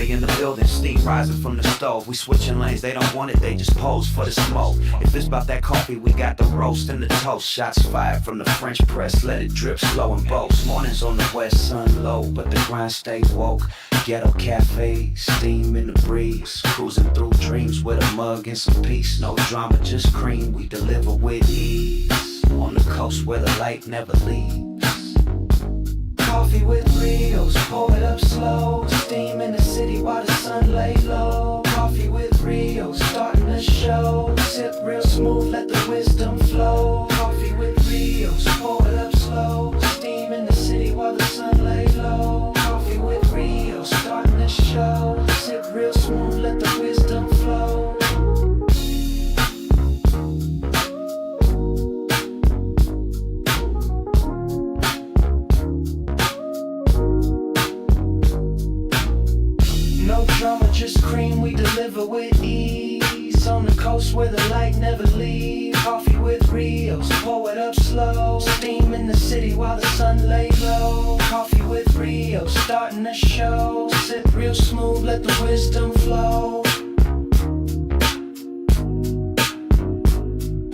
cafe in the building, steam rising from the stove. We switching lanes, they don't want it, they just pose for the smoke. If it's about that coffee, we got the roast and the toast. Shots fired from the French press, let it drip slow and boast. Mornings on the west, sun low, but the grind stay woke. Ghetto cafe, steam in the breeze, cruising through dreams with a mug and some peace. No drama, just cream, we deliver with ease. On the coast where the light never leaves. Coffee with Rios, pour it up slow. Steam in the city while the sun lay low. Coffee with Rios, starting the show. Sip real smooth, let the wisdom flow. Coffee with Rios, pour it up slow. Steam in the city while the sun lay low. Coffee with Rios, starting the show. Sip real smooth, let the wisdom flow. No drama, just cream, we deliver with ease. On the coast where the light never leaves. Coffee with Rios, pour it up slow. Steam in the city while the sun lay low. Coffee with Rios, starting the show. Sip real smooth, let the wisdom flow.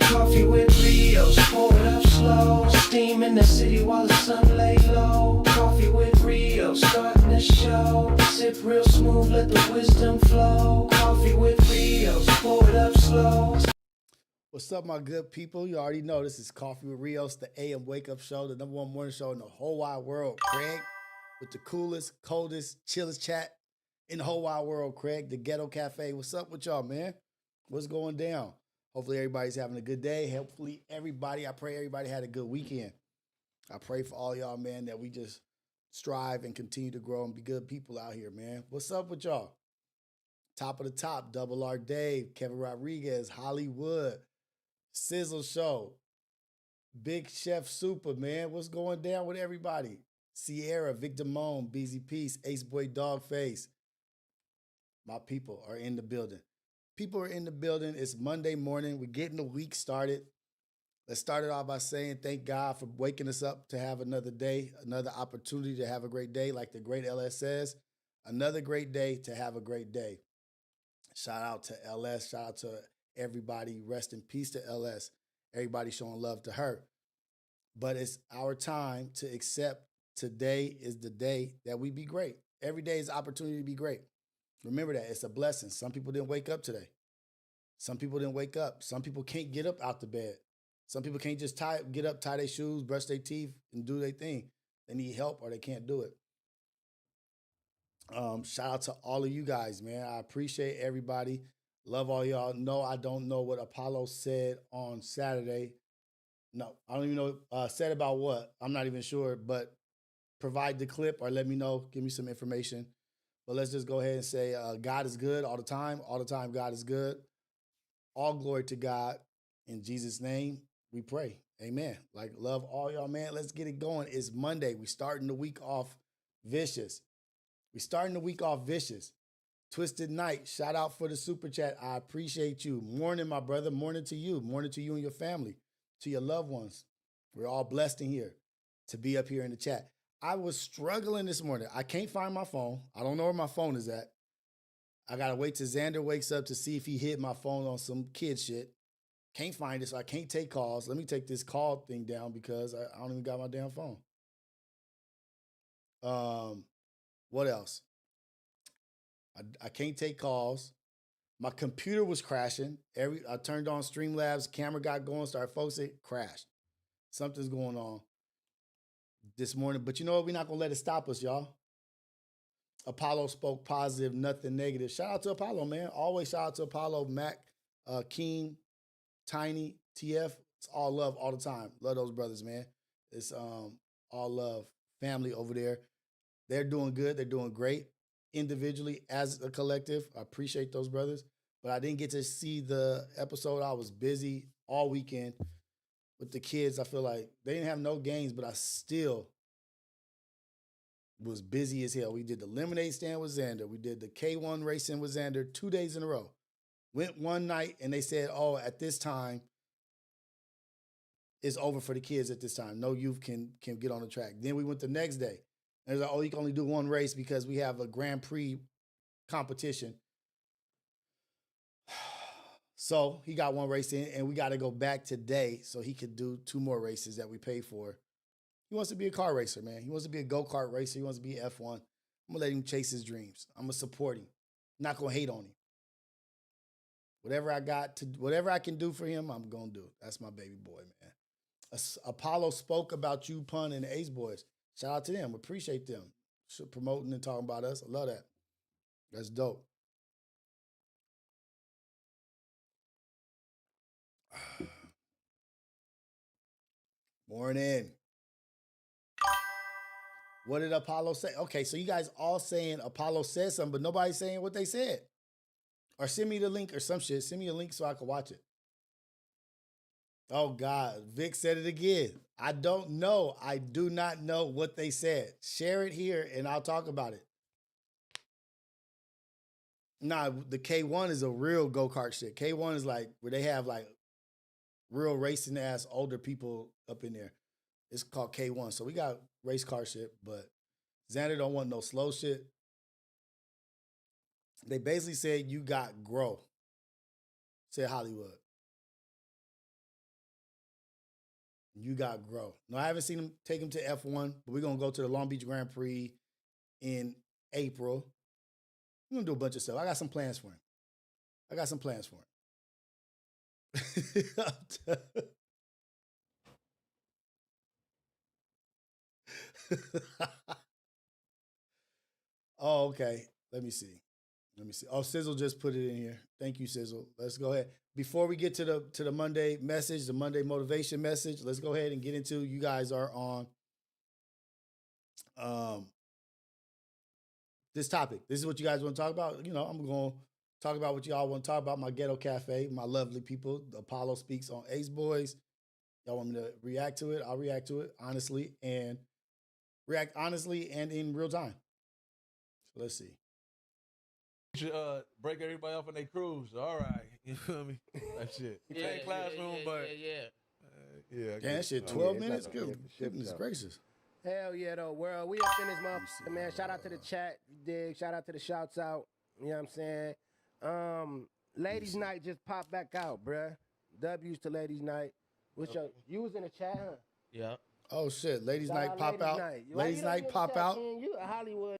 Coffee with Rios, pour it up slow. Steam in the city while the sun lay low. Coffee with Rios, starting the show. Sip real smooth, let the wisdom flow. Coffee with Rios, pour it up slow. What's up, my good people? You already know this is Coffee with Rios, the AM Wake Up Show, the #1 morning show in the whole wide world. Craig, with the coolest, coldest, chillest chat in the whole wide world. Craig, the Ghetto Cafe. What's up with y'all, man? What's going down? Hopefully everybody's having a good day. Hopefully I pray everybody had a good weekend. I pray for all y'all, man, that we just strive and continue to grow and be good people out here, man. What's up with y'all? Top of the top, Double R Dave, Kevin Rodriguez, Hollywood, Sizzle Show, Big Chef Super, man. What's going down with everybody? Sierra, Victor Moan, Beezy Peace, Ace Boy Dogface. My people are in the building. People are in the building. It's Monday morning. We're getting the week started. Let's start it off by saying thank God for waking us up to have another day, another opportunity to have a great day, like the great LS says. Another great day to have a great day. Shout out to LS. Shout out to everybody. Rest in peace to LS. Everybody showing love to her. But it's our time to accept today is the day that we be great. Every day is an opportunity to be great. Remember that. It's a blessing. Some people didn't wake up today. Some people didn't wake up. Some people can't get up out the bed. Some people can't just get up, tie their shoes, brush their teeth, and do their thing. They need help or they can't do it. Shout out to all of you guys, man. I appreciate everybody. Love all y'all. No, I don't know what Apollo said on Saturday. No, I don't even know said about what. I'm not even sure, but provide the clip or let me know. Give me some information. But let's just go ahead and say God is good all the time. All the time, God is good. All glory to God. In Jesus' name, we pray. Amen. Like, love all y'all, man. Let's get it going. It's Monday. We starting the week off vicious. Twisted Night, shout out for the super chat. I appreciate you. Morning, my brother. Morning to you. Morning to you and your family, to your loved ones. We're all blessed in here to be up here in the chat. I was struggling this morning. I can't find my phone. I don't know where my phone is at. I got to wait till Xander wakes up to see if he hit my phone on some kid shit. Can't find it, so I can't take calls. Let me take this call thing down because I don't even got my damn phone. What else? I can't take calls. My computer was crashing. I turned on Streamlabs, camera got going, started focusing, crashed. Something's going on this morning. But you know what? We're not going to let it stop us, y'all. Apollo spoke positive, nothing negative. Shout out to Apollo, man. Always shout out to Apollo, Mac, Keen, Tiny, TF. It's all love all the time. Love those brothers, man. It's all love. Family over there. They're doing good. They're doing great. Individually, as a collective, I appreciate those brothers. But I didn't get to see the episode. I was busy all weekend with the kids. I feel like they didn't have no games, but I still was busy as hell. We did the lemonade stand with Xander. We did the K1 racing with Xander 2 days in a row. Went one night and they said, oh, at this time, it's over for the kids at this time. No youth can get on the track. Then we went the next day. And it's like, oh, you can only do one race because we have a Grand Prix competition. So he got one race in, and we got to go back today so he could do 2 more races that we paid for. He wants to be a car racer, man. He wants to be a go-kart racer. He wants to be F1. I'm going to let him chase his dreams. I'm going to support him. I'm not going to hate on him. Whatever I can do for him, I'm going to do. That's my baby boy, man. Apollo spoke about you, Pun, and the Ace Boys. Shout out to them. Appreciate them promoting and talking about us. I love that. That's dope. Morning. What did Apollo say? Okay, so you guys all saying Apollo said something, but nobody's saying what they said. Or send me the link or some shit. Send me a link so I can watch it. Oh, God. Vic said it again. I don't know. I do not know what they said. Share it here, and I'll talk about it. Nah, the K1 is a real go-kart shit. K1 is like where they have like real racing-ass older people up in there. It's called K1. So we got race car shit, but Xander don't want no slow shit. They basically said you got grow. Said Hollywood. You got grow. No, I haven't seen him take him to F1, but we're going to go to the Long Beach Grand Prix in April. We're going to do a bunch of stuff. I got some plans for him. Oh, okay. Let me see. Oh, Sizzle just put it in here. Thank you, Sizzle. Let's go ahead. Before we get to the Monday message, the Monday motivation message, let's go ahead and get into, you guys are on this topic. This is what you guys want to talk about. You know, I'm going to talk about what y'all want to talk about. My Ghetto Cafe, my lovely people. Apollo speaks on Ace Boys. Y'all want me to react to it? I'll react to it honestly and in real time. So let's see. You should break everybody off on their cruise. All right. You feel me? That shit. You ain't classroom, but Yeah, that shit 12 minutes? Goodness gracious. Hell yeah, though, world. We up in this motherfucker, man. Shout out to the chat. You dig? Shout out to the shouts out. You know what I'm saying? Ladies' night just popped back out, bruh. W's to ladies' night. You was in the chat, huh? Yeah. Oh shit, ladies' Shout night out pop out. Night. Ladies' night pop out. You a Hollywood.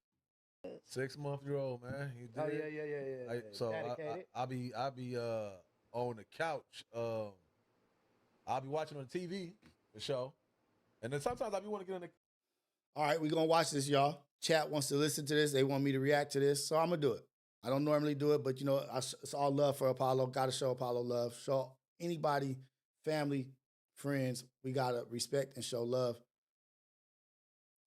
6-month-old, man. You Oh dig? yeah. So I'll be on the couch. I'll be watching on TV, the show. And then sometimes I'll be wanting to get in the. All right, we're going to watch this, y'all. Chat wants to listen to this. They want me to react to this, so I'm going to do it. I don't normally do it, but, you know, it's all love for Apollo. Got to show Apollo love. Show anybody, family, friends, we got to respect and show love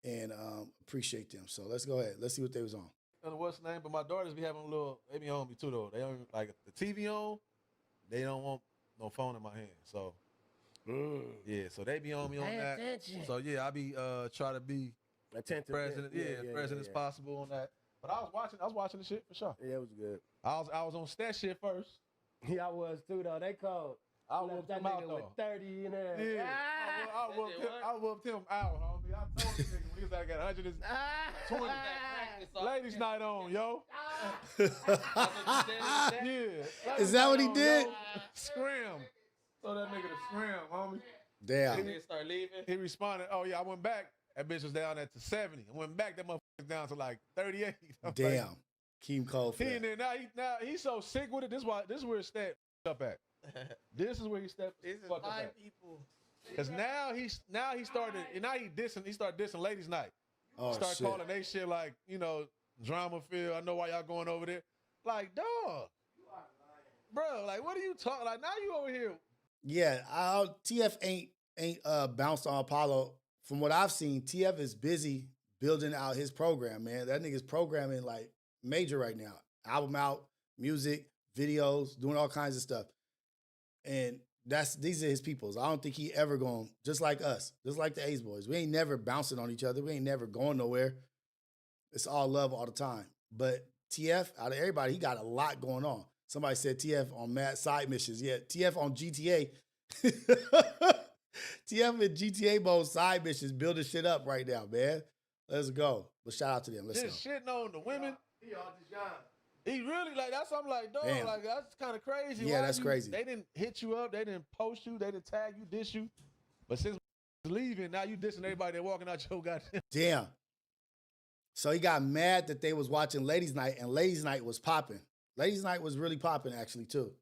and appreciate them. So let's go ahead. Let's see what they was on. I don't know what's the name, but my daughters be having they be on me too, though. They don't, like, the TV on, they don't want no phone in my hand, so. Yeah, so they be on me on that. Attention. So yeah, I be try to be attentive, present, present as possible on that. But I was watching the shit for sure. Yeah, it was good. I was on stat shit first. Yeah, I was too though. They cold. I left whooped that him out nigga though. with 30 in there. Yeah, I whooped him out, homie. I told you nigga when he was like at 120. Ladies night on, yo. Yeah. Is that what he did? Scram. Throw that nigga to scram, homie. Damn. He start leaving. He responded, oh yeah, I went back. That bitch was down at 70. I went back, that motherfucker's down to like 38. Damn. Keem cold for He that. in there now he's so sick with it. This is where he stepped up at. This is where he stepped up at. People. Cause now he started dissing ladies night. Oh, start shit. calling they shit like, you know, drama feel. I know why y'all going over there. Like, dog. Bro, like what are you talking? Like now you over here. Yeah, TF ain't bounced on Apollo. From what I've seen, TF is busy building out his program, man. That nigga's programming like major right now. Album out, music, videos, doing all kinds of stuff. And these are his peoples. I don't think he ever going, just like us, just like the Ace Boys. We ain't never bouncing on each other. We ain't never going nowhere. It's all love all the time. But TF, out of everybody, he got a lot going on. Somebody said TF on mad side missions. Yeah, TF on GTA. TF and GTA both side missions building shit up right now, man. Let's go. But shout out to them. Let's go. Just shitting on the women. He all just young. He really like that's. I'm like, dog, Damn. like that's kind of crazy. Yeah, Why that's crazy. They didn't hit you up. They didn't post you. They didn't tag you, diss you. But since leaving, now you dissing everybody that walking out your goddamn. Damn. So he got mad that they was watching Ladies Night, and Ladies Night was popping. Ladies Night was really popping, actually, too.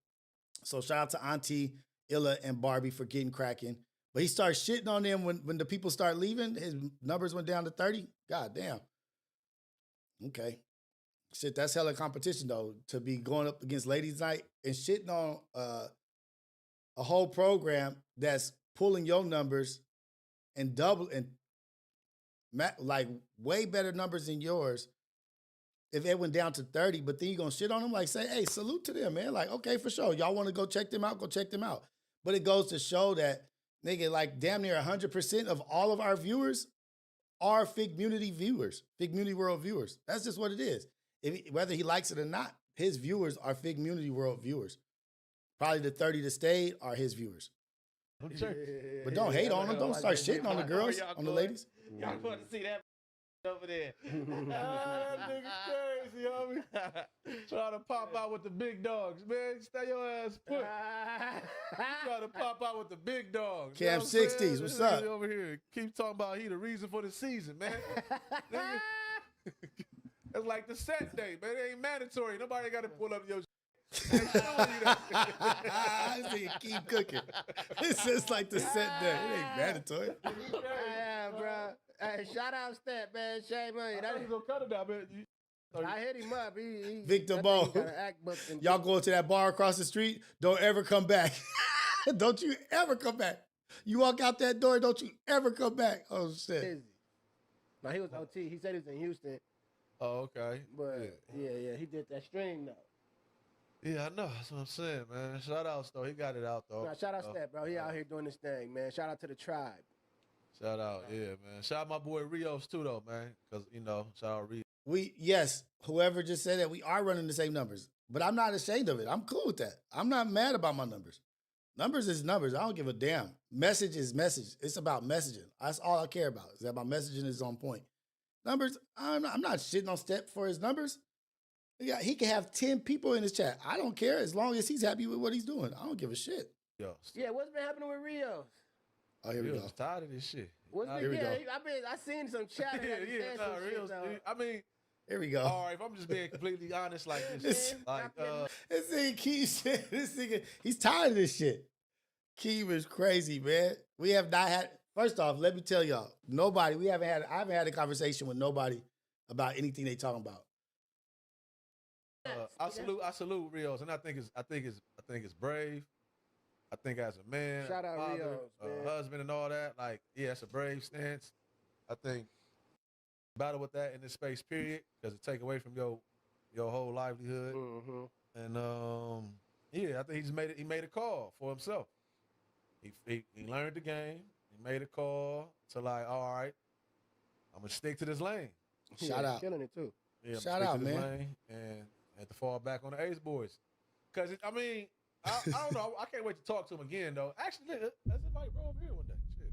So shout out to Auntie, Illa, and Barbie for getting cracking. But he started shitting on them when the people start leaving. His numbers went down to 30. God damn. Okay. Shit, that's hella competition, though, to be going up against Ladies Night and shitting on a whole program that's pulling your numbers and double and like way better numbers than yours. If it went down to 30, but then you gonna shit on them, like say, hey, salute to them, man. Like, okay, for sure. Y'all want to go check them out? Go check them out. But it goes to show that, nigga, like damn near 100% of all of our viewers are Fig Community viewers, Fig Community World viewers. That's just what it is. Whether he likes it or not, his viewers are Fig Community World viewers. Probably the 30 that stayed are his viewers. But don't hate on them. Don't start shitting on the girls, on the ladies. Y'all want to see that over there? That nigga crazy, homie. Trying to pop out with the big dogs, man. Stay your ass put. Trying to pop out with the big dogs. Cam 60s, what's up? Over here, keep talking about he the reason for the season, man. Nigga. It's like the set day, man. It ain't mandatory. Nobody got to pull up your. They showing you that. This nigga keep cooking. It's just like the set day. It ain't mandatory. Yeah, bro. Hey, shout out Stat, man. Shame on you. I was gonna cut it out, man. I hit him up. He Victor that Bo. thing got an act book and- Y'all go to that bar across the street, don't ever come back. Don't you ever come back. You walk out that door, don't you ever come back. Oh, shit. busy. No, he was OT. He said he was in Houston, Oh, okay. but yeah, he did that stream though. Yeah, I know. That's what I'm saying, man. Shout out, though. He got it out, though. Nah, shout out Stat, bro. He out here doing this thing, man. Shout out to the tribe. Shout out, yeah, man. Shout out my boy Rios, too, though, man. Because, shout out Rios. Yes, whoever just said that, we are running the same numbers, but I'm not ashamed of it. I'm cool with that. I'm not mad about my numbers. Numbers is numbers. I don't give a damn. Message is message. It's about messaging. That's all I care about, is that my messaging is on point. Numbers, I'm not shitting on Step for his numbers. Yeah, he can have 10 people in his chat. I don't care as long as he's happy with what he's doing. I don't give a shit. Yeah, what's been happening with Rios? Oh, here we go. Rios tired of this shit. What's Here we been, go. I seen some chat. Rios. I mean, Here we go. all right, if I'm just being completely honest like this, like, This nigga Keem said, this nigga, he's tired of this shit. Keem is crazy, man. We have not had, first off, let me tell y'all, I haven't had a conversation with nobody about anything they talking about. I salute Rios, and I think it's brave. I think as a man, Shout out father, Rios, man. husband, and all that, like, yeah, it's a brave stance. I think battle with that in this space, period, because it take away from your whole livelihood. Mm-hmm. And yeah, I think he just made a call for himself. He learned the game. He made a call to like, all right, I'm gonna stick to this lane. Shout out. Killing it too. Yeah, Shout out, man. Lane and had to fall back on the Ace boys. Cause I don't know. I can't wait to talk to him again though. Actually, let's invite bro over here one day. Shit.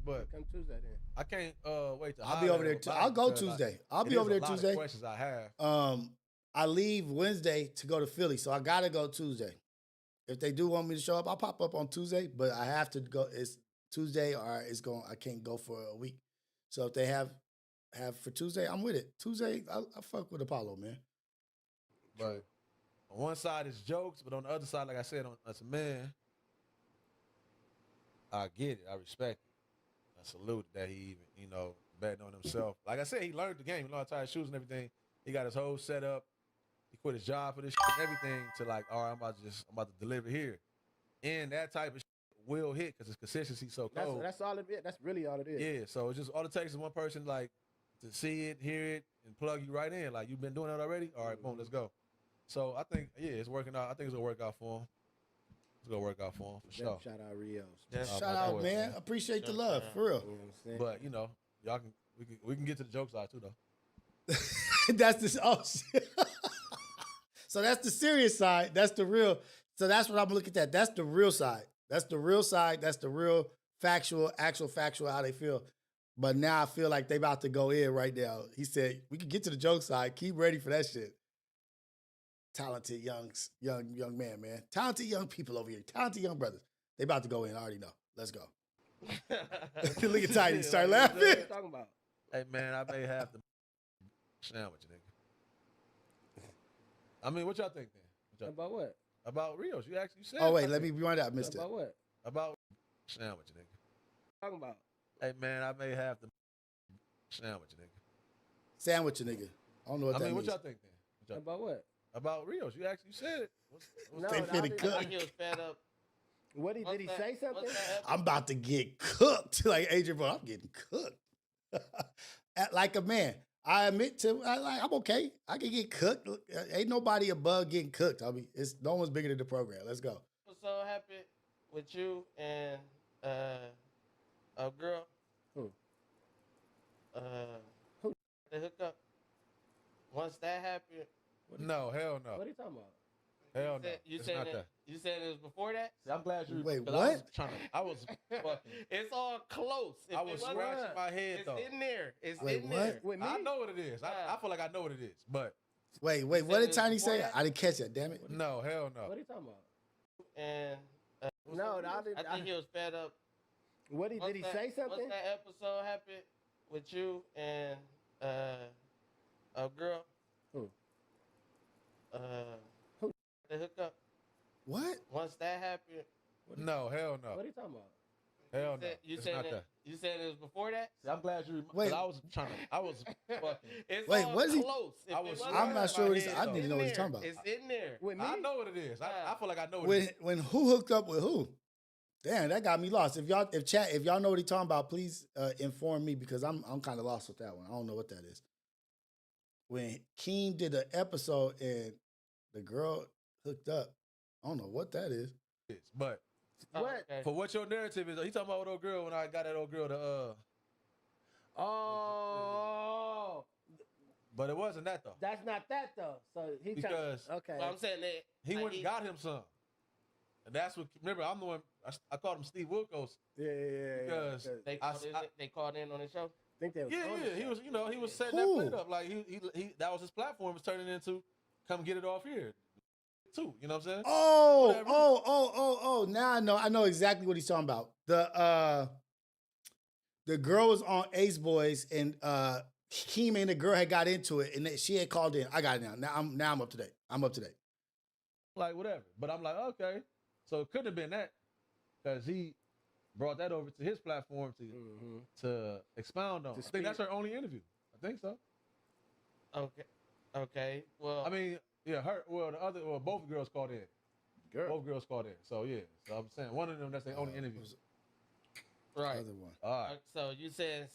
But Come Tuesday then. I can't wait to. I'll be over there. I'll go Tuesday. I'll be over there Tuesday. Questions I have. I leave Wednesday to go to Philly, so I gotta go Tuesday. If they do want me to show up, I'll pop up on Tuesday. But I have to go. It's Tuesday, or I can't go for a week. So if they have for Tuesday, I'm with it. Tuesday, I fuck with Apollo, man. But on one side it's jokes, but on the other side, like I said, as a man, I get it. I respect it. I salute that he even, betting on himself. Like I said, he learned the game. He learned how to tie his shoes and everything. He got his whole setup. He quit his job for this shit and everything to like, all right, I'm about to deliver here. And that type of shit will hit because his consistency so cold. That's all it is. That's really all it is. Yeah, so it's just all it takes is one person like to see it, hear it, and plug you right in. Like, you've been doing that already? All right, boom, let's go. So I think, yeah, it's working out. I think it's gonna work out for him. It's gonna work out for him for sure. Shout out Rios. Shout out, man. Appreciate the love, for real. You know what I'm saying? But y'all we can get to the joke side too though. That's the shit. So that's the serious side. That's the real. So that's what I'm looking at. That's the real side. That's the real side. That's the real factual, actual factual, how they feel. But now I feel like they about to go in right now. He said, we can get to the joke side. Keep ready for that shit. talented young man, man. Talented young people over here. Talented young brothers. They about to go in. I already know. Let's go. Look at Tiny start laughing. What you talking about? Hey man, I may have to sandwich, nigga. I mean, what y'all think then? About what? About Rios. You actually said. Oh wait, let me rewind that. I missed it. About what? About sandwich, nigga. Talking about? Hey man, I may have to sandwich, nigga. Sandwich a nigga. I don't know what that I mean, means. what y'all think then? About what? About Rios. You actually said it. No, They I finna think- cook. I think he was fed up. What did he say something? I'm about to get cooked. Like Adrian, bro, I'm getting cooked. Like a man. I admit to, I'm okay. I can get cooked. Ain't nobody above getting cooked. I mean, it's no one's bigger than the program. Let's go. I was so happy with you and a girl. Who? Who? The hookup. Once that happened, No, hell no. What are you talking about? Hell no. you It's said not it, that. you said it was before that. See, I'm glad you. Wait, 'cause what? I was fucking. It's all close. If I it was wasn't- scratching my head It's though. in there. It's Wait, in what? there. With me? I know what it is. Yeah. I feel like I know what it is, but Wait, said what it did was Tiny before say? that? I didn't catch that, damn it. no, hell no. What are you talking about? And No, I didn't. I think he was fed up. What did he say something? Once that episode happened with you and a girl. Who? Who? The hookup. What? Once that happened, No, hell no. What are you talking about? Hell no. you It's said not it. that. You said it was before that. See, I'm glad you. Wait. I was trying to. I was fucking. It's Wait, all what is he- close. If I it was- wasn't I'm not that, sure what he's. head, I though. didn't even it's know what he's in talking there. about. It's in there. With me? I know what it is. Yeah. I feel like I know what it is. When who hooked up with who? Damn, that got me lost. If y'all know what he's talking about, please inform me because I'm kind of lost with that one. I don't know what that is. When Keem did an episode and the girl hooked up, I don't know what that is. But Oh, What? okay. for what your narrative is, he talking about with old girl when I got that old girl to Oh, But it wasn't that though. that's not that though. So he Because okay. Well, I'm saying that He like, went and got him some. And that's what. Remember, I'm the one. I called him Steve Wilkos yeah. because They called in on the show. think they was yeah, on yeah. the He show. was, he was setting Who? that plate up. Like he that was his platform. Was turning into come get it off here, too. You know what I'm saying? Whatever. Oh. Now I know exactly what he's talking about. The girl was on Ace Boys and Keem and the girl had got into it and she had called in. I got it now. Now I'm up to date. Like whatever. But I'm like, okay. So it couldn't have been that because he brought that over to his platform to expound on. I think that's her only interview. I think so. Okay. Well, I mean, yeah, both girls called in. Both girls called in. So yeah. So I'm saying one of them that's their only interview. right. Other one. All right. So you said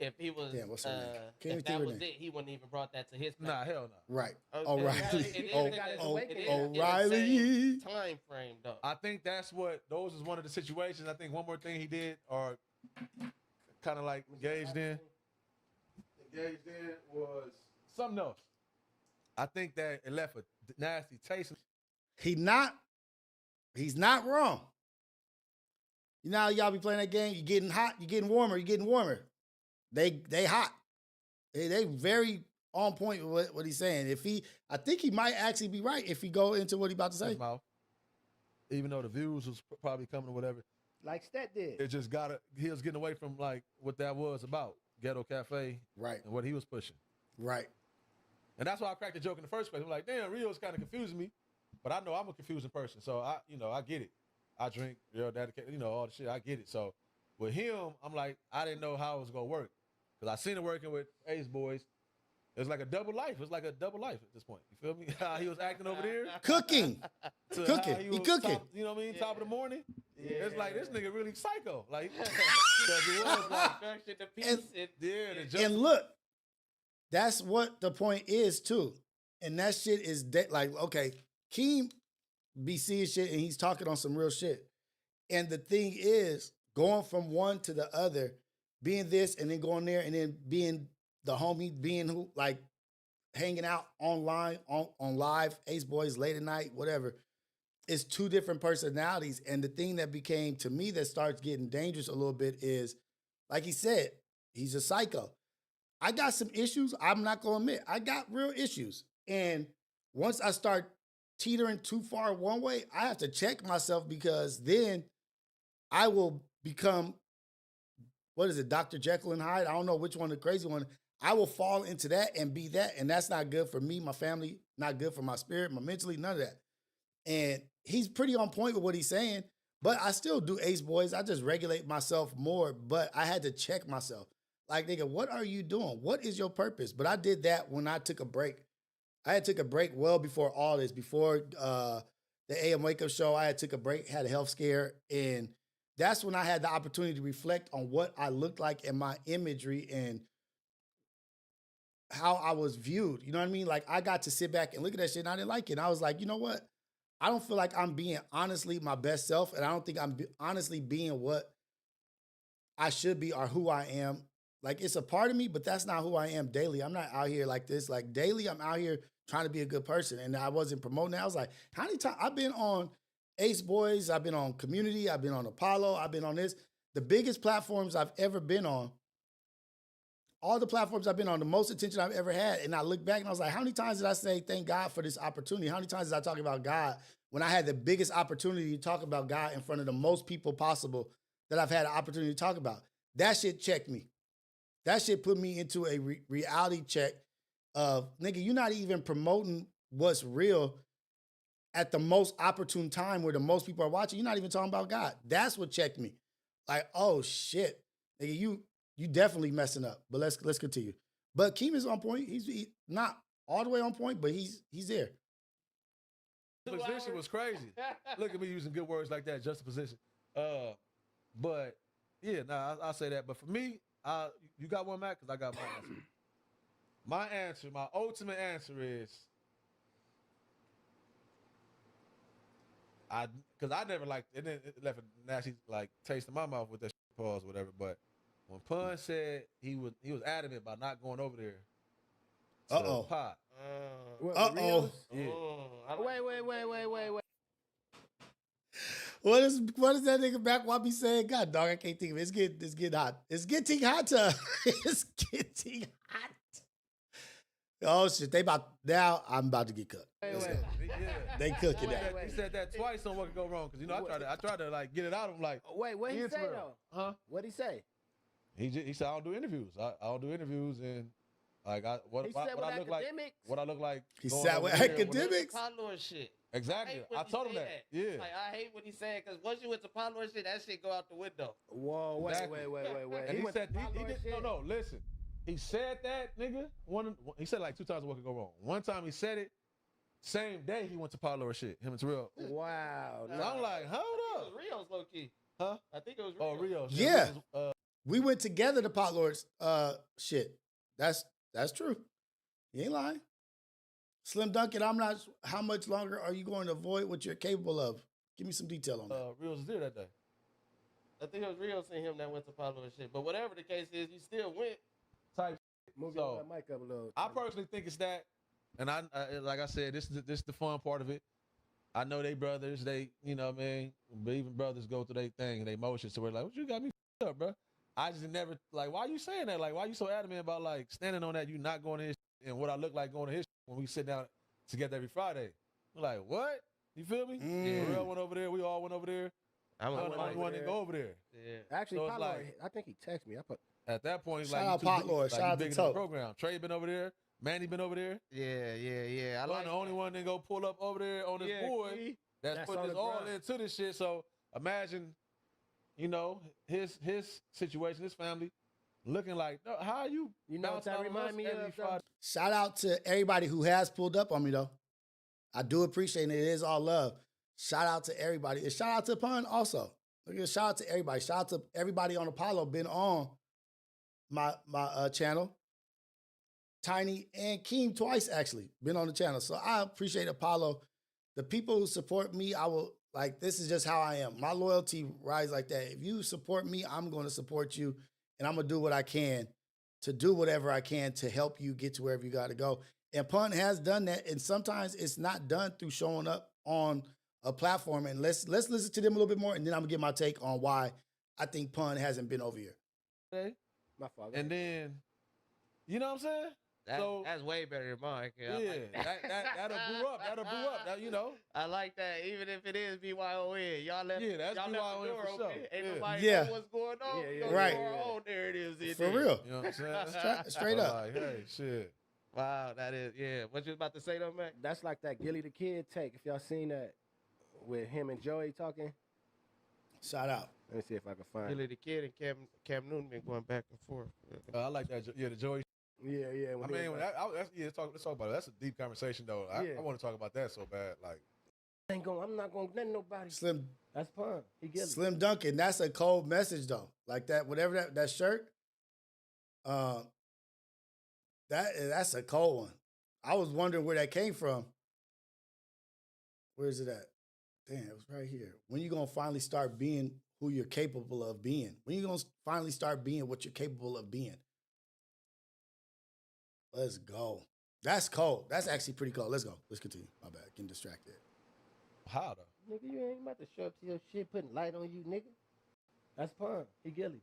if he was, Damn, what's her name? Can you if think that of her was name? it, he wouldn't even brought that to his. Nah, hell no. Right. Okay. O'Reilly. It is O'Reilly. in the same time frame though. I think those is one of the situations. I think one more thing he did or kind of like engaged in was something else. I think that it left a nasty taste. He's not wrong. You know how y'all be playing that game? You're getting hot, you're getting warmer. They hot. They very on point with what he's saying. I think he might actually be right if he go into what he about to say. His mouth. Even though the views was probably coming or whatever, like Stet did. it just he was getting away from like what that was about, Ghetto Cafe, Right, and what he was pushing. right. And that's why I cracked the joke in the first place. I'm like, damn, Rio's kind of confusing me, but I know I'm a confusing person, so I get it. I drink, dedicated, all the shit. I get it. So with him, I'm like, I didn't know how it was gonna work because I seen it working with Ace Boys. It was like a double life. It was like a double life at this point. You feel me? How he was acting over there. Cooking. to Cooking. how He was cooking. Top, you know what I mean? Top of the morning. Yeah. It's like this nigga really psycho. Like, because it was like, Structured the piece. And- yeah, the joke. And look, that's what the point is too. And that shit is like, okay, Keem be seeing shit and he's talking on some real shit. And the thing is, going from one to the other, being this and then going there and then being the homie, being who, like hanging out online, on live, Ace Boys, late at night, whatever. It's two different personalities. And the thing that became, to me, that starts getting dangerous a little bit is, like he said, he's a psycho. I got some issues. I'm not going to admit. I got real issues. And once I start teetering too far one way, I have to check myself because then I will become, what is it, Dr. Jekyll and Hyde? I don't know which one, the crazy one. I will fall into that and be that, and that's not good for me, my family, not good for my spirit, my mentally, none of that. And he's pretty on point with what he's saying, but I still do Ace Boys. I just regulate myself more, but I had to check myself. Like, nigga, what are you doing? What is your purpose? But I did that when I took a break. I had took a break well before all this, before the AM Wake Up Show. I had took a break, had a health scare, and that's when I had the opportunity to reflect on what I looked like and my imagery and how I was viewed. You know what I mean? Like, I got to sit back and look at that shit, and I didn't like it. And I was like, you know what? I don't feel like I'm being honestly my best self, and I don't think I'm honestly being what I should be or who I am. Like, it's a part of me, but that's not who I am daily. I'm not out here like this. Like, daily, I'm out here trying to be a good person, and I wasn't promoting that. I was like, how many times? I've been on Ace Boys, I've been on Community, I've been on Apollo, I've been on this. The biggest platforms I've ever been on, all the platforms I've been on, the most attention I've ever had. And I look back and I was like, how many times did I say, thank God for this opportunity? How many times did I talk about God when I had the biggest opportunity to talk about God in front of the most people possible that I've had an opportunity to talk about? That shit checked me. That shit put me into a reality check of, nigga, you're not even promoting what's real at the most opportune time where the most people are watching. You're not even talking about God. That's what checked me. Like, oh shit, nigga, you definitely messing up. But let's continue. But Keem is on point. He's not all the way on point, but he's there. The position was crazy. Look at me using good words like that, just a position. But yeah, I'll say that. But for me, you got one, Matt? Because I got my answer. My ultimate answer is because I never liked it. It left a nasty like taste in my mouth with that pause, whatever. But when Pun said he was adamant about not going over there. Pot. Uh-oh. Yeah. Wait. What is that nigga back? Why be saying? God, dog, I can't think of it. It's getting hot. It's getting hotter. It's getting hot. Oh shit! I'm about to get cooked. Wait. Yeah. They cooking that. He said that twice on What Could Go Wrong because I tried to like get it out of him like. Wait, what he say though? Huh? What'd he say? He said I don't do interviews. I don't do interviews and like what I look like. What I look like. He sat with academics. Follower shit. Exactly. I told him that. Yeah. Like, I hate what he said because once you went to follower shit, that shit go out the window. Whoa, wait. And he said no. Listen. He said that, nigga. He said like 2 times what could go wrong. One time he said it, same day he went to follower shit. Him and Terrell. Wow. So I'm like, hold up. It was Rios low key. Huh? I think it was Rios. Oh, Rios. Yeah. We went together to Pot Lords. Shit. That's true. You ain't lying. Slim Duncan, I'm not. How much longer are you going to avoid what you're capable of? Give me some detail on that. Rios was there that day. I think it was Rios and him that went to follow shit. But whatever the case is, you still went. Type. Move So, your mic up a little. I personally think it's that, and I like I said, this is the fun part of it. I know they brothers, they you know what I mean, even brothers go through their thing and they motions. So we're like, what you got me up, bro? I just never like, why you saying that? Like, why you so adamant about like standing on that? You not going to his and what I look like going to his when we sit down together every Friday. We're like, what? You feel me? Yeah, Real went over there. We all went over there. I'm the only one to go over there. Yeah. Actually, So it's Pot like- Lord, I think he texted me. At that point, Shout like, out you too Pot big- Lord. like, Shout you out to big in the Tote. program. Trey been over there. Manny been over there. Yeah. I I'm like the only one that go pull up over there on this board that's That's putting on us the all grind. into this shit. So imagine, you know, his situation, his family, looking like, no, how are you? You know what bouncing that out on remind us me every of, Friday? Shout out to everybody who has pulled up on me though. I do appreciate it. It is all love. Shout out to everybody. And shout out to Pun also. Look at shout out to everybody. Shout out to everybody on Apollo been on my channel. Tiny and Keem twice actually been on the channel. So I appreciate Apollo. The people who support me, I will like, this is just how I am. My loyalty rides like that. If you support me, I'm going to support you and I'm going to do what I can to do whatever I can to help you get to wherever you got to go. And Pun has done that. And sometimes it's not done through showing up on a platform. And let's listen to them a little bit more. And then I'm gonna get my take on why I think Pun hasn't been over here. Okay. My fault. And then, you know what I'm saying? That's way better than mine. 'Cause I Yeah, like that'll boo up. That'll boo up. That, you know. I like that. Even if it is BYON, y'all left. Yeah, that's y'all left the BYON door for open. sure. Ain't Yeah. nobody Yeah. know what's going on. Yeah, We yeah, gonna Right. do our own narratives. in You For there. real. know what I'm saying? Straight So, up. like, hey, shit. Wow, that is What you was about to say though, Mac? That's like that Gilly the Kid take. If y'all seen that with him and Joey talking. Shout out. Let me see if I can find Billy it. the Kid and Cam Newton been going back and forth. I like that. Yeah, the Joey. Yeah, yeah. I when he mean, was let's talk about it. That's a deep conversation, though. I Yeah. want to talk about that so bad. Like, I'm not gonna let nobody. Slim That's Pun. He Gilly. Slim Duncan. That's a cold message though. Like that, whatever that shirt. That's a cold one. I was wondering where that came from. Where is it at? Damn, it was right here. When you gonna finally start being who you're capable of being? When you gonna finally start being what you're capable of being? Let's go. That's cold. That's actually pretty cold. Let's go. Let's continue. My bad. Getting distracted. how though? Nigga, you ain't about to show up to your shit putting light on you, nigga. That's Pun. He Gilly.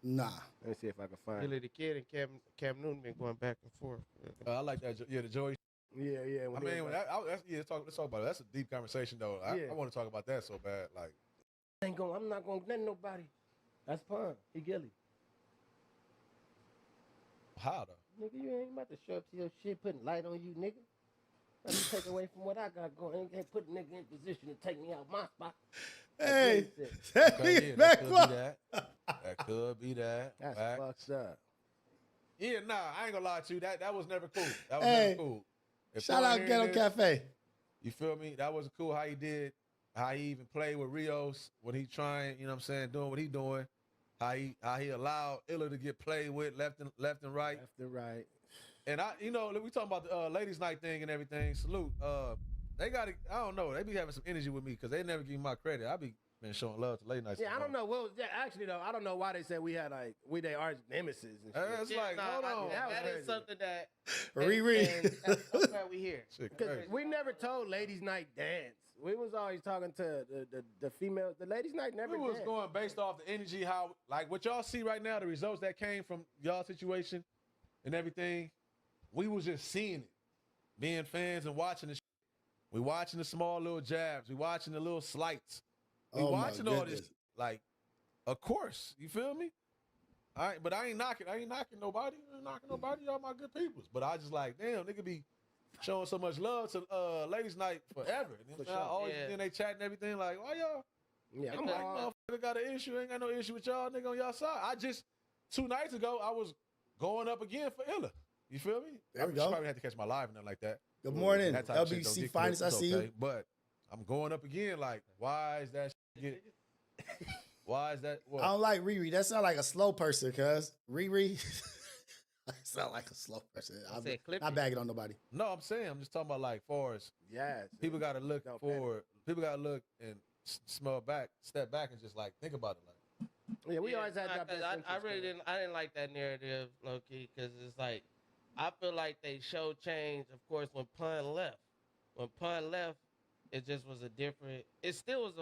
Nah. Let me see if I can find Billy it. the Kid and Cam Newton been going back and forth. I like that. Yeah, the Joey. Yeah, yeah. I mean, let's talk about it. That's a deep conversation, though. Yeah. I want to talk about that so bad. Like, I'm not gonna let nobody. That's Pun. He Gilly. how though? Nigga, you ain't about to show up to your shit putting light on you, nigga. Let me take away from what I got going. Ain't put a nigga in position to take me out my spot. Hey, That's that Okay, nigga yeah, back that could up. be that. That could be that. That's Facts. fucked up. Yeah, nah, I ain't gonna lie to you. That was never cool. That was Hey, never cool. If Shout y'all out hearing Ghetto this, Cafe. You feel me? That was cool how he did, how he even played with Rios when he trying, you know what I'm saying, doing what he doing. How he allowed Illa to get played with left and right. Left and right. And we talking about the ladies' night thing and everything. Salute. They got I don't know. They be having some energy with me because they never give me my credit. I been showing love to late night. Yeah, I don't know. Actually though, I don't know why they said we had they arch nemesis and shit. It's like, hold on. That is crazy. something that. Riri. and I'm glad we here. Shit Because crazy. we never told ladies' night dance. We was always talking to the females. The ladies' night never We was danced. going based off the energy, how like what y'all see right now, the results that came from y'all situation and everything. We was just seeing it, being fans and watching the. We watching the small little jabs. We watching the little slights. We Oh, my watching all this. goodness. Like, of course, you feel me? All right, but I ain't knocking nobody. I ain't knocking nobody. Y'all my good peoples. But I just like, damn, nigga be showing so much love to ladies' night forever. You know what I'm saying? I always Yeah. in they chat and everything. Like, why y'all? Yeah, I'm Like, all, motherfucker got an issue. Ain't got no issue with y'all, nigga, on y'all side. I just 2 nights ago I was going up again for Illa. You feel me? There we I go. probably had to catch my live and nothing like that. Good morning, That type of shit don't LBC get Finest. I clipped, see it's you. okay. But I'm going up again. Like, why is that shit get? Why is that? What? I don't like Riri. That sound like a slow person, cuz. Riri. Sound like a slow person. I'm said clip not it. bagging on nobody. No, I'm saying I'm just talking about like far as yes. people got to look No, forward. People got to look and smell back, step back, and just like think about it. Like, Yeah, we always had that. 'cause best I interest, really man. didn't like that narrative, low key, because it's like I feel like they showed change. Of course, when Pun left, it just was a different. It still was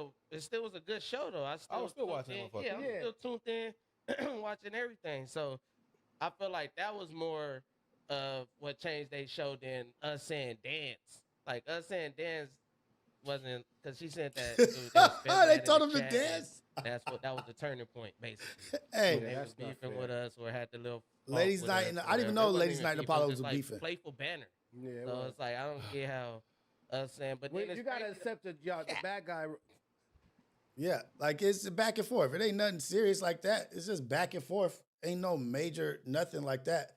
a good show though. I was still tuned watching in. that motherfucker. Yeah, I'm Yeah. still tuned in, watching everything. So I feel like that was more of what changed they show than us saying dance. Like us saying dance wasn't because she said that. They told him to dance. That was the turning point, basically. Hey, When they that's was not beefing fair. with us or had the little Ladies' fault with night us and- or I didn't even whatever. know It wasn't Ladies' even night and beef, it was Apollo just was like beefing. Playful banner. Yeah, it So was. it's like I don't get how us saying, but then You gotta accept the bad guy. yeah, like it's back and forth. It ain't nothing serious like that. It's just back and forth. Ain't no major nothing like that.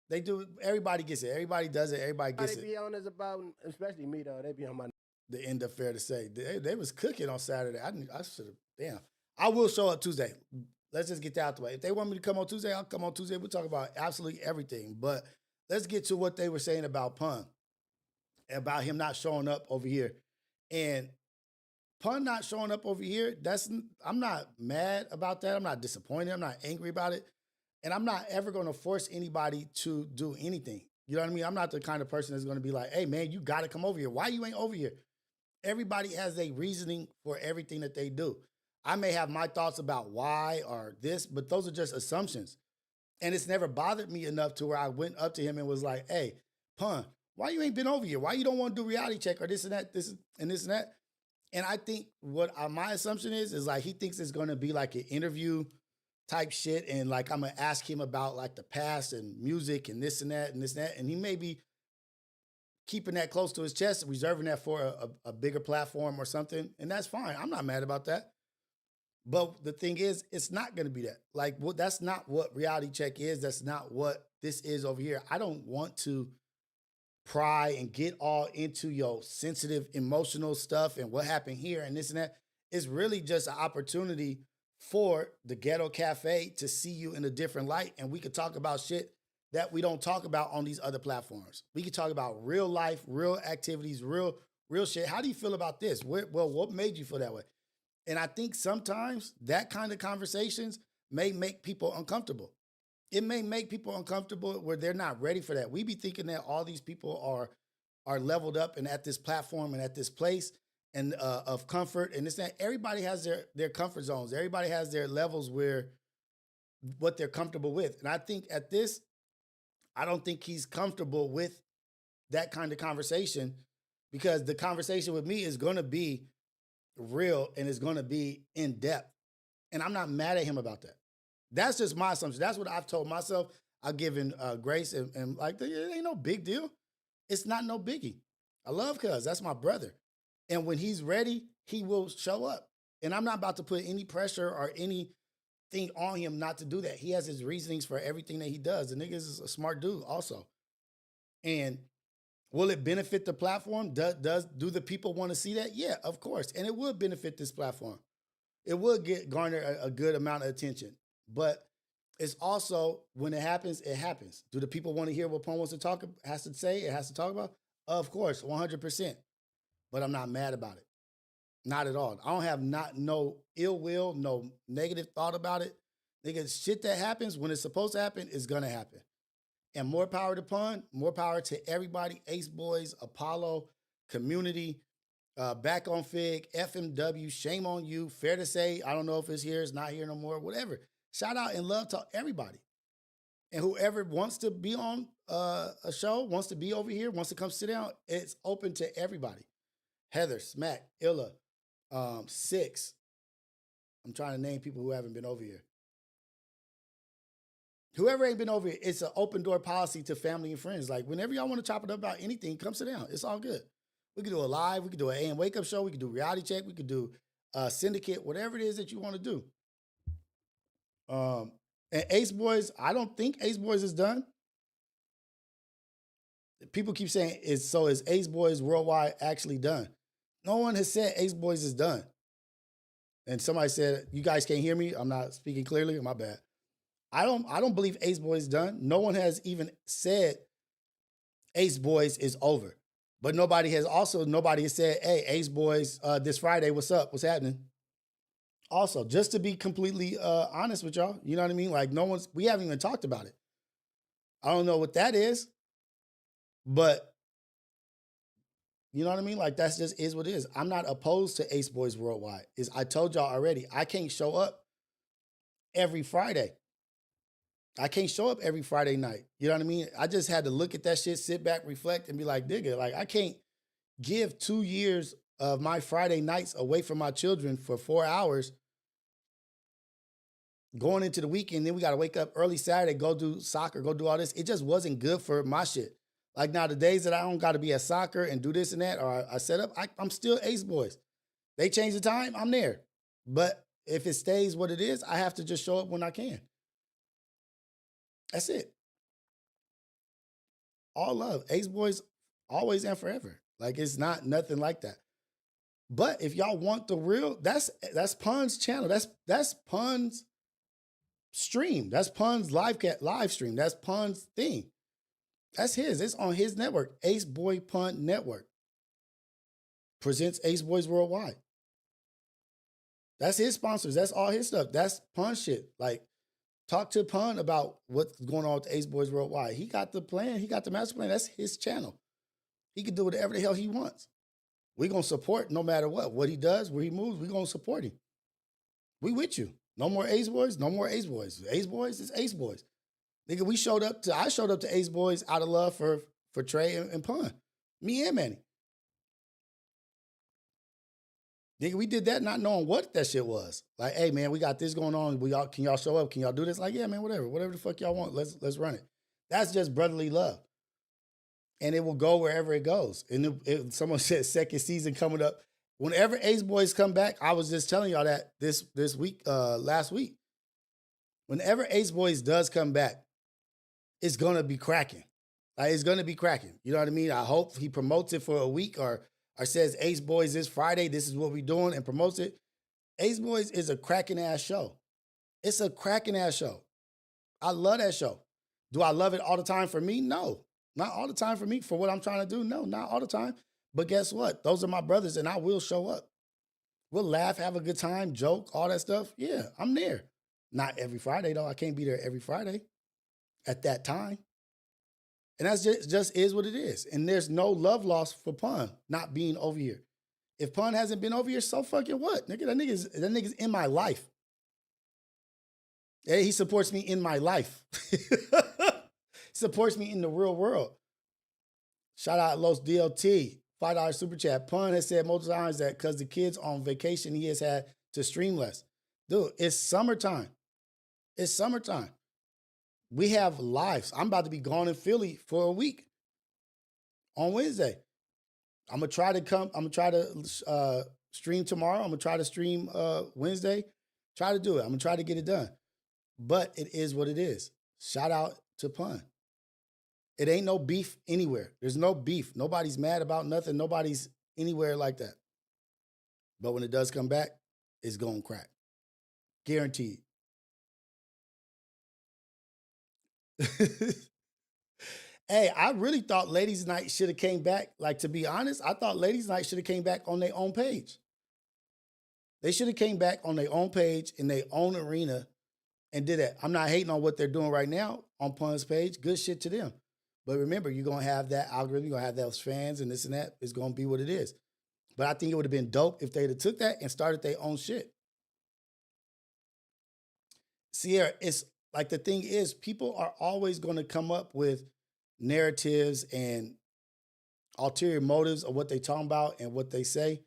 They do. Everybody gets it. Everybody does it. Everybody gets They it. be on us about, especially me though. They be on my. The end of fair to say. They was cooking on Saturday. I should have. Damn. I will show up Tuesday. Let's just get that out the way. If they want me to come on Tuesday, I'll come on Tuesday. We'll talk about absolutely everything. But let's get to what they were saying about Pun, about him not showing up over here. And Pun not showing up over here, I'm not mad about that. I'm not disappointed. I'm not angry about it. And I'm not ever going to force anybody to do anything. You know what I mean? I'm not the kind of person that's going to be like, hey, man, you got to come over here. Why you ain't over here? Everybody has a reasoning for everything that they do. I may have my thoughts about why or this, but those are just assumptions. And it's never bothered me enough to where I went up to him and was like, hey, Pun, why you ain't been over here? Why you don't want to do reality check or this and that, this and that? And I think what my assumption is like he thinks it's going to be like an interview type shit. And like, I'm going to ask him about like the past and music and this and that and this and that. And he may be keeping that close to his chest, reserving that for a bigger platform or something. And that's fine. I'm not mad about that. But the thing is, it's not going to be that. Like, that's not what reality check is. That's not what this is over here. I don't want to pry and get all into your sensitive, emotional stuff and what happened here and this and that. It's really just an opportunity for the Ghetto Cafe to see you in a different light. And we could talk about shit that we don't talk about on these other platforms. We could talk about real life, real activities, real shit. How do you feel about this? Well, what made you feel that way? And I think sometimes that kind of conversations may make people uncomfortable. It may make people uncomfortable where they're not ready for that. We be thinking that all these people are leveled up and at this platform and at this place and of comfort and this and that. Everybody has their comfort zones. Everybody has their levels where what they're comfortable with. And I think at this, I don't think he's comfortable with that kind of conversation because the conversation with me is going to be real and it's going to be in depth. And I'm not mad at him about that. That's just my assumption. That's what I've told myself. I've given grace and like, it ain't no big deal. It's not no biggie. I love Cuz. That's my brother. And when he's ready, he will show up. And I'm not about to put any pressure or anything on him not to do that. He has his reasonings for everything that he does. The nigga is a smart dude also. And will it benefit the platform? Do the people want to see that? Yeah, of course. And it would benefit this platform. It would garner a good amount of attention. But it's also, when it happens, it happens. Do the people want to hear what Pun wants to talk, has to say, it has to talk about? Of course, 100%. But I'm not mad about it. Not at all. I don't have no ill will, no negative thought about it. Nigga, shit that happens when it's supposed to happen is going to happen. And more power to Pun, more power to everybody, Ace Boys, Apollo, Community, Back on Fig, FMW, Shame on You, Fair to Say, I don't know if it's here, it's not here no more, whatever. Shout out and love to everybody. And whoever wants to be on a show, wants to be over here, wants to come sit down, it's open to everybody. Heather, Smack, Illa, Six. I'm trying to name people who haven't been over here. Whoever ain't been over here, it's an open door policy to family and friends. Like, whenever y'all want to chop it up about anything, come sit down. It's all good. We could do a live. We could do an AM wake up show. We could do reality check. We could do syndicate, whatever it is that you want to do. And Ace Boys, I don't think Ace Boys is done. People keep saying, is Ace Boys Worldwide actually done? No one has said Ace Boys is done. And somebody said, you guys can't hear me? I'm not speaking clearly. My bad. I don't believe Ace Boys is done. No one has even said Ace Boys is over. But nobody has said, hey, Ace Boys, this Friday, what's up? What's happening? Also, just to be completely honest with y'all, you know what I mean? Like, we haven't even talked about it. I don't know what that is, but you know what I mean? Like, that's just is what it is. I'm not opposed to Ace Boys Worldwide. I told y'all already, I can't show up every Friday. I can't show up every Friday night. You know what I mean? I just had to look at that shit, sit back, reflect, and be like, nigga, like, I can't give 2 years of my Friday nights away from my children for 4 hours going into the weekend. Then we got to wake up early Saturday, go do soccer, go do all this. It just wasn't good for my shit. Like, now the days that I don't got to be at soccer and do this and that, or I set up, I'm still Ace Boys. They change the time, I'm there. But if it stays what it is, I have to just show up when I can. That's it. All love. Ace Boys, always and forever. Like, it's not nothing like that. But if y'all want the real, that's Pun's channel. That's Pun's stream. That's Pun's live stream. That's Pun's thing. That's his. It's on his network. Ace Boy Pun Network presents Ace Boys Worldwide. That's his sponsors. That's all his stuff. That's Pun shit. Like, talk to Pun about what's going on with Ace Boys Worldwide. He got the plan. He got the master plan. That's his channel. He can do whatever the hell he wants. We're going to support no matter what he does, where he moves, we're going to support him. We with you. No more Ace Boys, no more Ace Boys. Ace Boys is Ace Boys. Nigga, I showed up to Ace Boys out of love for Trey and Pun. Me and Manny. Nigga, we did that not knowing what that shit was. Like, hey man, we got this going on. Can y'all show up? Can y'all do this? Like, yeah, man, whatever the fuck y'all want. Let's run it. That's just brotherly love, and it will go wherever it goes. And someone said second season coming up. Whenever Ace Boys come back, I was just telling y'all that this week, last week. Whenever Ace Boys does come back, it's gonna be cracking. Like, it's gonna be cracking. You know what I mean? I hope he promotes it for a week or says Ace Boys this Friday, this is what we're doing, and promotes it. Ace Boys is a cracking ass show. It's a cracking ass show. I love that show. Do I love it all the time for me? No. Not all the time for me. For what I'm trying to do? No, not all the time. But guess what? Those are my brothers, and I will show up. We'll laugh, have a good time, joke, all that stuff. Yeah, I'm there. Not every Friday, though. I can't be there every Friday at that time. And that's just is what it is. And there's no love lost for Pun not being over here. If Pun hasn't been over here, so fucking what? Nigga, that nigga's in my life. Hey, he supports me in my life. Supports me in the real world. Shout out Los DLT, $5 super chat. Pun has said multiple times that because the kids on vacation, he has had to stream less. Dude, it's summertime. It's summertime. We have lives. I'm about to be gone in Philly for a week on Wednesday. I'm gonna try to stream tomorrow. I'm gonna try to stream Wednesday. Try to do it. I'm gonna try to get it done. But it is what it is. Shout out to Pun. It ain't no beef anywhere. There's no beef. Nobody's mad about nothing. Nobody's anywhere like that. But when it does come back, it's gonna crack. Guaranteed. Hey, I really thought Ladies Night should have came back. Like, to be honest, I thought Ladies Night should have came back on their own page. They should have came back on their own page in their own arena and did that. I'm not hating on what they're doing right now on Pun's page. Good shit to them. But remember, you're going to have that algorithm. You're going to have those fans and this and that. It's going to be what it is. But I think it would have been dope if they'd have took that and started their own shit. Sierra, it's like, the thing is, people are always going to come up with narratives and ulterior motives of what they talking about and what they say.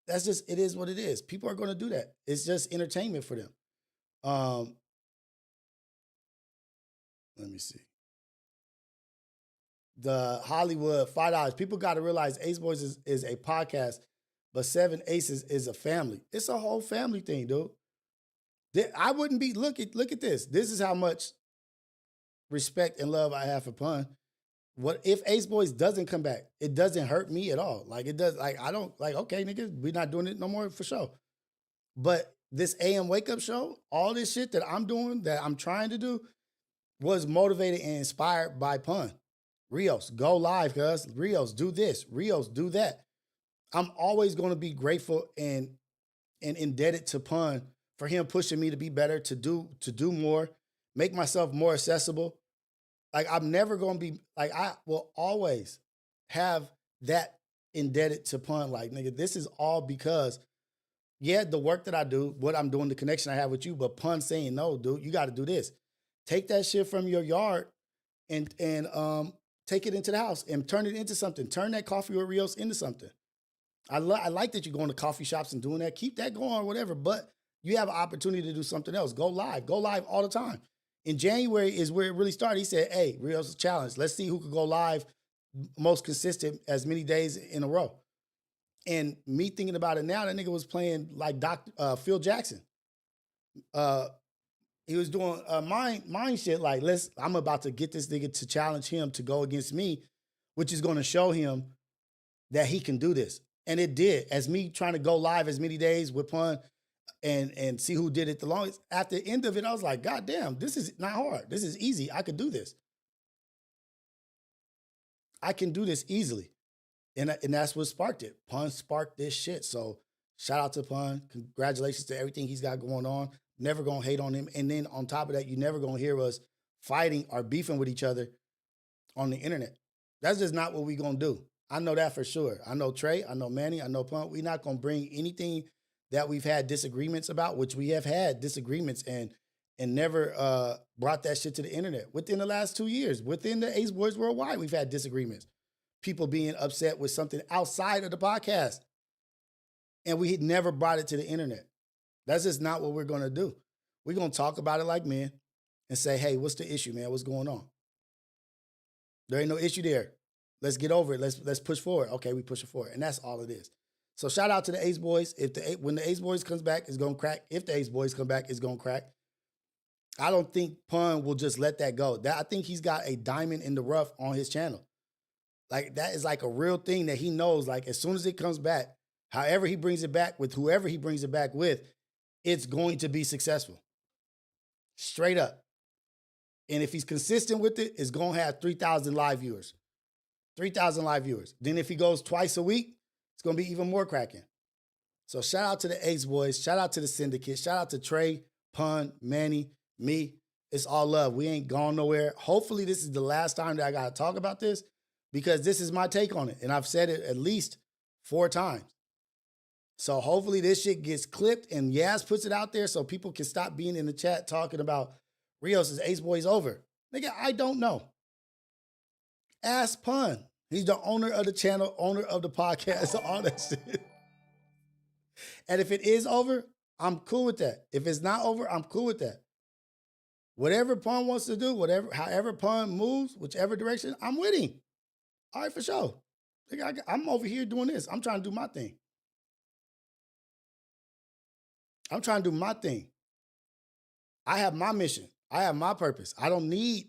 That's just, it is what it is. People are going to do that. It's just entertainment for them. Let me see. The Hollywood, $5. People got to realize Ace Boys is a podcast, but Seven Aces is a family. It's a whole family thing, dude. I wouldn't be, look at this. This is how much respect and love I have for Pun. What if Ace Boys doesn't come back? It doesn't hurt me at all. Like, it does, like, I don't, like, okay, nigga, we're not doing it no more for sure. But this AM Wake Up Show, all this shit that I'm doing, that I'm trying to do, was motivated and inspired by Pun. Rios, go live, cuz. Rios, do this. Rios, do that. I'm always going to be grateful and indebted to Pun for him pushing me to be better, to do more, make myself more accessible. Like, I'm never going to be, like, I will always have that indebted to Pun. Like, nigga, this is all because, yeah, the work that I do, what I'm doing, the connection I have with you, but Pun saying, no, dude, you got to do this. Take that shit from your yard and take it into the house and turn it into something. Turn that coffee with Rios into something. I like that you're going to coffee shops and doing that. Keep that going or whatever, but you have an opportunity to do something else. Go live all the time. In January is where it really started. He said, hey, Rios challenge. Let's see who could go live most consistent as many days in a row. And me thinking about it now, that nigga was playing like Phil Jackson. He was doing mind shit like, I'm about to get this nigga to challenge him to go against me, which is going to show him that he can do this. And it did. As me trying to go live as many days with Pun and see who did it the longest. At the end of it, I was like, God damn, this is not hard. This is easy. I could do this. I can do this easily. And that's what sparked it. Pun sparked this shit. So shout out to Pun. Congratulations to everything he's got going on. Never gonna hate on him. And then on top of that, you never gonna hear us fighting or beefing with each other on the internet. That's just not what we gonna do. I know that for sure. I know Trey, I know Manny, I know Pun. We're not gonna bring anything that we've had disagreements about, which we have had disagreements, and and never brought that shit to the internet. Within the last 2 years, within the Ace Boys Worldwide, we've had disagreements. People being upset with something outside of the podcast. And we had never brought it to the internet. That's just not what we're going to do. We're going to talk about it like men and say, hey, what's the issue, man? What's going on? There ain't no issue there. Let's get over it. Let's push forward. Okay, we push it forward. And that's all it is. So shout out to the Ace Boys. When the Ace Boys comes back, it's going to crack. If the Ace Boys come back, it's going to crack. I don't think Pun will just let that go. I think he's got a diamond in the rough on his channel. Like, that is like a real thing that he knows. Like, as soon as it comes back, however he brings it back with whoever he brings it back with, it's going to be successful. Straight up. And if he's consistent with it, it's going to have 3,000 live viewers. 3,000 live viewers. Then if he goes twice a week, it's going to be even more cracking. So shout out to the Ace Boys. Shout out to the Syndicate. Shout out to Trey, Pun, Manny, me. It's all love. We ain't gone nowhere. Hopefully this is the last time that I got to talk about this, because this is my take on it. And I've said it at least 4 times. So hopefully this shit gets clipped and Yaz puts it out there so people can stop being in the chat talking about Rios' Ace Boys over. Nigga, I don't know. Ask Pun. He's the owner of the channel, owner of the podcast, all that shit. And if it is over, I'm cool with that. If it's not over, I'm cool with that. Whatever Pun wants to do, however Pun moves, whichever direction, I'm with him. All right, for sure. Nigga, I'm over here doing this. I'm trying to do my thing. I'm trying to do my thing. I have my mission. I have my purpose. I don't need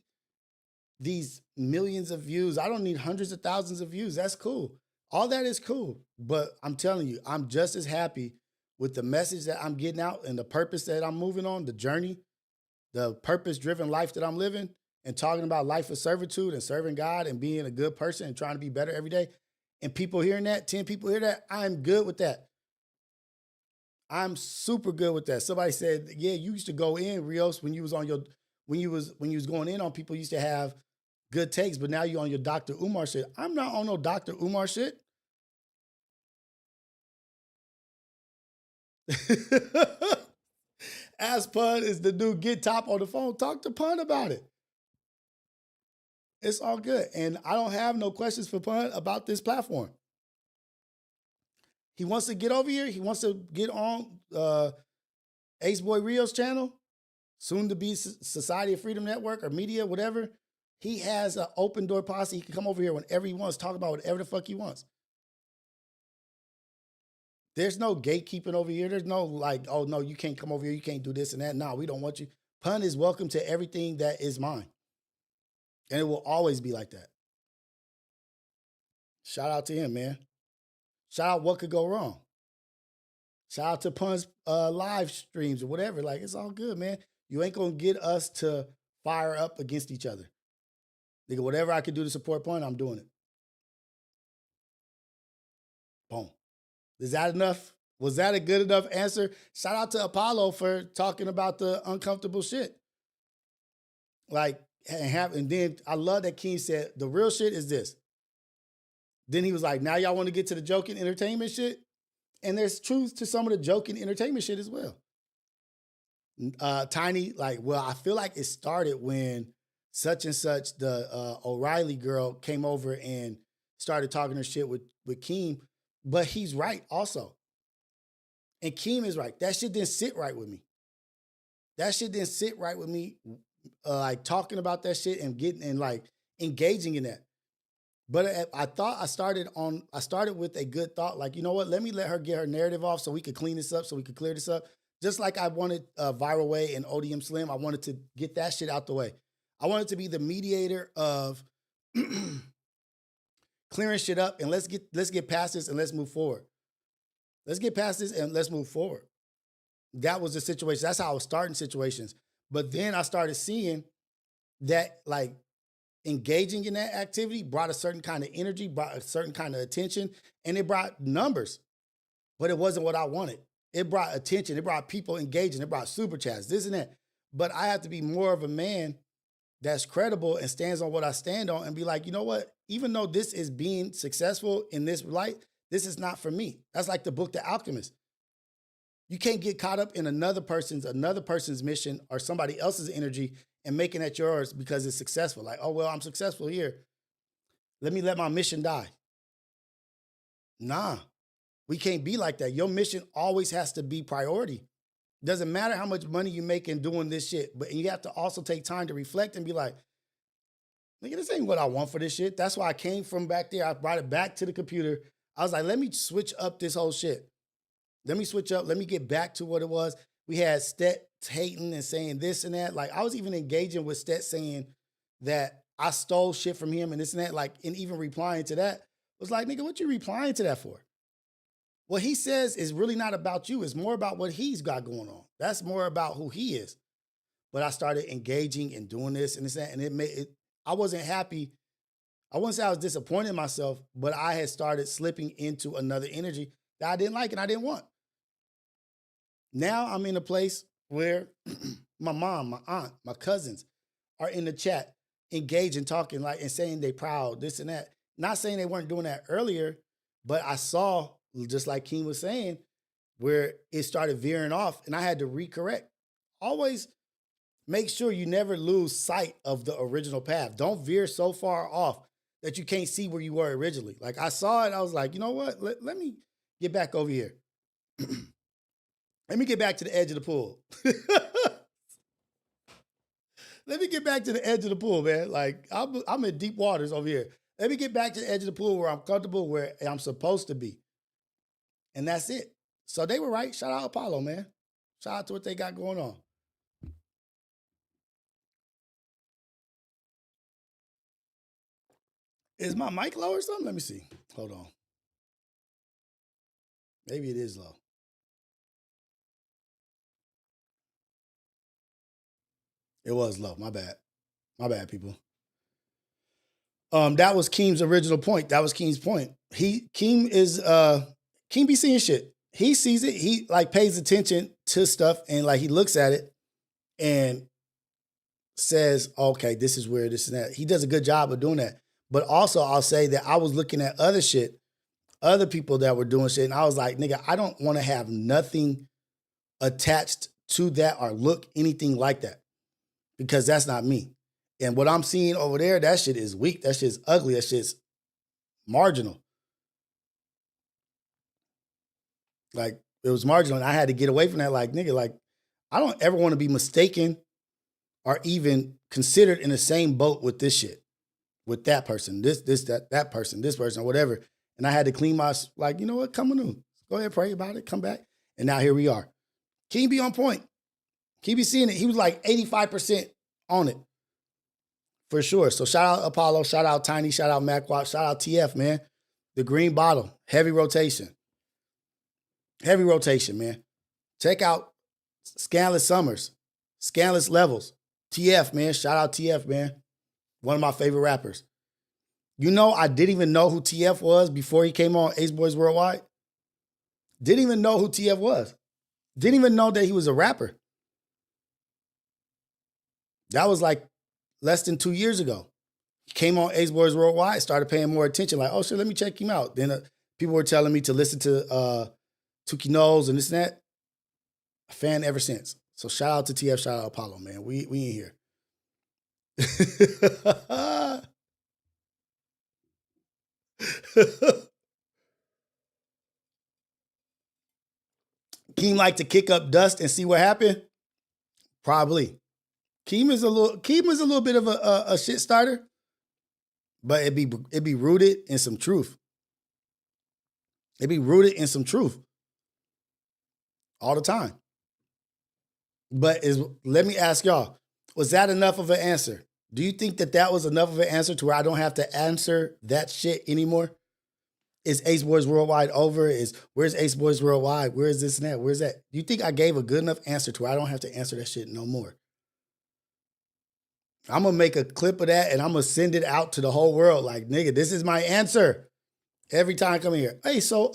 these millions of views. I don't need hundreds of thousands of views. That's cool. All that is cool. But I'm telling you, I'm just as happy with the message that I'm getting out and the purpose that I'm moving on, the journey, the purpose-driven life that I'm living, and talking about life of servitude and serving God and being a good person and trying to be better every day. And people hearing that, 10 people hear that, I'm good with that. I'm super good with that. Somebody said, yeah, you used to go in, Rios, when you was going in on people, you used to have good takes, but now you're on your Dr. Umar shit. I'm not on no Dr. Umar shit. Ask Pun is the dude, get top on the phone. Talk to Pun about it. It's all good. And I don't have no questions for Pun about this platform. He wants to get over here. He wants to get on Ace Boy Rios channel, soon to be Society of Freedom Network or media, whatever. He has an open door policy. He can come over here whenever he wants, talk about whatever the fuck he wants. There's no gatekeeping over here. There's no like, oh no, you can't come over here. You can't do this and that. No, we don't want you. Pun is welcome to everything that is mine. And it will always be like that. Shout out to him, man. Shout out What Could Go Wrong. Shout out to Pun's live streams or whatever. Like, it's all good, man. You ain't going to get us to fire up against each other. Nigga, whatever I can do to support Pun, I'm doing it. Boom. Is that enough? Was that a good enough answer? Shout out to Apollo for talking about the uncomfortable shit. Like, and then I love that King said, the real shit is this. Then he was like, now y'all want to get to the joking entertainment shit? And there's truth to some of the joking entertainment shit as well. Tiny, like, well, I feel like it started when such and such, the O'Reilly girl came over and started talking her shit with Keem. But he's right also. And Keem is right. That shit didn't sit right with me. That shit didn't sit right with me, like talking about that shit and getting and like engaging in that. But I thought I started with a good thought, like, you know what, let her get her narrative off so we could clean this up, so we could clear this up. Just like I wanted Viral Way and ODM Slim, I wanted to get that shit out the way. I wanted to be the mediator of clearing shit up and let's get past this and let's move forward. Let's get past this and let's move forward. That was the situation. That's how I was starting situations. But then I started seeing that like engaging in that activity brought a certain kind of energy, brought a certain kind of attention, and it brought numbers. But it wasn't what I wanted. It brought attention. It brought people engaging. It brought super chats, this and that. But I have to be more of a man that's credible and stands on what I stand on and be like, you know what? Even though this is being successful in this light, this is not for me. That's like the book, The Alchemist. You can't get caught up in another person's mission or somebody else's energy and making that yours because it's successful. Like, oh, well, I'm successful here. Let my mission die. Nah, we can't be like that. Your mission always has to be priority. Doesn't matter how much money you make in doing this shit, but you have to also take time to reflect and be like, nigga, this ain't what I want for this shit. That's why I came from back there. I brought it back to the computer. I was like, let me switch up this whole shit. Let me switch up. Let me get back to what it was. We had Stet hating and saying this and that. Like, I was even engaging with Stet saying that I stole shit from him and this and that. Like, and even replying to that was like, nigga, what you replying to that for? What he says is really not about you. It's more about what he's got going on. That's more about who he is. But I started engaging and doing this and this and that. And it made it, I wasn't happy. I wouldn't say I was disappointed in myself, but I had started slipping into another energy that I didn't like and I didn't want. Now I'm in a place where my mom, my aunt, my cousins are in the chat, engaging, talking like and saying they proud, this and that. Not saying they weren't doing that earlier, but I saw, just like Keem was saying, where it started veering off and I had to recorrect. Always make sure you never lose sight of the original path. Don't veer so far off that you can't see where you were originally. Like I saw it, I was like, you know what? Let me get back over here. Let me get back to the edge of the pool. Let me get back to the edge of the pool, man. Like I'm in deep waters over here. Let me get back to the edge of the pool where I'm comfortable, where I'm supposed to be. And that's it. So they were right. Shout out Apollo, man. Shout out to what they got going on. Is my mic low or something? Let me see. Hold on. Maybe it is low. It was low. My bad. My bad, people. That was Keem's original point. That was Keem's point. Keem be seeing shit. He sees it. He like pays attention to stuff and like he looks at it and says, okay, this is where this and that. He does a good job of doing that. But also I'll say that I was looking at other shit, other people that were doing shit. And I was like, nigga, I don't want to have nothing attached to that or look anything like that because that's not me. And what I'm seeing over there, that shit is weak. That shit's ugly. That shit's marginal. Like, it was marginal. And I had to get away from that. Like, nigga, like, I don't ever want to be mistaken or even considered in the same boat with this shit. With that person, that person, this person, or whatever. And I had to clean my, like, you know what? Come on. Go ahead, pray about it. Come back. And now here we are. King be on point. King be seeing it. He was like 85% on it. For sure. So shout out Apollo, shout out Tiny, shout out MacWatch, shout out TF, man. The green bottle, heavy rotation. Heavy rotation, man. Check out Scanless Summers, Scanless Levels. TF, man. Shout out TF, man. One of my favorite rappers. You know, I didn't even know who TF was before he came on Ace Boys Worldwide. Didn't even know who TF was. Didn't even know that he was a rapper. That was like less than 2 years ago. He came on Ace Boys Worldwide, started paying more attention. Like, oh shit, let me check him out. Then people were telling me to listen to Tuki Knowles and this and that. A fan ever since. So shout out to TF, shout out Apollo, man. We in here. Keem like to kick up dust and see what happened? Probably. Keem is a little bit of a shit starter, but it be rooted in some truth. It be rooted in some truth all the time. But let me ask y'all, was that enough of an answer? Do you think that was enough of an answer to where I don't have to answer that shit anymore? Is Ace Boys Worldwide over? Where's Ace Boys Worldwide? Where is this and that? Where's that? Do you think I gave a good enough answer to where I don't have to answer that shit no more? I'm going to make a clip of that and I'm going to send it out to the whole world. Like, nigga, this is my answer. Every time I come here. Hey, so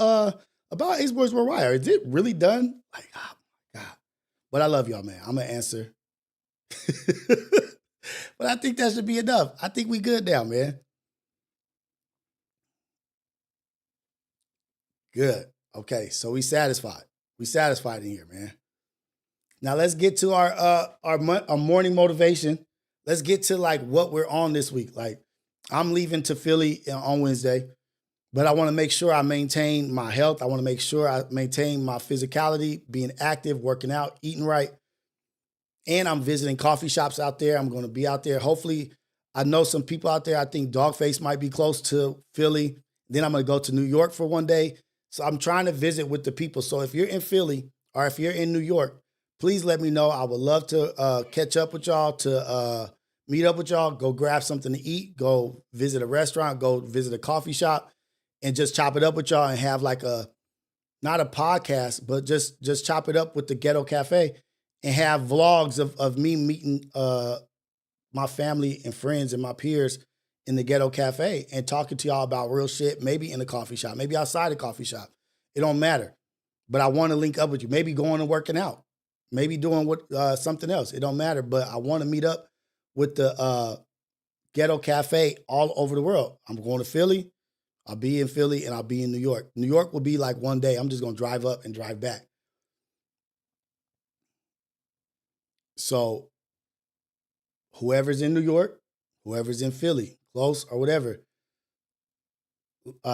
about Ace Boys Worldwide, is it really done? Like, oh my God. But I love y'all, man. I'm going to answer. But I think that should be enough. I think we good now, man. Good. Okay, so we satisfied. We satisfied in here, man. Now let's get to our morning motivation. Let's get to like what we're on this week. Like I'm leaving to Philly on Wednesday, but I want to make sure I maintain my health. I want to make sure I maintain my physicality, being active, working out, eating right. And I'm visiting coffee shops out there. I'm going to be out there. Hopefully, I know some people out there. I think Dogface might be close to Philly. Then I'm going to go to New York for one day. So I'm trying to visit with the people. So if you're in Philly or if you're in New York, please let me know. I would love to catch up with y'all, to meet up with y'all, go grab something to eat, go visit a restaurant, go visit a coffee shop, and just chop it up with y'all and have like not a podcast, but just chop it up with the Ghetto Cafe and have vlogs of me meeting my family and friends and my peers in the Ghetto Cafe and talking to y'all about real shit, maybe in a coffee shop, maybe outside a coffee shop. It don't matter. But I want to link up with you, maybe going and working out, maybe doing something else. It don't matter, but I want to meet up with the Ghetto Cafe all over the world. I'm going to Philly. I'll be in Philly and I'll be in New York. New York will be like one day. I'm just going to drive up and drive back. So whoever's in New York, whoever's in Philly, close or whatever,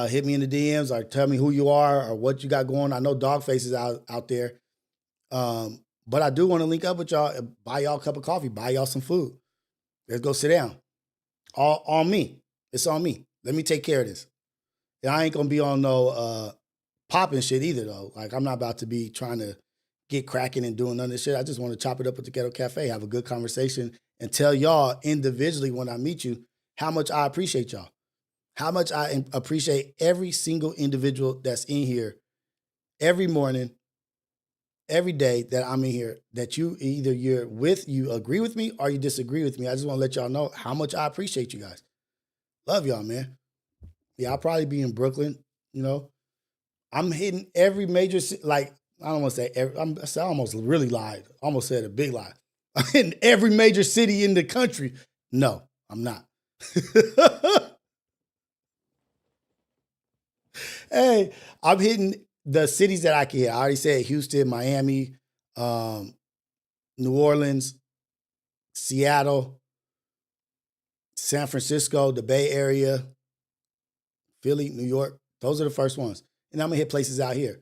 hit me in the DMs or tell me who you are or what you got going. I know Dogface is out there. But I do want to link up with y'all and buy y'all a cup of coffee, buy y'all some food. Let's go sit down. All on me. It's on me. Let me take care of this. And I ain't going to be on no popping shit either, though. Like, I'm not about to be trying to get cracking and doing none of this shit. I just want to chop it up with the Ghetto Cafe, have a good conversation, and tell y'all individually when I meet you how much I appreciate y'all, how much I appreciate every single individual that's in here every morning, every day that I'm in here, that you agree with me or you disagree with me. I just want to let y'all know how much I appreciate you guys. Love y'all, man. Yeah, I'll probably be in Brooklyn, you know. I'm hitting every major city, like, I don't want to say every, I almost really lied. Almost said a big lie. I'm hitting every major city in the country. No, I'm not. Hey, I'm hitting the cities that I can hit. I already said Houston, Miami, New Orleans, Seattle, San Francisco, the Bay Area, Philly, New York. Those are the first ones. And I'm going to hit places out here.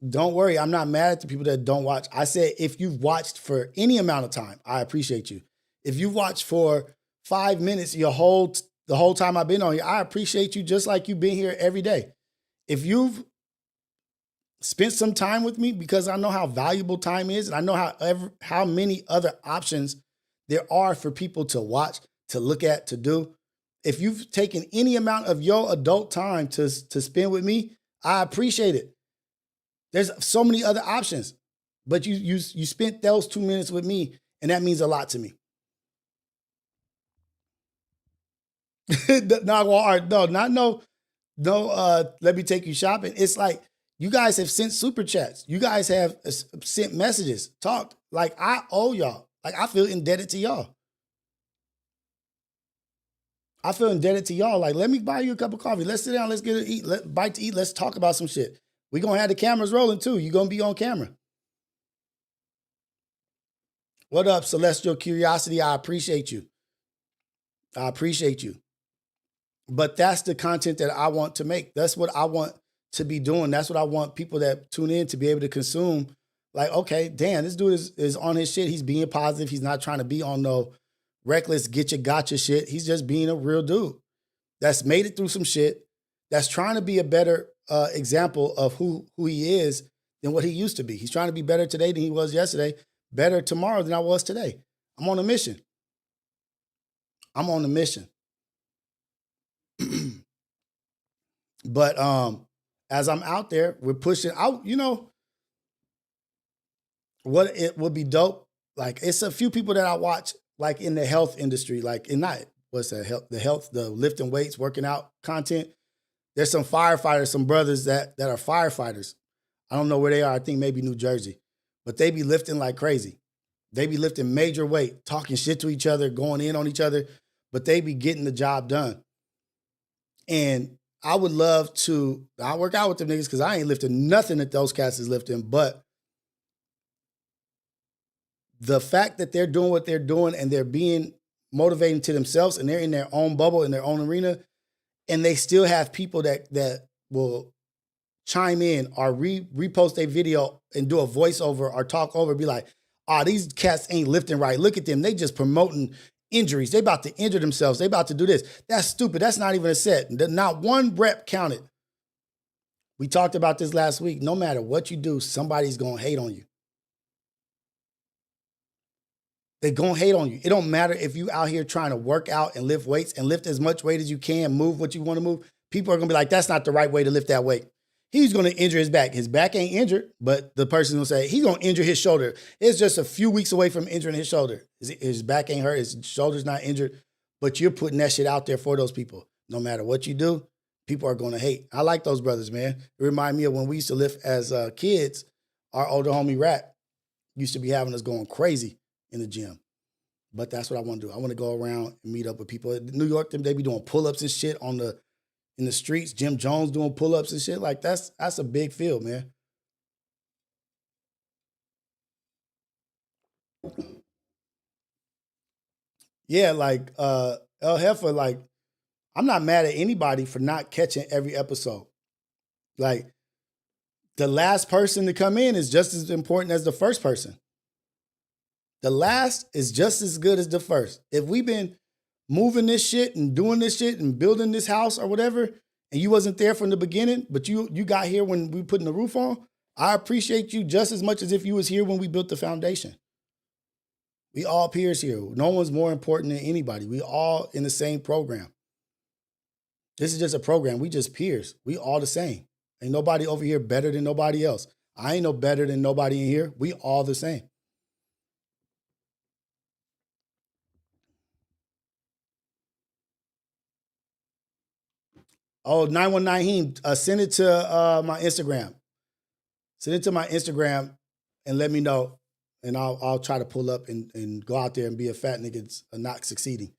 Don't worry, I'm not mad at the people that don't watch. I said if you've watched for any amount of time, I appreciate you. If you watched for 5 minutes the whole time I've been on here, I appreciate you just like you've been here every day. If you've spent some time with me, because I know how valuable time is, and I know how many other options there are for people to watch, to look at, to do. If you've taken any amount of your adult time to spend with me, I appreciate it. There's so many other options, but you spent those 2 minutes with me, and that means a lot to me. No, let me take you shopping. It's like you guys have sent super chats. You guys have sent messages, talked. Like I owe y'all. Like I feel indebted to y'all. I feel indebted to y'all. Like, let me buy you a cup of coffee. Let's sit down. Let's get to eat. Bite to eat. Let's talk about some shit. We're going to have the cameras rolling too. You're going to be on camera. What up, Celestial Curiosity? I appreciate you. I appreciate you. But that's the content that I want to make. That's what I want to be doing. That's what I want people that tune in to be able to consume. Like, okay, damn, this dude is on his shit. He's being positive. He's not trying to be on no reckless get you gotcha shit. He's just being a real dude that's made it through some shit, that's trying to be a better example of who he is than what he used to be. He's trying to be better today than he was yesterday, better tomorrow than I was today. I'm on a mission. I'm on a mission. But as I'm out there, we're pushing out, you know, what it would be dope. Like, it's a few people that I watch, like in the health industry, like in not, what's that, the lifting weights, working out content. There's some firefighters, some brothers that are firefighters. I don't know where they are. I think maybe New Jersey, but they be lifting like crazy. They be lifting major weight, talking shit to each other, going in on each other, but they be getting the job done. And I would love to, I work out with them niggas because I ain't lifting nothing that those cats is lifting, but the fact that they're doing what they're doing and they're being motivating to themselves and they're in their own bubble, in their own arena, and they still have people that will chime in or repost a video and do a voiceover or talk over, be like, these cats ain't lifting right. Look at them. They just promoting injuries. They about to injure themselves. They about to do this. That's stupid. That's not even a set. Not one rep counted. We talked about this last week. No matter what you do, somebody's going to hate on you. They're going to hate on you. It don't matter if you out here trying to work out and lift weights and lift as much weight as you can, move what you want to move. People are going to be like, that's not the right way to lift that weight. He's going to injure his back. His back ain't injured, but the person will say, he's going to injure his shoulder. It's just a few weeks away from injuring his shoulder. His back ain't hurt. His shoulder's not injured, but you're putting that shit out there for those people. No matter what you do, people are going to hate. I like those brothers, man. It remind me of when we used to lift as kids. Our older homie Rat used to be having us going crazy in the gym. But that's what I want to do. I want to go around and meet up with people. In New York, they be doing pull-ups and shit in the streets. Jim Jones doing pull-ups and shit. Like, that's a big field, man. Yeah, like El Heifer, like, I'm not mad at anybody for not catching every episode. Like, the last person to come in is just as important as the first person. The last is just as good as the first. If we've been moving this shit and doing this shit and building this house or whatever, and you wasn't there from the beginning, but you got here when we putting the roof on, I appreciate you just as much as if you was here when we built the foundation. We all peers here. No one's more important than anybody. We all in the same program. This is just a program. We just peers. We all the same. Ain't nobody over here better than nobody else. I ain't no better than nobody in here. We all the same. Oh, 919, send it to my Instagram. Send it to my Instagram and let me know. And I'll try to pull up and go out there and be a fat nigga not succeeding.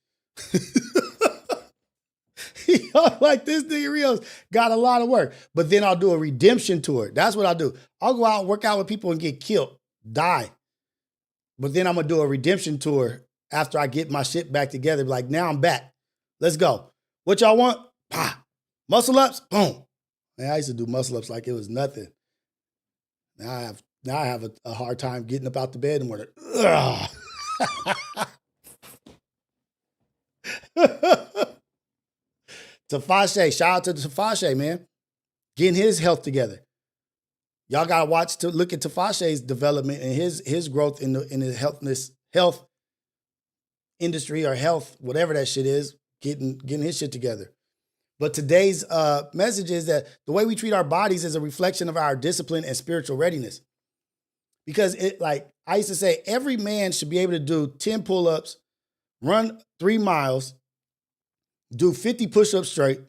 Like, this nigga Rios got a lot of work. But then I'll do a redemption tour. That's what I'll do. I'll go out and work out with people and get killed, die. But then I'm going to do a redemption tour after I get my shit back together. Like, now I'm back. Let's go. What y'all want? Pah. Muscle ups? Boom. Man, I used to do muscle ups like it was nothing. Now I have a hard time getting up out the bed in the morning. Tafashe, shout out to Tafashe, man. Getting his health together. Y'all gotta look at Tafashe's development and his growth in the health industry or health, whatever that shit is, getting his shit together. But today's message is that the way we treat our bodies is a reflection of our discipline and spiritual readiness. Because I used to say, every man should be able to do 10 pull-ups, run 3 miles, do 50 push-ups straight.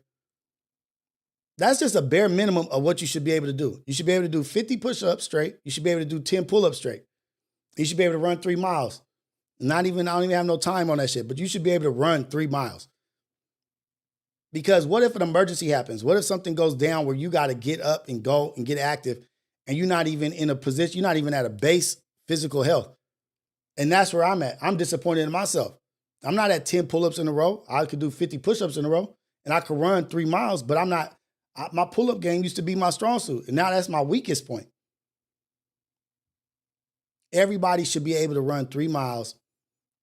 That's just a bare minimum of what you should be able to do. You should be able to do 50 push-ups straight. You should be able to do 10 pull-ups straight. You should be able to run 3 miles. I don't even have no time on that shit, but you should be able to run 3 miles. Because what if an emergency happens? What if something goes down where you got to get up and go and get active and you're not even in a position, you're not even at a base physical health? And that's where I'm at. I'm disappointed in myself. I'm not at 10 pull-ups in a row. I could do 50 push-ups in a row and I could run 3 miles, but my pull-up game used to be my strong suit. And now that's my weakest point. Everybody should be able to run 3 miles,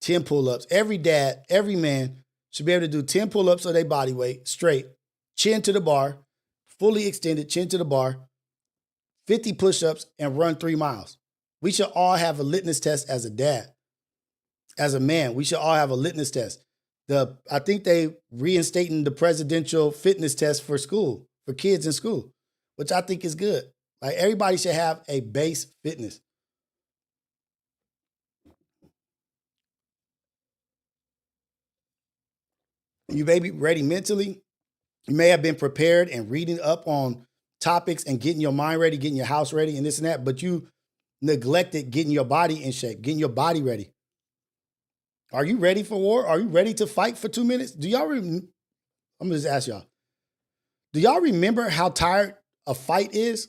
10 pull-ups. Every dad, every man should be able to do 10 pull-ups of their body weight straight, chin to the bar, fully extended, chin to the bar, 50 push-ups, and run 3 miles. We should all have a litmus test as a dad. As a man, we should all have a litmus test. I think they reinstating the presidential fitness test for school, for kids in school, which I think is good. Like, everybody should have a base fitness. You may be ready mentally. You may have been prepared and reading up on topics and getting your mind ready, getting your house ready and this and that, but you neglected getting your body in shape, getting your body ready. Are you ready for war? Are you ready to fight for 2 minutes? I'm going to just ask y'all. Do y'all remember how tired a fight is?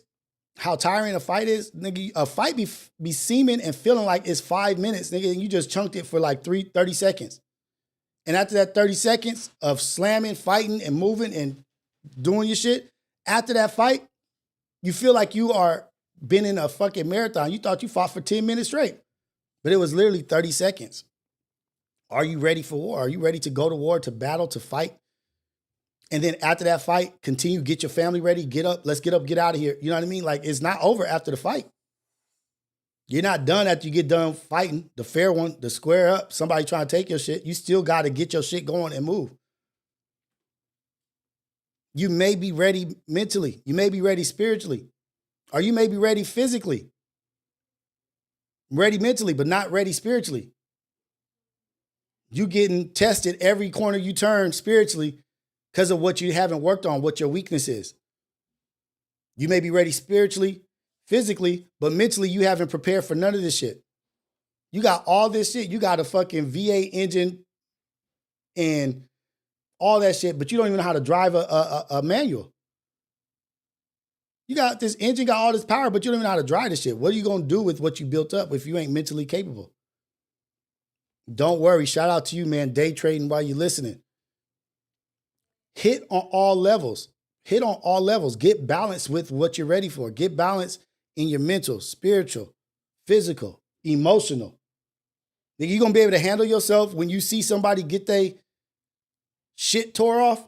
How tiring a fight is? Nigga, a fight be seeming and feeling like it's 5 minutes, nigga, and you just chunked it for like 30 seconds. And after that 30 seconds of slamming, fighting, and moving and doing your shit, after that fight, you feel like you are been in a fucking marathon. You thought you fought for 10 minutes straight, but it was literally 30 seconds. Are you ready for war? Are you ready to go to war, to battle, to fight? And then after that fight, continue, get your family ready, get up, let's get up, get out of here. You know what I mean? Like, it's not over after the fight. You're not done after you get done fighting, the fair one, the square up, somebody trying to take your shit. You still got to get your shit going and move. You may be ready mentally. You may be ready spiritually. Or you may be ready physically. Ready mentally, but not ready spiritually. You getting tested every corner you turn spiritually because of what you haven't worked on, what your weakness is. You may be ready spiritually, physically, but mentally you haven't prepared for none of this shit. You got all this shit. You got a fucking V8 engine and all that shit, but you don't even know how to drive a manual. You got this engine, got all this power, but you don't even know how to drive this shit. What are you going to do with what you built up if you ain't mentally capable? Don't worry. Shout out to you, man. Day trading while you're listening. Hit on all levels. Hit on all levels. Get balanced with what you're ready for. Get balanced in your mental, spiritual, physical, emotional. You're going to be able to handle yourself when you see somebody get their shit tore off,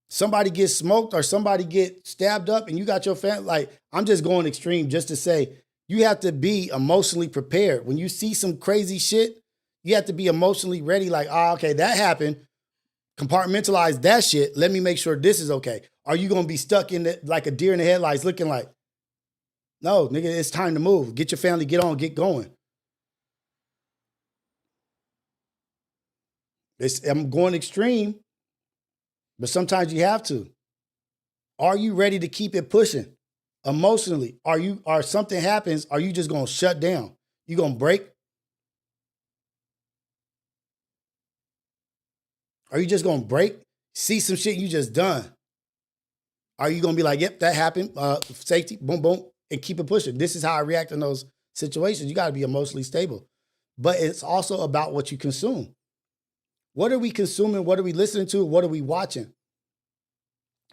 somebody get smoked or somebody get stabbed up and you got your family. Like, I'm just going extreme just to say you have to be emotionally prepared. When you see some crazy shit, you have to be emotionally ready. Like, okay, that happened. Compartmentalize that shit. Let me make sure this is okay. Are you going to be stuck in the, like a deer in the headlights looking like, no, nigga, it's time to move. Get your family, get on, get going. I'm going extreme, but sometimes you have to. Are you ready to keep it pushing emotionally? Or something happens, are you just going to shut down? You going to break? Are you just going to break? See some shit you just done. Are you going to be like, yep, that happened. Safety, boom, boom, and keep it pushing. This is how I react in those situations. You got to be emotionally stable. But it's also about what you consume. What are we consuming? What are we listening to? What are we watching?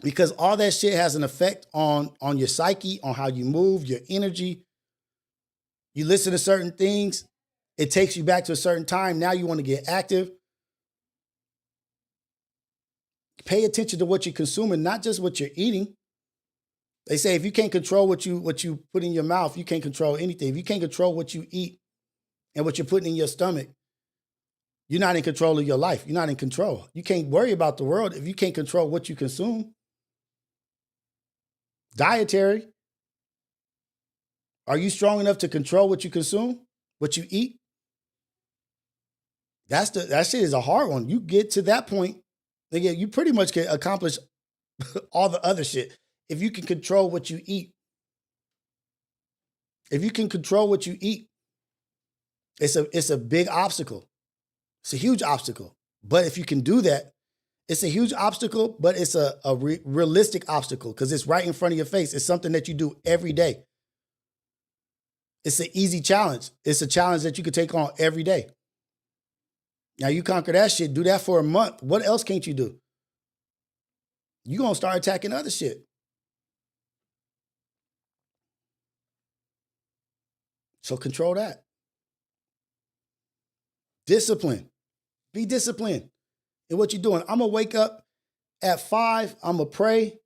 Because all that shit has an effect on your psyche, on how you move, your energy. You listen to certain things. It takes you back to a certain time. Now you want to get active. Pay attention to what you're consuming, not just what you're eating. They say if you can't control what you put in your mouth, you can't control anything. If you can't control what you eat and what you're putting in your stomach, you're not in control of your life. You're not in control. You can't worry about the world if you can't control what you consume. Dietary. Are you strong enough to control what you consume, what you eat? That shit is a hard one. You get to that point, again, you pretty much can accomplish all the other shit if you can control what you eat. If you can control what you eat, it's a big obstacle. It's a huge obstacle. But if you can do that, it's a huge obstacle, but it's a realistic obstacle because it's right in front of your face. It's something that you do every day. It's an easy challenge. It's a challenge that you could take on every day. Now you conquer that shit, do that for a month. What else can't you do? You're going to start attacking other shit. So control that. Discipline. Be disciplined in what you're doing. I'm going to wake up at 5. I'm going to pray.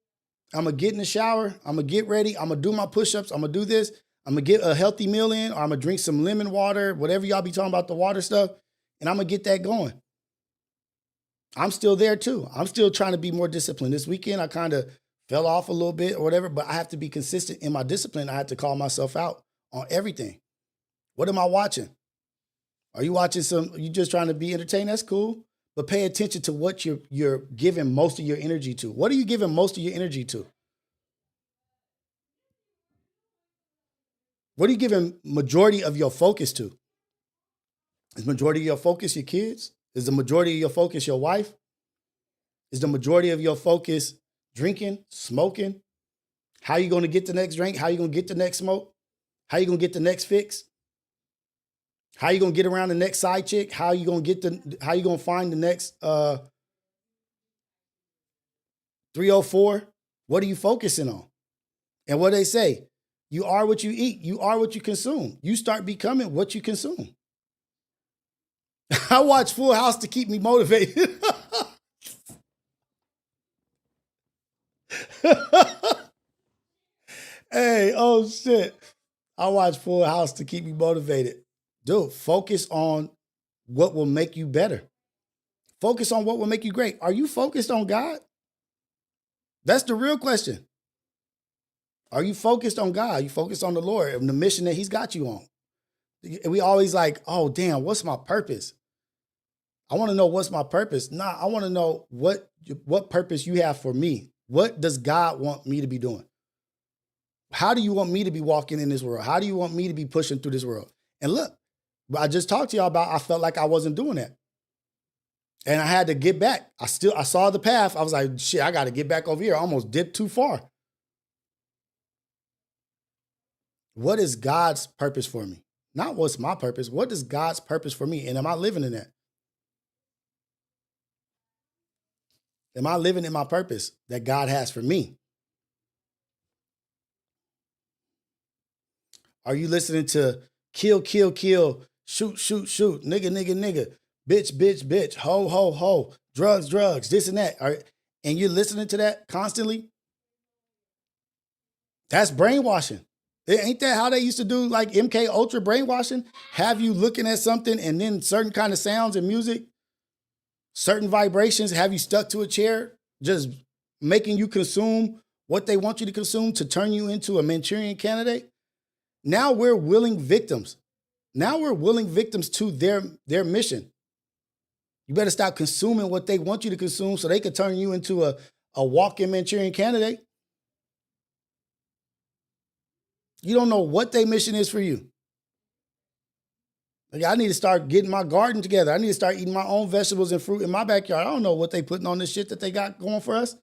I'm going to get in the shower. I'm going to get ready. I'm going to do my push-ups. I'm going to do this. I'm going to get a healthy meal in, or I'm going to drink some lemon water, whatever y'all be talking about, the water stuff, and I'm going to get that going. I'm still there too. I'm still trying to be more disciplined. This weekend, I kind of fell off a little bit or whatever, but I have to be consistent in my discipline. I have to call myself out on everything. What am I watching? Are you watching you just trying to be entertained? That's cool. But pay attention to what you're giving most of your energy to. What are you giving most of your energy to? What are you giving majority of your focus to? Is majority of your focus your kids? Is the majority of your focus your wife? Is the majority of your focus drinking, smoking. How you going to get the next drink? How you going to get the next smoke? How you going to get the next fix? How you going to get around the next side chick? How you going to find the next 304? What are you focusing on? And what they say, you are what you eat. You are what you consume. You start becoming what you consume. I watch Full House to keep me motivated. Hey, oh shit. I watch Full House to keep me motivated. Dude, focus on what will make you better. Focus on what will make you great. Are you focused on God? That's the real question. Are you focused on God? Are you focused on the Lord and the mission that he's got you on? We always like, oh, damn, what's my purpose? I want to know what's my purpose. Nah, I want to know what purpose you have for me. What does God want me to be doing? How do you want me to be walking in this world? How do you want me to be pushing through this world? And look, I just talked to y'all about, I felt like I wasn't doing that. And I had to get back. I saw the path. I was like, shit, I got to get back over here. I almost dipped too far. What is God's purpose for me? Not what's my purpose. What is God's purpose for me? And am I living in that? Am I living in my purpose that God has for me? Are you listening to kill, kill, kill, shoot, shoot, shoot, nigga, nigga, nigga, bitch, bitch, bitch, ho, ho, ho, drugs, drugs, this and that? And you're listening to that constantly? That's brainwashing. Ain't that how they used to do like MK Ultra brainwashing? Have you looking at something and then certain kind of sounds and music, certain vibrations, have you stuck to a chair, just making you consume what they want you to consume to turn you into a Manchurian candidate? Now we're willing victims. Now we're willing victims to their mission. You better stop consuming what they want you to consume so they can turn you into a walk-in Manchurian candidate. You don't know what their mission is for you. Like, I need to start getting my garden together. I need to start eating my own vegetables and fruit in my backyard. I don't know what they putting on this shit that they got going for us.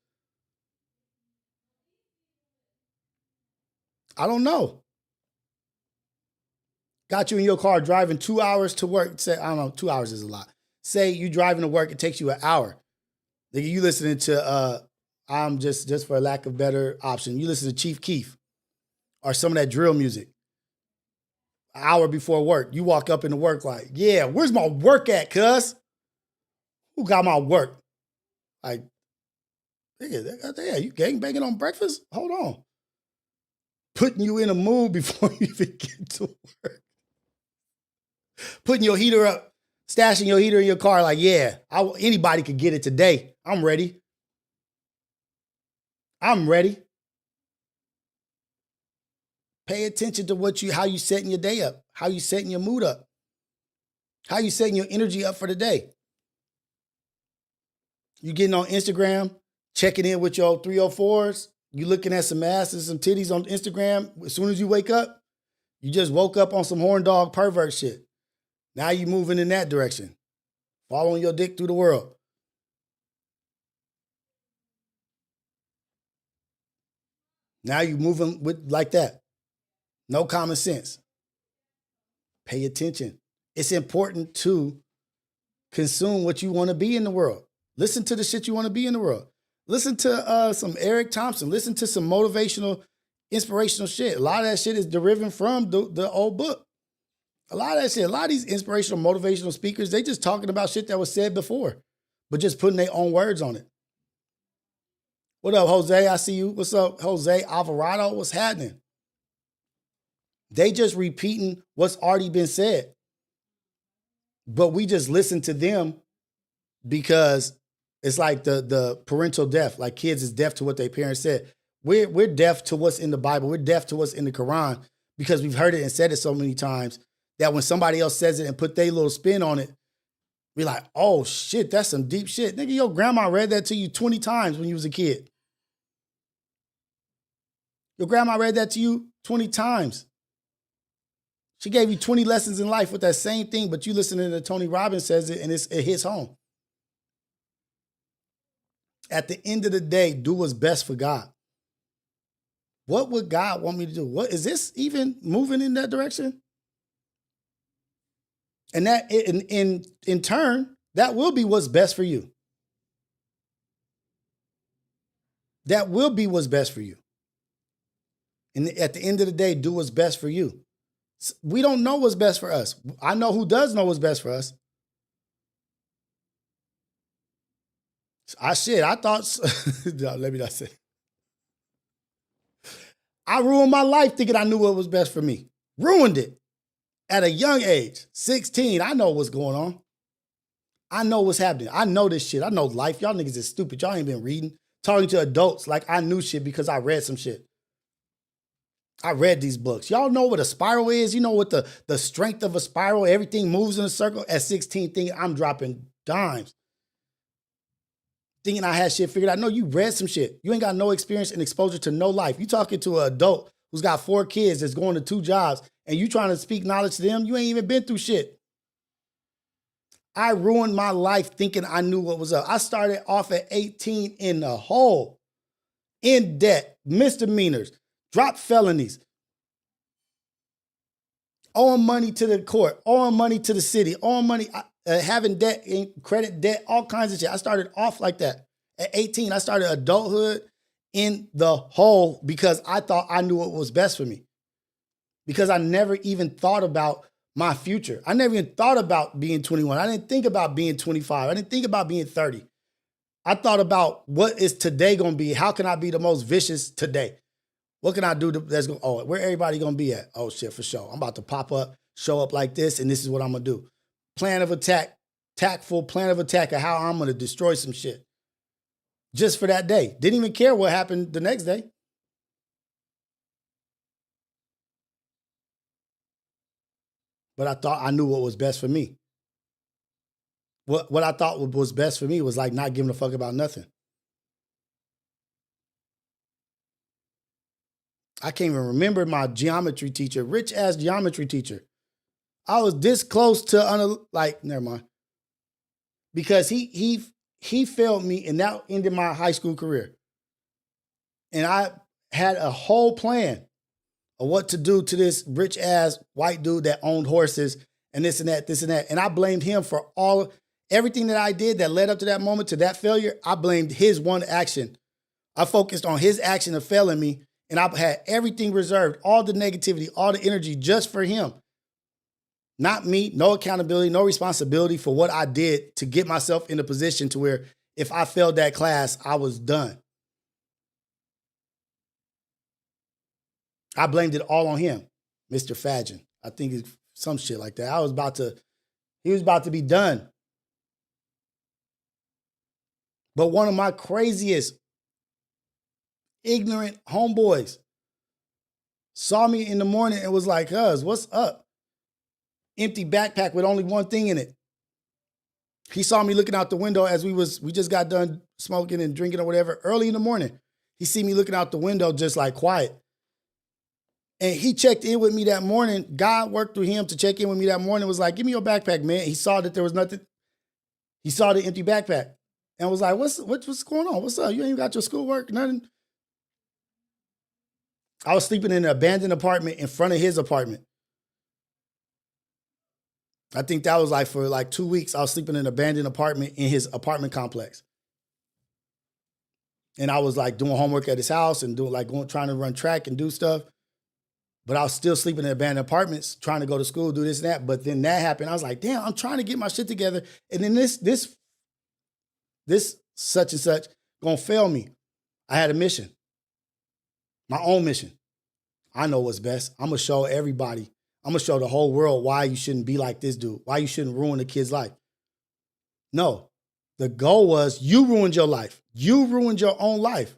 I don't know. Got you in your car driving 2 hours to work. Say, I don't know, 2 hours is a lot. Say you driving to work, it takes you an hour. Nigga, you listening to, I'm just for a lack of better option, you listen to Chief Keef or some of that drill music. An hour before work, you walk up into work like, yeah, where's my work at, cuz? Who got my work? Like, nigga, you gangbanging on breakfast? Hold on. Putting you in a mood before you even get to work. Putting your heater up, stashing your heater in your car like, yeah, anybody could get it today. I'm ready. I'm ready. Pay attention to how you setting your day up, how you setting your mood up, how you setting your energy up for the day. You getting on Instagram, checking in with your 304s, you looking at some ass and some titties on Instagram. As soon as you wake up, you just woke up on some horn dog pervert shit. Now you moving in that direction, following your dick through the world. Now you moving with like that. No common sense. Pay attention. It's important to consume what you want to be in the world. Listen to the shit you want to be in the world. Listen to some Eric Thompson. Listen to some motivational, inspirational shit. A lot of that shit is deriving from the old book. A lot of that shit, a lot of these inspirational, motivational speakers, they just talking about shit that was said before, but just putting their own words on it. What up, Jose? I see you. What's up, Jose Alvarado? What's happening? They just repeating what's already been said. But we just listen to them because it's like the parental deaf. Like kids is deaf to what their parents said. We're deaf to what's in the Bible. We're deaf to what's in the Quran because we've heard it and said it so many times that when somebody else says it and put their little spin on it, we're like, oh shit, that's some deep shit. Nigga, your grandma read that to you 20 times when you was a kid. Your grandma read that to you 20 times. She gave you 20 lessons in life with that same thing, but you listening to Tony Robbins says it and it hits home. At the end of the day, do what's best for God. What would God want me to do? What is this even moving in that direction? And that in turn, that will be what's best for you. That will be what's best for you. And at the end of the day, do what's best for you. We don't know what's best for us. I know who does know what's best for us. I thought, no, let me not say. I ruined my life thinking I knew what was best for me. Ruined it at a young age, 16. I know what's going on. I know what's happening. I know this shit. I know life. Y'all niggas is stupid. Y'all ain't been reading, talking to adults like I knew shit because I read some shit. I read these books. Y'all know what a spiral is? You know what the strength of a spiral, everything moves in a circle. At 16, thinking I'm dropping dimes. Thinking I had shit figured out. No, you read some shit. You ain't got no experience and exposure to no life. You talking to an adult who's got 4 kids that's going to 2 jobs and you trying to speak knowledge to them. You ain't even been through shit. I ruined my life thinking I knew what was up. I started off at 18 in the hole, in debt, misdemeanors, dropped felonies, owing money to the court, owing money to the city, owing money, having debt, credit debt, all kinds of shit. I started off like that. At 18, I started adulthood in the hole because I thought I knew what was best for me. Because I never even thought about my future. I never even thought about being 21. I didn't think about being 25. I didn't think about being 30. I thought about what is today going to be? How can I be the most vicious today? What can I do that's going? Oh, where everybody going to be at? Oh shit, for sure. I'm about to pop up, show up like this, and this is what I'm going to do. Plan of attack, tactful plan of attack of how I'm going to destroy some shit. Just for that day. Didn't even care what happened the next day. But I thought I knew what was best for me. What I thought was best for me was like not giving a fuck about nothing. I can't even remember my geometry teacher, rich ass geometry teacher. I was this close to never mind. Because he failed me and that ended my high school career. And I had a whole plan of what to do to this rich ass white dude that owned horses and this and that, this and that. And I blamed him for everything that I did that led up to that moment, to that failure. I blamed his one action. I focused on his action of failing me. And I had everything reserved, all the negativity, all the energy just for him. Not me, no accountability, no responsibility for what I did to get myself in a position to where if I failed that class, I was done. I blamed it all on him, Mr. Fadgen. I think it's some shit like that. He was about to be done. But one of my craziest, ignorant homeboys saw me in the morning and was like, "Cuz, what's up?" Empty backpack with only one thing in it. He saw me looking out the window as we just got done smoking and drinking or whatever early in the morning. He see me looking out the window just like quiet. And he checked in with me that morning. God worked through him to check in with me that morning. Was like, "Give me your backpack, man." He saw that there was nothing. He saw the empty backpack and was like, what's going on? What's up? You ain't even got your schoolwork, nothing? I was sleeping in an abandoned apartment in front of his apartment. I think that was like for like 2 weeks. I was sleeping in an abandoned apartment in his apartment complex. And I was like doing homework at his house and trying to run track and do stuff. But I was still sleeping in abandoned apartments, trying to go to school, do this and that. But then that happened. I was like, damn, I'm trying to get my shit together. And then this such and such gonna fail me. I had a mission, my own mission. I know what's best. I'm gonna show everybody. I'm gonna show the whole world why you shouldn't be like this dude, why you shouldn't ruin a kid's life. No, the goal was you ruined your life. You ruined your own life.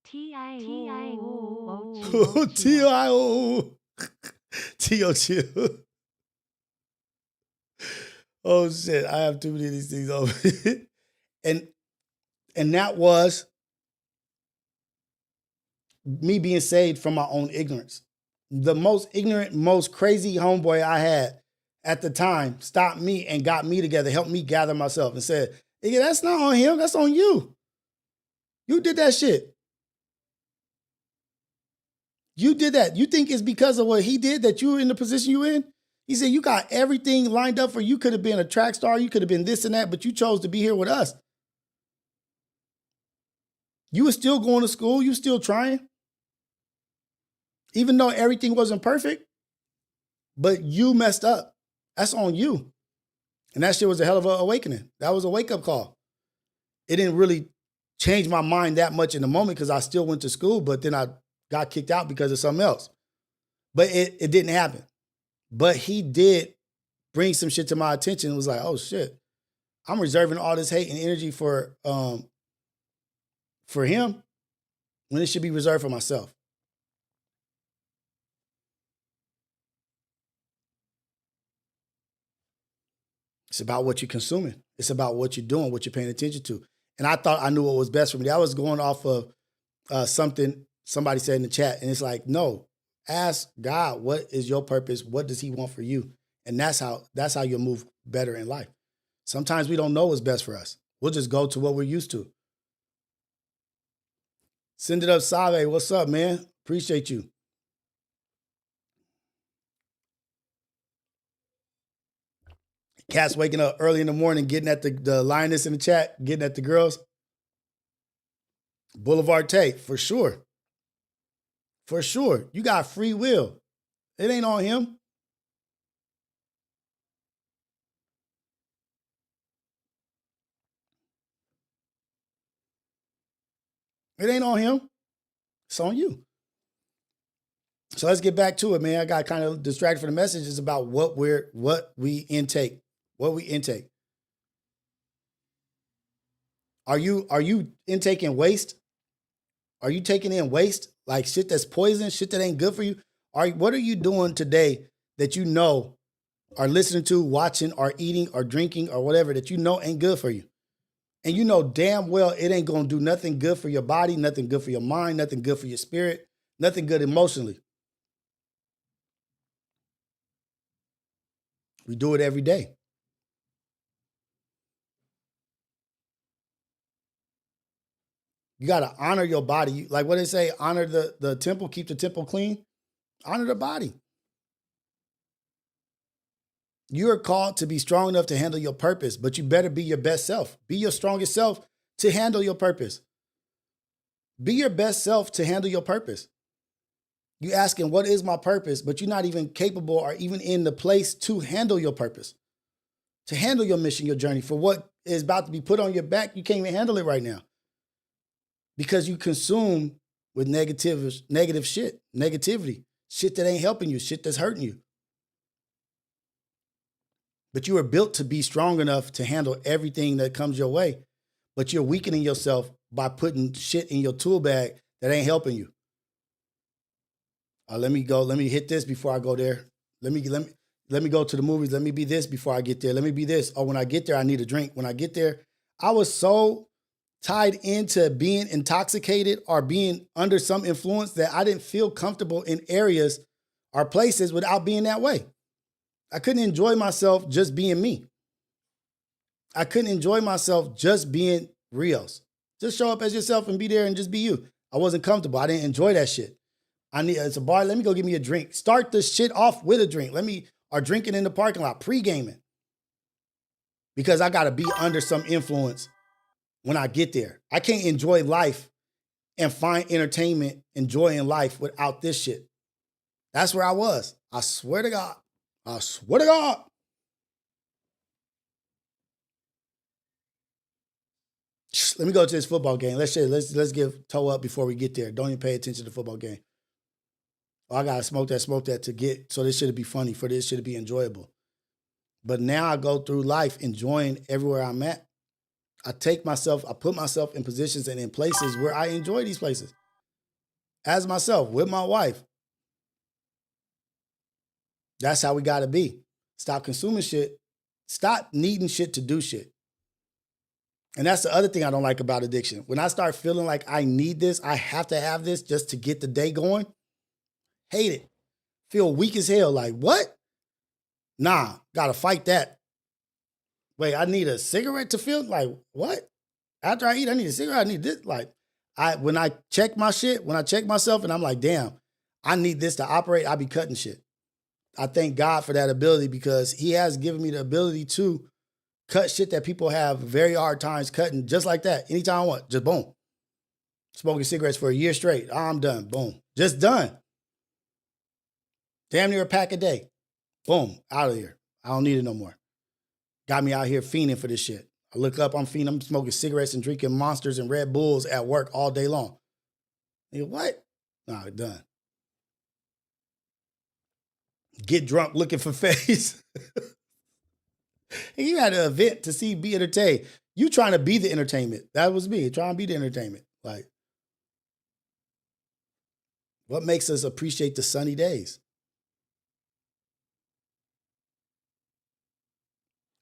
T-I-O. T-O chill. Oh shit, I have too many of these things over. And that was me being saved from my own ignorance. The most ignorant, most crazy homeboy I had at the time stopped me and got me together, helped me gather myself and said, "Yeah, that's not on him, that's on you. You did that shit. You did that. You think it's because of what he did that you were in the position you in?" He said, "You got everything lined up for you. Could have been a track star, you could have been this and that, but you chose to be here with us. You were still going to school, you still trying. Even though everything wasn't perfect, but you messed up. That's on you." And that shit was a hell of an awakening. That was a wake-up call. It didn't really change my mind that much in the moment because I still went to school, but then I got kicked out because of something else. But it didn't happen. But he did bring some shit to my attention. It was like, oh shit, I'm reserving all this hate and energy for him when it should be reserved for myself. It's about what you're consuming. It's about what you're doing, what you're paying attention to. And I thought I knew what was best for me. I was going off of something somebody said in the chat, and it's like, no, ask God, what is your purpose? What does he want for you? And that's how you'll move better in life. Sometimes we don't know what's best for us. We'll just go to what we're used to. Send it up, Save. What's up, man? Appreciate you. Cats waking up early in the morning, getting at the lioness in the chat, getting at the girls. Boulevard Tate, for sure. For sure. You got free will. It ain't on him. It ain't on him. It's on you. So let's get back to it, man. I got kind of distracted from the messages about what we intake. What we intake. Are you intaking waste? Are you taking in waste? Like shit that's poison, shit that ain't good for you? What are you doing today that you know are listening to, watching, or eating, or drinking, or whatever that you know ain't good for you? And you know damn well it ain't gonna do nothing good for your body, nothing good for your mind, nothing good for your spirit, nothing good emotionally. We do it every day. You got to honor your body. Like what they say, honor the temple, keep the temple clean. Honor the body. You are called to be strong enough to handle your purpose, but you better be your best self. Be your strongest self to handle your purpose. Be your best self to handle your purpose. You asking, what is my purpose? But you're not even capable or even in the place to handle your purpose, to handle your mission, your journey. For what is about to be put on your back, you can't even handle it right now. Because you consume with negative shit, negativity, shit that ain't helping you, shit that's hurting you. But you are built to be strong enough to handle everything that comes your way. But you're weakening yourself by putting shit in your tool bag that ain't helping you. Let me hit this before I go there. Let me go to the movies. Let me be this before I get there. Let me be this. Oh, when I get there, I need a drink. When I get there, I was so tied into being intoxicated or being under some influence that I didn't feel comfortable in areas or places without being that way. I couldn't enjoy myself just being me. I couldn't enjoy myself just being Rios. Just show up as yourself and be there and just be you. I wasn't comfortable. I didn't enjoy that shit. It's a bar. Let me go get me a drink. Start the shit off with a drink. Or drinking in the parking lot, pre-gaming. Because I got to be under some influence when I get there. I can't enjoy life and find entertainment, enjoying life without this shit. That's where I was. I swear to God. I swear to God. Let me go to this football game. Let's give toe up before we get there. Don't even pay attention to the football game. Oh, I gotta smoke that to get, so this should be funny, for this should be enjoyable. But now I go through life enjoying everywhere I'm at. I put myself in positions and in places where I enjoy these places. As myself, with my wife. That's how we gotta be. Stop consuming shit. Stop needing shit to do shit. And that's the other thing I don't like about addiction. When I start feeling like I need this, I have to have this just to get the day going, hate it. Feel weak as hell. Like, what? Nah, gotta fight that. Wait, I need a cigarette to feel like what? After I eat, I need a cigarette. I need this. Like, when I check my shit, when I check myself, and I'm like, damn, I need this to operate. I be cutting shit. I thank God for that ability because He has given me the ability to cut shit that people have very hard times cutting, just like that. Anytime I want, just boom. Smoking cigarettes for a year straight. I'm done. Boom. Just done. Damn near a pack a day. Boom. Out of here. I don't need it no more. Got me out here fiending for this shit. I look up, I'm fiending. I'm smoking cigarettes and drinking Monsters and Red Bulls at work all day long. Nigga, what? Nah, done. Get drunk looking for face. You had an event to be entertained. You trying to be the entertainment. That was me, trying to be the entertainment. Like, what makes us appreciate the sunny days?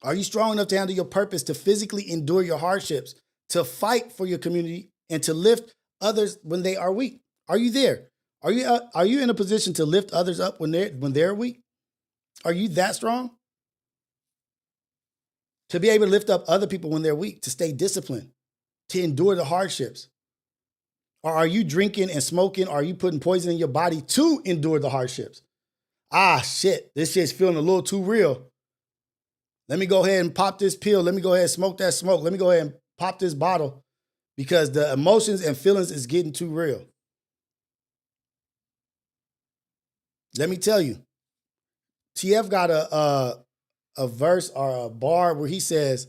Are you strong enough to handle your purpose, to physically endure your hardships, to fight for your community, and to lift others when they are weak? Are you there? Are you in a position to lift others up when they're weak? Are you that strong? To be able to lift up other people when they're weak, to stay disciplined, to endure the hardships? Or are you drinking and smoking? Or are you putting poison in your body to endure the hardships? Ah, shit, this shit's feeling a little too real. Let me go ahead and pop this pill. Let me go ahead and smoke that smoke. Let me go ahead and pop this bottle because the emotions and feelings is getting too real. Let me tell you, TF got a verse or a bar where he says,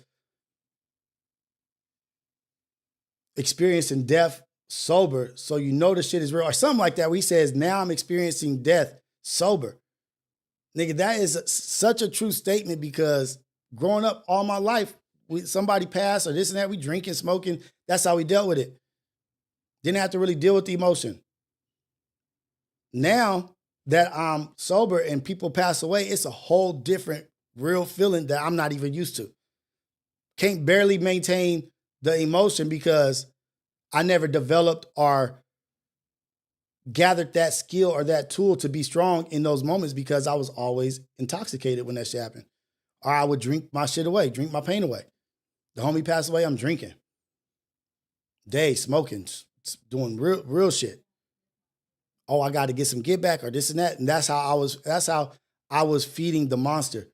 experiencing death sober, so you know the shit is real, or something like that, where he says, now I'm experiencing death sober. Nigga, that is such a true statement because growing up all my life, somebody passed or this and that, we drinking, smoking, that's how we dealt with it. Didn't have to really deal with the emotion. Now that I'm sober and people pass away, it's a whole different real feeling that I'm not even used to. Can't barely maintain the emotion because I never developed or gathered that skill or that tool to be strong in those moments because I was always intoxicated when that shit happened. Or I would drink my shit away, drink my pain away. The homie passed away, I'm drinking. Day, smoking, doing real shit. Oh, I got to get some get back or this and that. And that's how I was feeding the monster.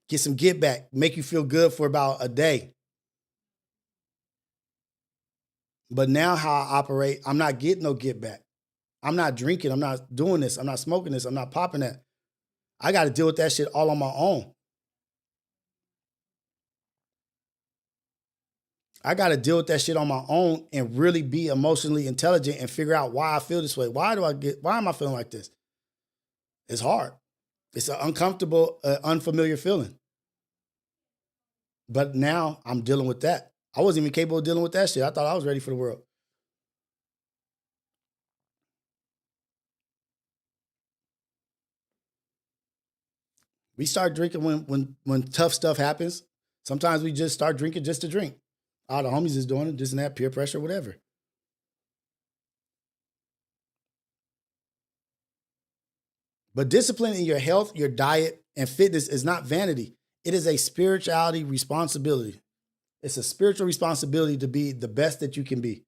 Get some get back, make you feel good for about a day. But now how I operate, I'm not getting no get back. I'm not drinking. I'm not doing this. I'm not smoking this. I'm not popping that. I got to deal with that shit all on my own. I got to deal with that shit on my own and really be emotionally intelligent and figure out why I feel this way. Why am I feeling like this? It's hard. It's an uncomfortable, unfamiliar feeling. But now I'm dealing with that. I wasn't even capable of dealing with that shit. I thought I was ready for the world. We start drinking when tough stuff happens. Sometimes we just start drinking just to drink. All the homies is doing it, this and that, peer pressure, whatever. But discipline in your health, your diet, and fitness is not vanity. It is a spirituality responsibility. It's a spiritual responsibility to be the best that you can be.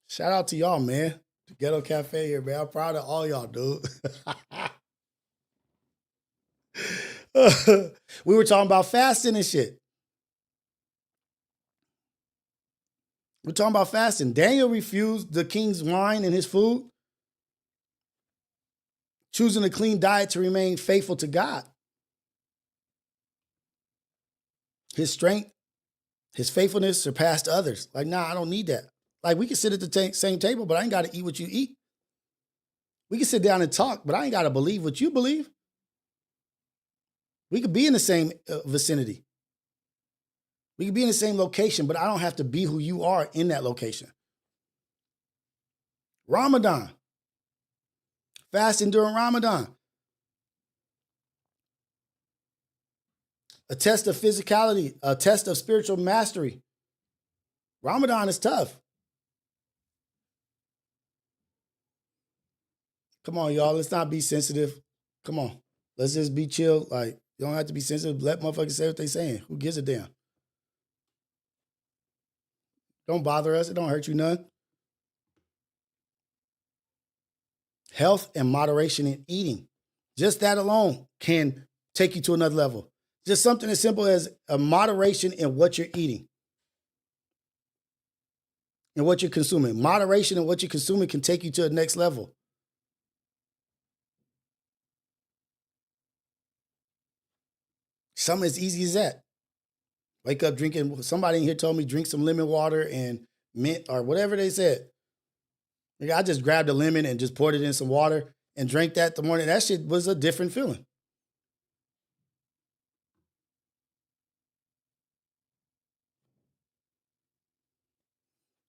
Shout out to y'all, man. The Ghetto Cafe here, man. I'm proud of all y'all, dude. We were talking about fasting and shit. We're talking about fasting. Daniel refused the king's wine and his food, choosing a clean diet to remain faithful to God. His strength, his faithfulness surpassed others. Like, nah, I don't need that. Like, we can sit at the same table, but I ain't got to eat what you eat. We can sit down and talk, but I ain't got to believe what you believe. We could be in the same vicinity. We could be in the same location, but I don't have to be who you are in that location. Ramadan. Fasting during Ramadan. A test of physicality, a test of spiritual mastery. Ramadan is tough. Come on, y'all. Let's not be sensitive. Come on. Let's just be chill. Like, you don't have to be sensitive. Let motherfuckers say what they saying. Who gives a damn? Don't bother us. It don't hurt you none. Health and moderation in eating. Just that alone can take you to another level. Just something as simple as a moderation in what you're eating and what you're consuming. Moderation in what you're consuming can take you to the next level. Something as easy as that. Wake up drinking. Somebody in here told me drink some lemon water and mint or whatever they said. I just grabbed a lemon and just poured it in some water and drank that the morning. That shit was a different feeling.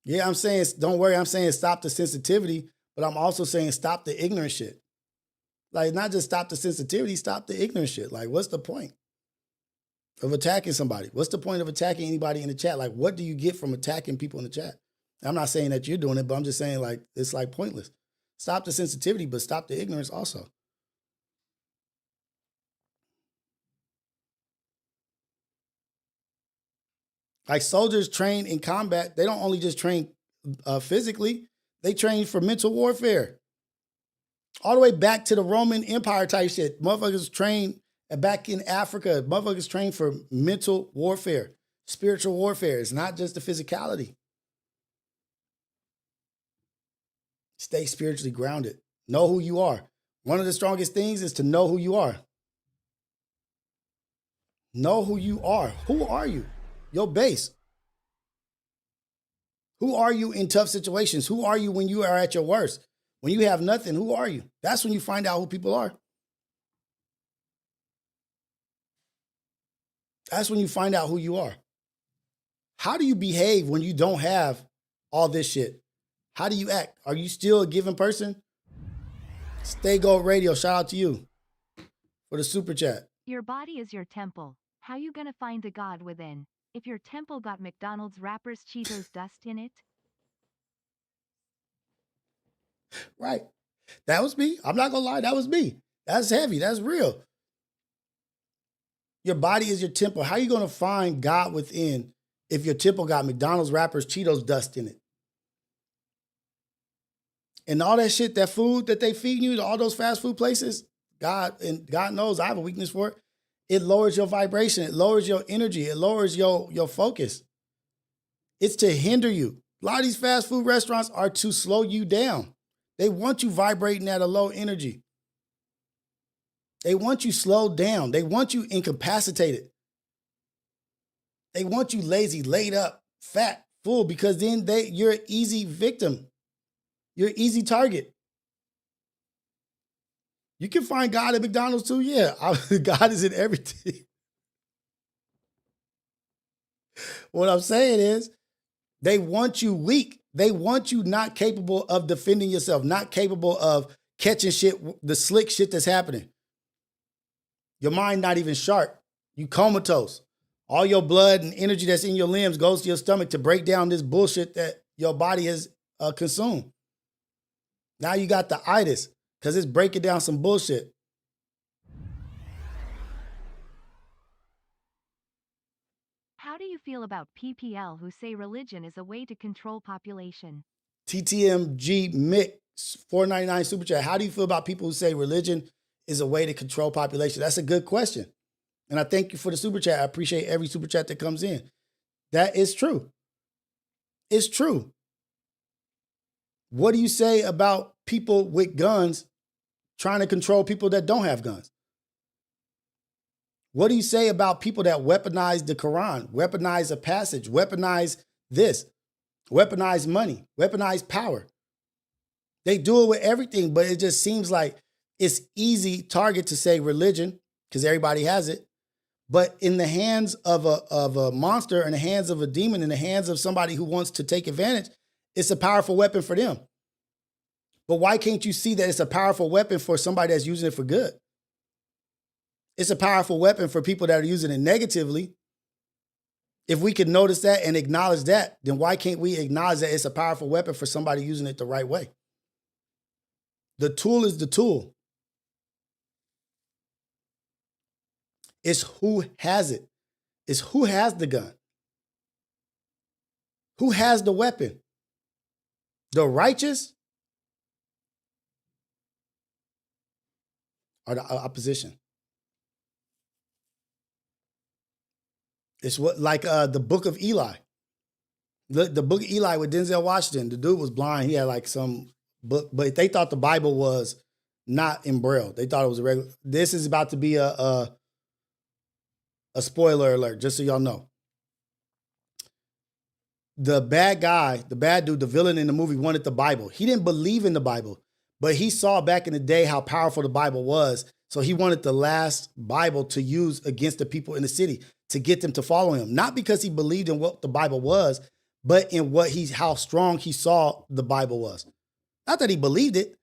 Yeah, I'm saying, don't worry, I'm saying stop the sensitivity, but I'm also saying stop the ignorant shit. Like, not just stop the sensitivity, stop the ignorant shit. Like, what's the point of attacking somebody? What's the point of attacking anybody in the chat? Like, what do you get from attacking people in the chat? I'm not saying that you're doing it, but I'm just saying, like, it's like pointless. Stop the sensitivity, but stop the ignorance also. Like, soldiers train in combat, they don't only just train physically, they train for mental warfare. All the way back to the Roman Empire type shit. Motherfuckers train back in Africa. Motherfuckers train for mental warfare, spiritual warfare. It's not just the physicality. Stay spiritually grounded. Know who you are. One of the strongest things is to know who you are. Know who you are. Who are you? Your base. Who are you in tough situations? Who are you when you are at your worst? When you have nothing, who are you? That's when you find out who people are. That's when you find out who you are. How do you behave when you don't have all this shit? How do you act? Are you still a giving person? Stay Gold Radio, shout out to you for the super chat. Your body is your temple. How you gonna find the God within? If your temple got McDonald's wrappers, Cheetos dust in it? Right. That was me. I'm not gonna lie, that was me. That's heavy. That's real. Your body is your temple. How are you gonna find God within if your temple got McDonald's wrappers, Cheetos dust in it? And all that shit, that food that they feed you, all those fast food places, God knows I have a weakness for it. It lowers your vibration. It lowers your energy. It lowers your focus. It's to hinder you. A lot of these fast food restaurants are to slow you down. They want you vibrating at a low energy. They want you slowed down. They want you incapacitated. They want you lazy, laid up, fat, full, because then you're an easy victim. You're an easy target. You can find God at McDonald's too. Yeah, God is in everything. What I'm saying is they want you weak. They want you not capable of defending yourself, not capable of catching shit, the slick shit that's happening. Your mind not even sharp. You comatose. All your blood and energy that's in your limbs goes to your stomach to break down this bullshit that your body has consumed. Now you got the itis because it's breaking down some bullshit. How do you feel about PPL who say religion is a way to control population? TTMG Mick, 499 super chat. How do you feel about people who say religion is a way to control population? That's a good question. And I thank you for the super chat. I appreciate every super chat that comes in. That is true. It's true. What do you say about people with guns trying to control people that don't have guns? What do you say about people that weaponize the Quran, weaponize a passage, weaponize this, weaponize money, weaponize power? They do it with everything, but it just seems like it's easy target to say religion because everybody has it. But in the hands of a monster, in the hands of a demon, in the hands of somebody who wants to take advantage, it's a powerful weapon for them. But why can't you see that it's a powerful weapon for somebody that's using it for good? It's a powerful weapon for people that are using it negatively. If we can notice that and acknowledge that, then why can't we acknowledge that it's a powerful weapon for somebody using it the right way? The tool is the tool. It's who has it. It's who has the gun. Who has the weapon? The righteous or the opposition? It's what like the book of Eli. The book of Eli with Denzel Washington. The dude was blind. He had like some book, but they thought the Bible was not in Braille. They thought it was a regular. This is about to be a spoiler alert, just so y'all know. The bad guy, the bad dude, the villain in the movie wanted the Bible. He didn't believe in the Bible, but he saw back in the day how powerful the Bible was. So he wanted the last Bible to use against the people in the city to get them to follow him. Not because he believed in what the Bible was, but in how strong he saw the Bible was. Not that he believed it,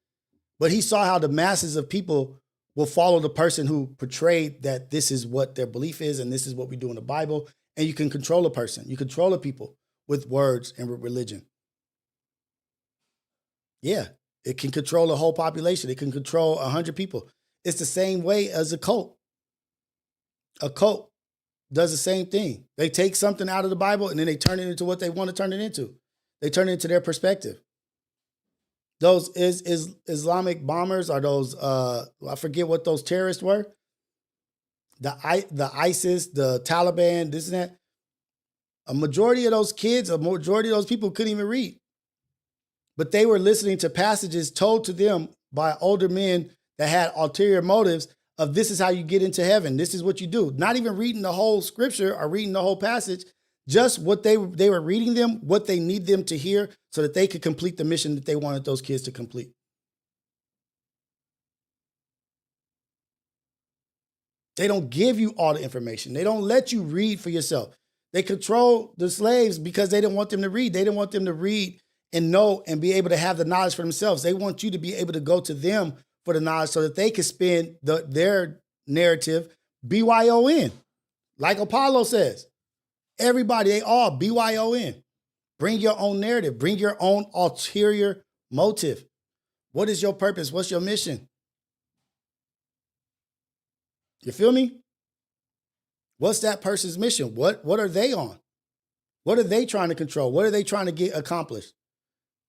but he saw how the masses of people will follow the person who portrayed that this is what their belief is and this is what we do in the Bible. And you can control a person. You control the people with words and with religion. Yeah, it can control a whole population. It can control 100 people. It's the same way as a cult. A cult does the same thing. They take something out of the Bible and then they turn it into what they want to turn it into. They turn it into their perspective. Those Islamic bombers are those, I forget what those terrorists were. The ISIS, the Taliban, this and that. A majority of those kids, a majority of those people couldn't even read. But they were listening to passages told to them by older men that had ulterior motives of this is how you get into heaven. This is what you do. Not even reading the whole scripture or reading the whole passage, just what they were reading them, what they need them to hear so that they could complete the mission that they wanted those kids to complete. They don't give you all the information. They don't let you read for yourself. They control the slaves because they didn't want them to read. They didn't want them to read and know and be able to have the knowledge for themselves. They want you to be able to go to them for the knowledge so that they can spin their narrative BYON. Like Apollo says, everybody, they all BYON. Bring your own narrative. Bring your own ulterior motive. What is your purpose? What's your mission? You feel me? What's that person's mission? What are they on? What are they trying to control? What are they trying to get accomplished?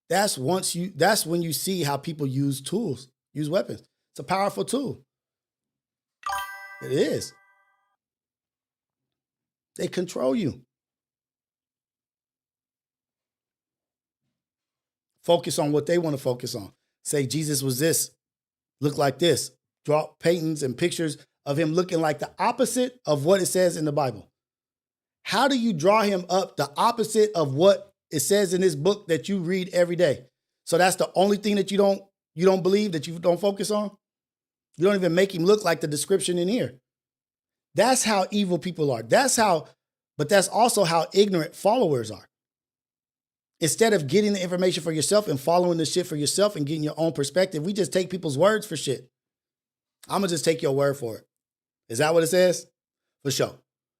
That's when you see how people use tools, use weapons. It's a powerful tool. It is. They control you. Focus on what they want to focus on. Say Jesus was this, look like this. Draw paintings and pictures of him looking like the opposite of what it says in the Bible. How do you draw him up the opposite of what it says in this book that you read every day? So that's the only thing that you don't believe, that you don't focus on? You don't even make him look like the description in here. That's how evil people are. But that's also how ignorant followers are. Instead of getting the information for yourself and following the shit for yourself and getting your own perspective, we just take people's words for shit. I'm going to just take your word for it. Is that what it says? For sure.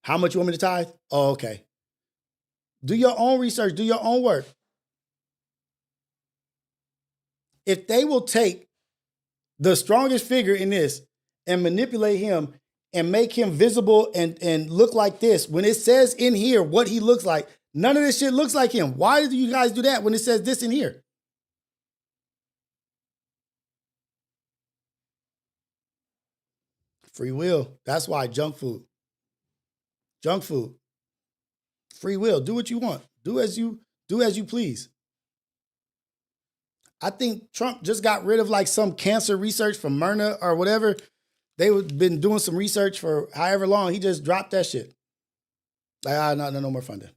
How much you want me to tithe? Oh, okay. Do your own research. Do your own work. If they will take the strongest figure in this and manipulate him and make him visible and look like this, when it says in here what he looks like, none of this shit looks like him. Why do you guys do that when it says this in here? Free will. That's why junk food. Junk food. Free will. Do what you want. Do as you please. I think Trump just got rid of like some cancer research from Myrna or whatever. They've been doing some research for however long. He just dropped that shit. Like, no more funding.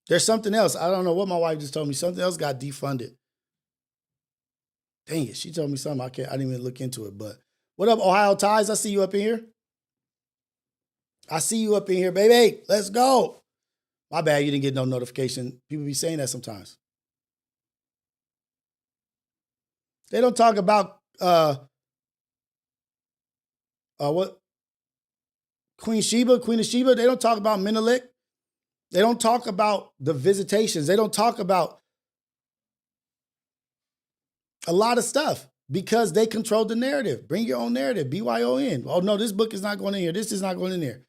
There's something else. I don't know what my wife just told me. Something else got defunded. Dang it. She told me something. I didn't even look into it, but what up, Ohio Ties? I see you up in here. I see you up in here, baby. Let's go. My bad, you didn't get no notification. People be saying that sometimes. They don't talk about what? Queen of Sheba. They don't talk about Menelik. They don't talk about the visitations. They don't talk about a lot of stuff. because they control the narrative. Bring your own narrative, BYON. Oh no, this book is not going in here. This is not going in there.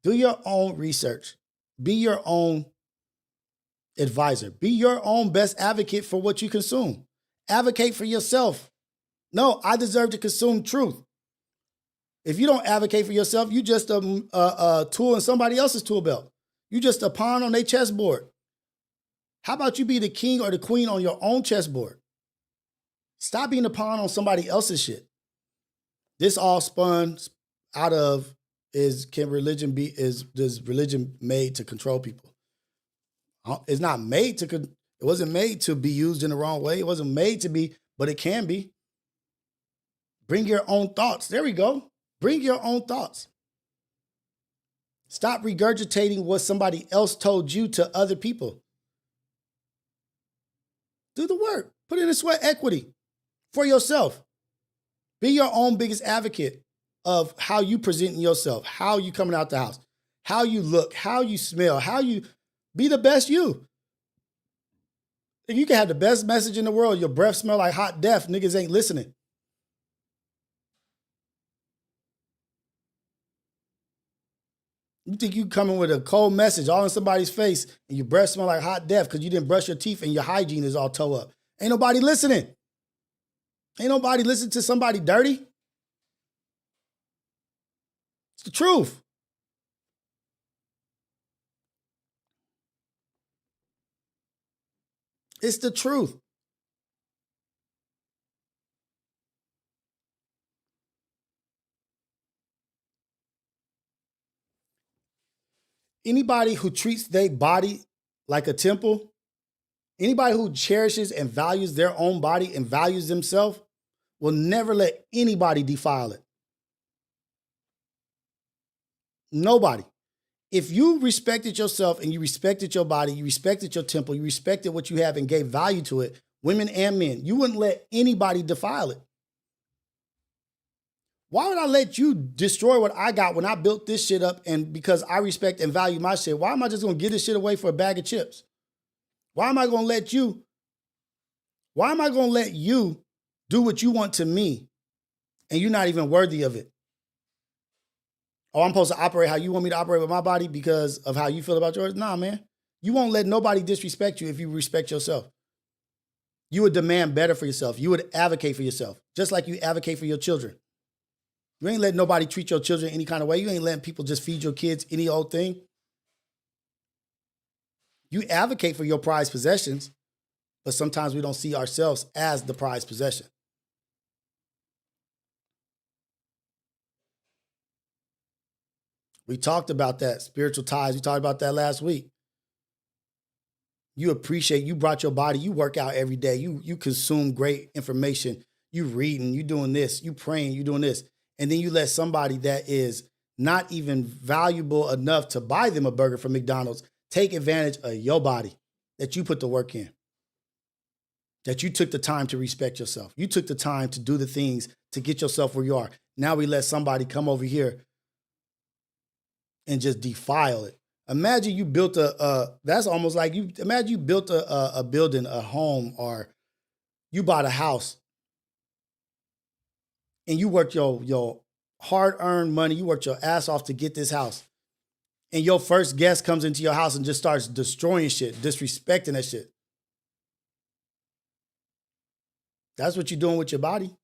Do your own research. Be your own advisor. Be your own best advocate for what you consume. Advocate for yourself. No, I deserve to consume truth. If you don't advocate for yourself, you just a tool in somebody else's tool belt. You just a pawn on their chessboard. How about you be the king or the queen on your own chessboard? Stop being a pawn on somebody else's shit. This all spun out of is religion made to control people? It's not made to, it wasn't made to be used in the wrong way. It wasn't made to be, but it can be. Bring your own thoughts. There we go. Bring your own thoughts. Stop regurgitating what somebody else told you to other people. Do the work. Put in a sweat equity for yourself. Be your own biggest advocate of how you presenting yourself, how you coming out the house, how you look, how you smell, how you be the best you. If you can have the best message in the world, your breath smell like hot death, niggas ain't listening. You think you coming with a cold message all in somebody's face and your breath smell like hot death because you didn't brush your teeth and your hygiene is all toe up. Ain't nobody listening. Ain't nobody listening to somebody dirty. It's the truth. It's the truth. Anybody who treats their body like a temple, anybody who cherishes and values their own body and values themselves will never let anybody defile it. Nobody. If you respected yourself and you respected your body, you respected your temple, you respected what you have and gave value to it, women and men, you wouldn't let anybody defile it. Why would I let you destroy what I got when I built this shit up and because I respect and value my shit? Why am I just going to give this shit away for a bag of chips? Why am I going to let you do what you want to me and you're not even worthy of it? Oh, I'm supposed to operate how you want me to operate with my body because of how you feel about yours? Nah, man. You won't let nobody disrespect you if you respect yourself. You would demand better for yourself. You would advocate for yourself, just like you advocate for your children. You ain't letting nobody treat your children any kind of way. You ain't letting people just feed your kids any old thing. You advocate for your prized possessions, but sometimes we don't see ourselves as the prized possession. We talked about that, spiritual ties. We talked about that last week. You appreciate, you brought your body, you work out every day. You consume great information. You reading, you doing this, you praying, you doing this. And then you let somebody that is not even valuable enough to buy them a burger from McDonald's take advantage of your body that you put the work in, that you took the time to respect yourself. You took the time to do the things to get yourself where you are. Now we let somebody come over here and just defile it. Imagine you built that's almost like imagine you built a building, a home, or you bought a house and you worked your hard-earned money, you worked your ass off to get this house. And your first guest comes into your house and just starts destroying shit, disrespecting that shit. That's what you're doing with your body.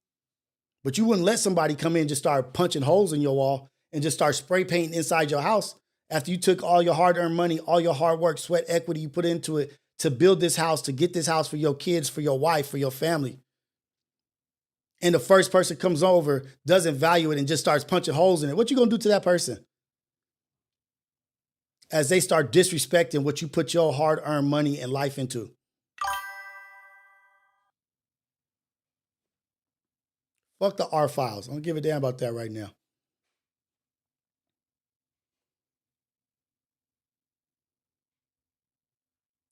But you wouldn't let somebody come in and just start punching holes in your wall and just start spray painting inside your house after you took all your hard-earned money, all your hard work, sweat equity you put into it to build this house, to get this house for your kids, for your wife, for your family. And the first person comes over, doesn't value it, and just starts punching holes in it. What you gonna do to that person? As they start disrespecting what you put your hard-earned money and life into. Fuck the R files. I don't give a damn about that right now.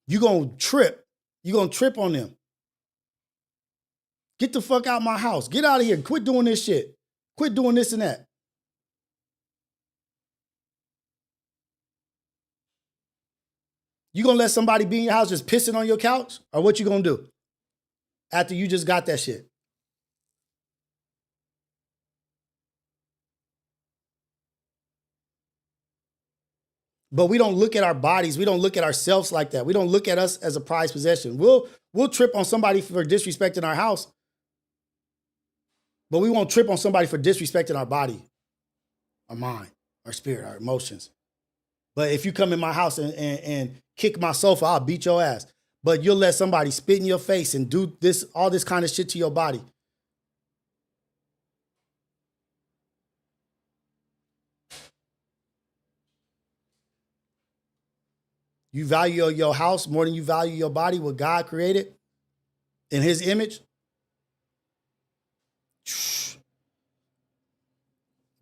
You're gonna trip. You're gonna trip on them. Get the fuck out my house. Get out of here. Quit doing this shit. Quit doing this and that. You gonna let somebody be in your house just pissing on your couch? Or what you gonna do after you just got that shit? But we don't look at our bodies. We don't look at ourselves like that. We don't look at us as a prized possession. We'll trip on somebody for disrespecting our house, but we won't trip on somebody for disrespecting our body, our mind, our spirit, our emotions. But if you come in my house and kick my sofa, I'll beat your ass. But you'll let somebody spit in your face and do all this kind of shit to your body. You value your house more than you value your body, what God created in his image.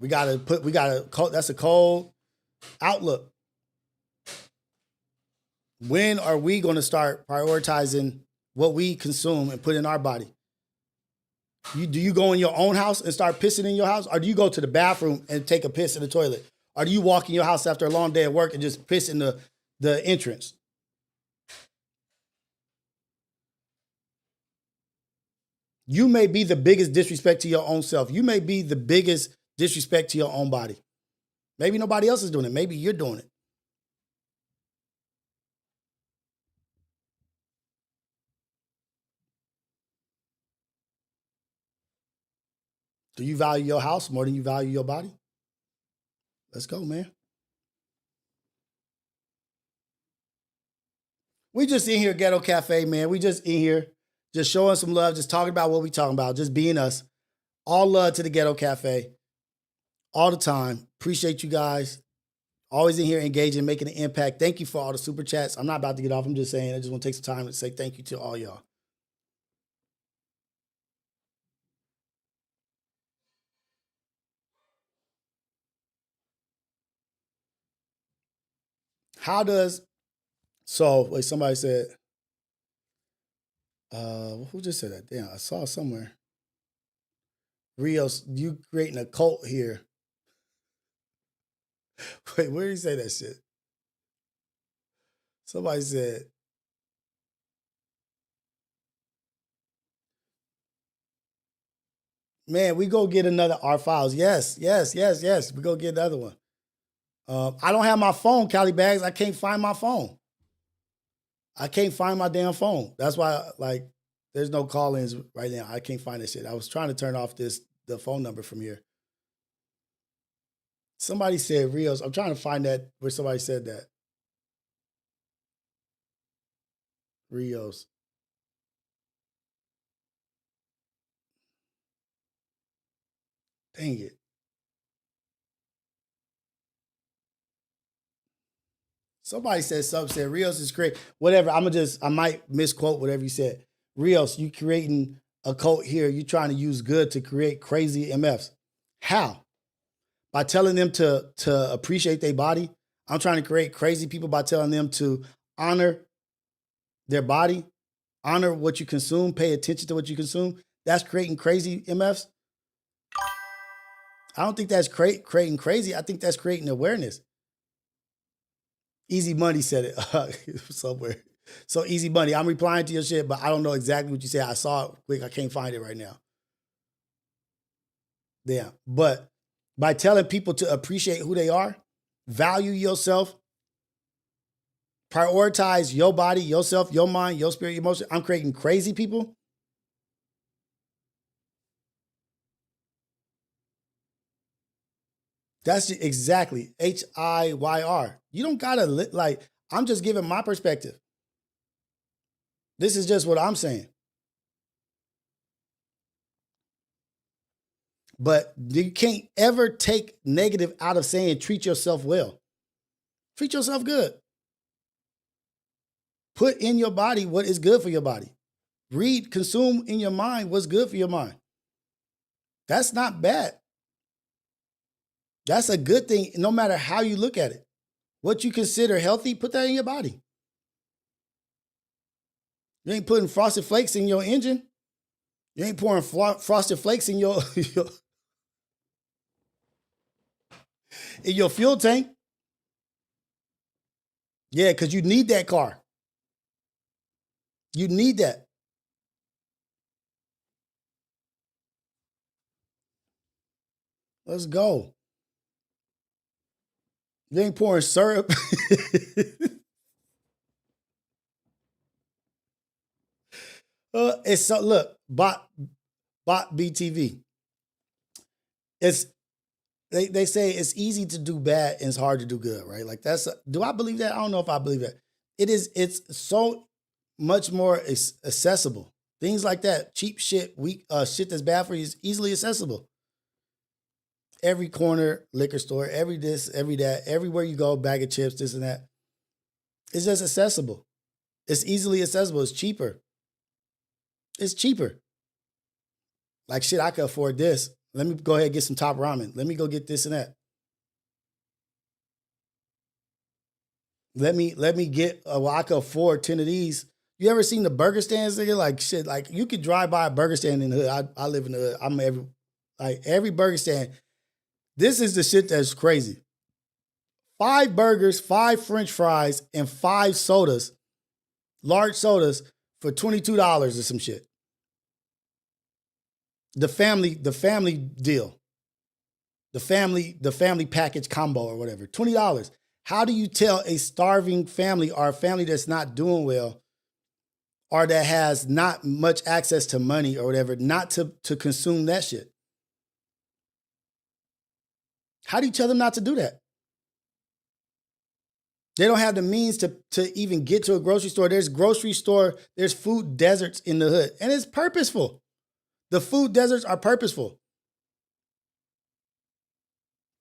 That's a cold outlook. When are we going to start prioritizing what we consume and put in our body? Do you go in your own house and start pissing in your house? Or do you go to the bathroom and take a piss in the toilet? Or do you walk in your house after a long day at work and just piss in the entrance? You may be the biggest disrespect to your own self. You may be the biggest disrespect to your own body. Maybe nobody else is doing it. Maybe you're doing it. Do you value your house more than you value your body? Let's go, man. We just in here, Ghetto Cafe, man. We just in here, just showing some love, just talking about what we talking about, just being us. All love to the Ghetto Cafe, all the time. Appreciate you guys. Always in here engaging, making an impact. Thank you for all the super chats. I'm not about to get off. I'm just saying, I just want to take some time to say thank you to all y'all. Somebody said, who just said that? Damn, I saw it somewhere. Rios, you creating a cult here. Wait, where did he say that shit? Somebody said, man, we go get another R Files. Yes. We go get another one. I don't have my phone, Cali Bags. I can't find my phone. I can't find my damn phone. That's why, there's no call-ins right now. I can't find that shit. I was trying to turn off the phone number from here. Somebody said Rios. I'm trying to find that where somebody said that. Rios. Dang it. Somebody said something, said Rios is great. Whatever, I might misquote whatever you said. Rios, you creating a cult here. You trying to use good to create crazy MFs. How? By telling them to appreciate their body. I'm trying to create crazy people by telling them to honor their body, honor what you consume, pay attention to what you consume. That's creating crazy MFs. I don't think that's creating crazy. I think that's creating awareness. Easy Money said it somewhere. So Easy Money, I'm replying to your shit, but I don't know exactly what you said. I saw it quick. I can't find it right now. Yeah, but by telling people to appreciate who they are, value yourself, prioritize your body, yourself, your mind, your spirit, your emotion. I'm creating crazy people. That's exactly HIYR. You don't gotta I'm just giving my perspective. This is just what I'm saying. But you can't ever take negative out of saying treat yourself well. Treat yourself good. Put in your body what is good for your body. Read, consume in your mind what's good for your mind. That's not bad. That's a good thing, no matter how you look at it. What you consider healthy, put that in your body. You ain't putting Frosted Flakes in your engine. You ain't pouring Frosted Flakes in your in your fuel tank. Yeah, because you need that car. You need that. Let's go. You ain't pouring syrup. It's so look, bot BTV. It's they say it's easy to do bad and it's hard to do good, right? Like do I believe that? I don't know if I believe that. It's so much more accessible. Things like that, cheap shit, weak shit that's bad for you is easily accessible. Every corner liquor store, every this, every that, everywhere you go, bag of chips, this and that. It's just accessible. It's easily accessible. It's cheaper. It's cheaper. Like shit, I could afford this. Let me go ahead and get some top ramen. Let me go get this and that. Let me get well, I could afford 10 of these. You ever seen the burger stands? Nigga? Like shit, like you could drive by a burger stand in the hood. I live in the hood. Every burger stand. This is the shit that's crazy. 5 burgers, 5 French fries, and 5 sodas, large sodas for $22 or some shit. The family deal. The family package combo or whatever. $20. How do you tell a starving family or a family that's not doing well or that has not much access to money or whatever not to consume that shit? How do you tell them not to do that? They don't have the means to even get to a grocery store. There's food deserts in the hood, and it's purposeful. The food deserts are purposeful.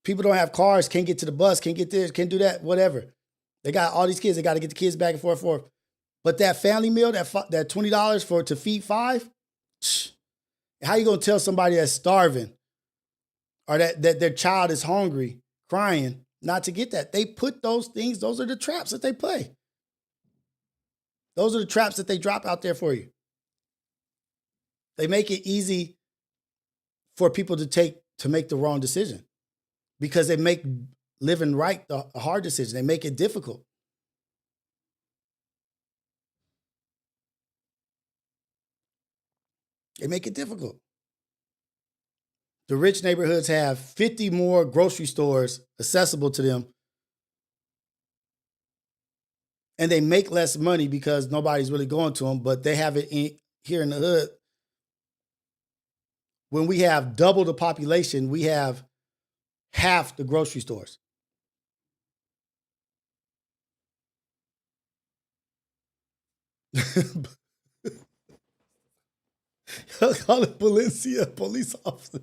People don't have cars, can't get to the bus, can't get this, can't do that, whatever. They got all these kids. They got to get the kids back and forth. But that family meal, that $20 to feed 5, how you gonna tell somebody that's starving or that their child is hungry, crying, not to get that? They put those things, those are the traps that they play. Those are the traps that they drop out there for you. They make it easy for people to make the wrong decision because they make living right the hard decision. They make it difficult. They make it difficult. The rich neighborhoods have 50 more grocery stores accessible to them. And they make less money because nobody's really going to them, but they have it here in the hood. When we have double the population, we have half the grocery stores. Call it Valencia police officer.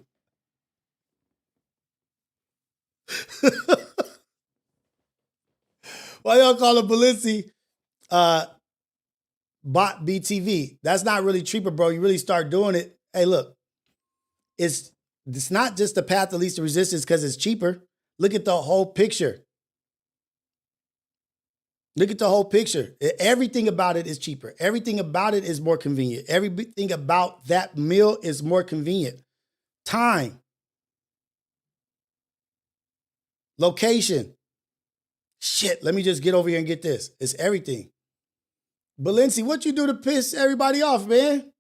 Why y'all call it Valencia bot BTV? That's not really cheaper, bro. You really start doing it. Hey, look, it's not just the path of least resistance because it's cheaper. Look at the whole picture. Look at the whole picture. Everything about it is cheaper. Everything about it is more convenient. Everything about that meal is more convenient. Time. Location. Shit, let me just get over here and get this. It's everything. Balenci, what you do to piss everybody off, man?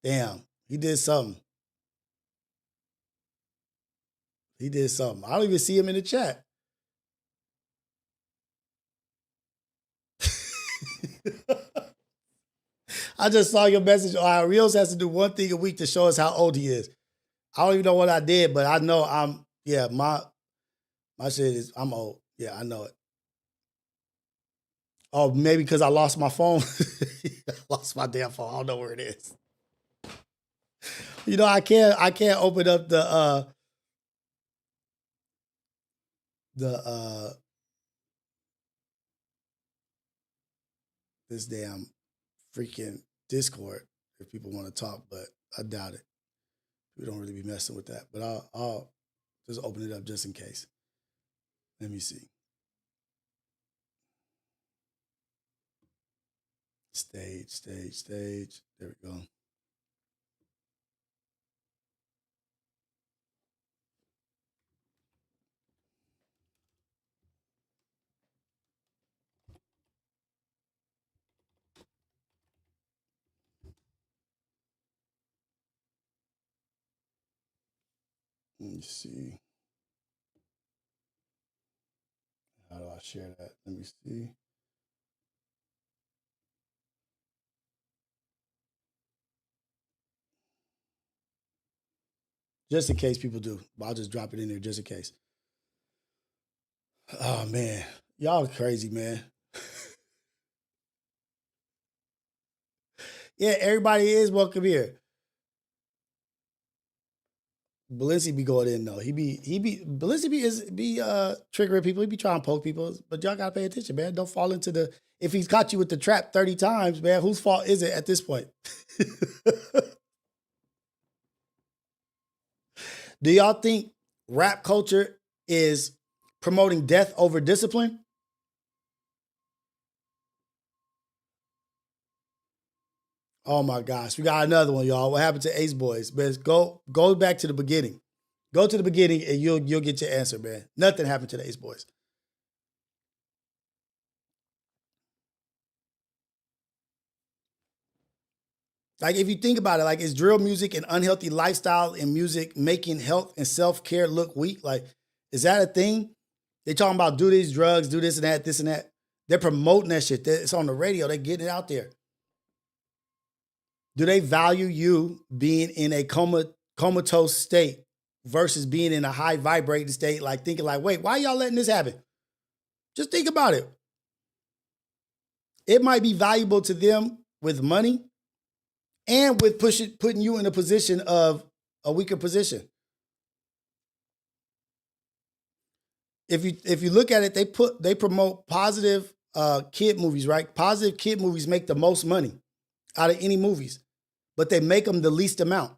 Damn, he did something. He did something. I don't even see him in the chat. I just saw your message. Rios has to do one thing a week to show us how old he is. I don't even know what I did, but I know my shit is, I'm old. Yeah, I know it. Oh, maybe because I lost my phone. I lost my damn phone. I don't know where it is. You know, I can't open up this damn freaking Discord if people want to talk, but I doubt it. We don't really be messing with that, but I'll just open it up just in case. Let me see. Stage. There we go. Let me see. share that. Let me see. Just in case people do. I'll just drop it in there just in case. Oh, man. Y'all crazy, man. Yeah, everybody is welcome here. Balenci be going in though. Balenci be triggering people. He be trying to poke people. But y'all gotta pay attention, man. Don't fall into the, if he's caught you with the trap 30 times, man, whose fault is it at this point? Do y'all think rap culture is promoting death over discipline? Oh my gosh, we got another one, y'all. What happened to Ace Boys? Man, go back to the beginning. Go to the beginning and you'll get your answer, man. Nothing happened to the Ace Boys. Like, if you think about it, like, is drill music and unhealthy lifestyle in music making health and self-care look weak? Like, is that a thing? They talking about do these drugs, do this and that, this and that. They're promoting that shit. It's on the radio. They're getting it out there. Do they value you being in a comatose state versus being in a high vibrating state, like thinking like, wait, why y'all letting this happen? Just think about it. It might be valuable to them with money and with putting you in a position of a weaker position. If you look at it, they promote positive kid movies, right? Positive kid movies make the most money out of any movies, but they make them the least amount.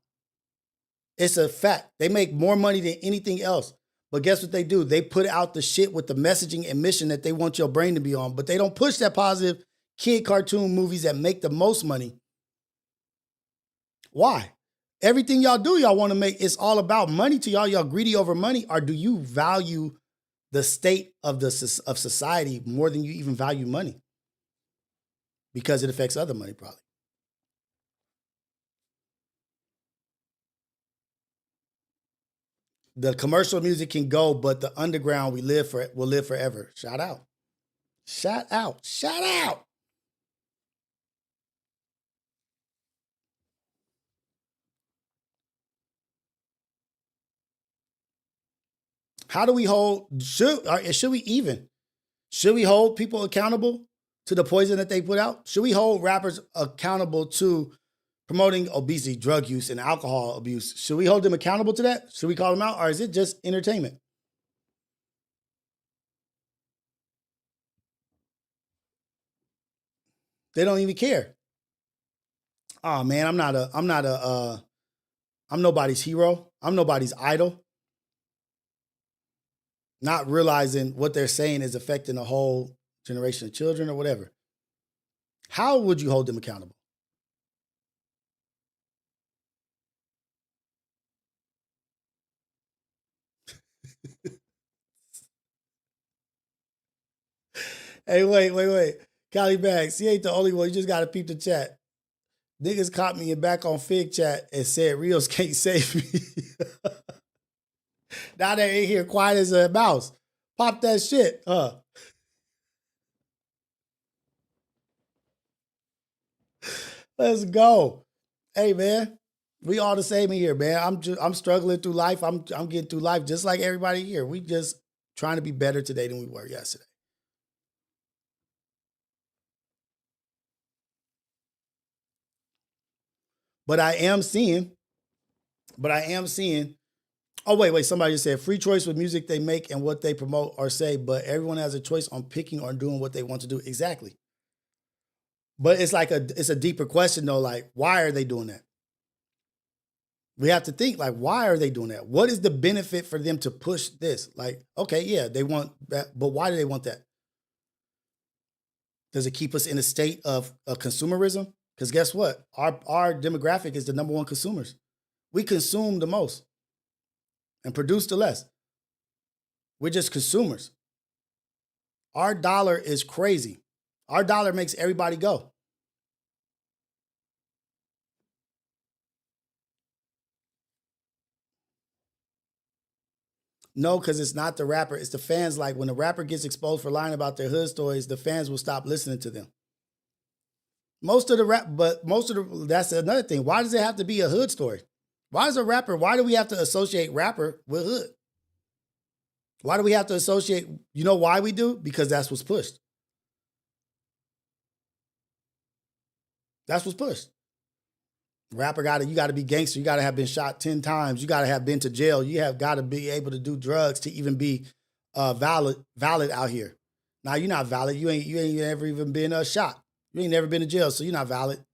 It's a fact. They make more money than anything else. But guess what they do? They put out the shit with the messaging and mission that they want your brain to be on, but they don't push that positive kid cartoon movies that make the most money. Why? Everything y'all do, y'all want to make, it's all about money to y'all. Y'all greedy over money, or do you value the state of society more than you even value money? Because it affects other money, probably. The commercial music can go, but the underground will live forever. Shout out. Shout out. Shout out. How do we should we hold people accountable to the poison that they put out? Should we hold rappers accountable to promoting obesity, drug use, and alcohol abuse? Should we hold them accountable to that? Should we call them out, or is it just entertainment? They don't even care. Oh man, I'm nobody's hero. I'm nobody's idol. Not realizing what they're saying is affecting a whole generation of children or whatever. How would you hold them accountable? Hey, wait. Cali Bags, he ain't the only one. You just got to peep the chat. Niggas caught me back on Fig Chat and said Rios can't save me. Now they're in here quiet as a mouse. Pop that shit. Let's go. Hey, man. We all the same in here, man. I'm struggling through life. I'm getting through life just like everybody here. We just trying to be better today than we were yesterday. But I am seeing, oh, wait, somebody just said free choice with music they make and what they promote or say, but everyone has a choice on picking or doing what they want to do. Exactly. But it's a deeper question though, like, why are they doing that? We have to think, like, why are they doing that? What is the benefit for them to push this? Like, okay, yeah, they want that, but why do they want that? Does it keep us in a state of consumerism? Because guess what? Our demographic is the number one consumers. We consume the most and produce the less. We're just consumers. Our dollar is crazy. Our dollar makes everybody go. No, because it's not the rapper. It's the fans. Like when a rapper gets exposed for lying about their hood stories, the fans will stop listening to them. Most of the that's another thing. Why does it have to be a hood story? Why do we have to associate rapper with hood? Why do we have to associate, you know why we do? Because that's what's pushed. That's what's pushed. Rapper you gotta be gangster. You gotta have been shot 10 times. You gotta have been to jail. You have gotta be able to do drugs to even be valid out here. Now you're not valid. You ain't ever even been shot. You ain't never been to jail, so you're not valid.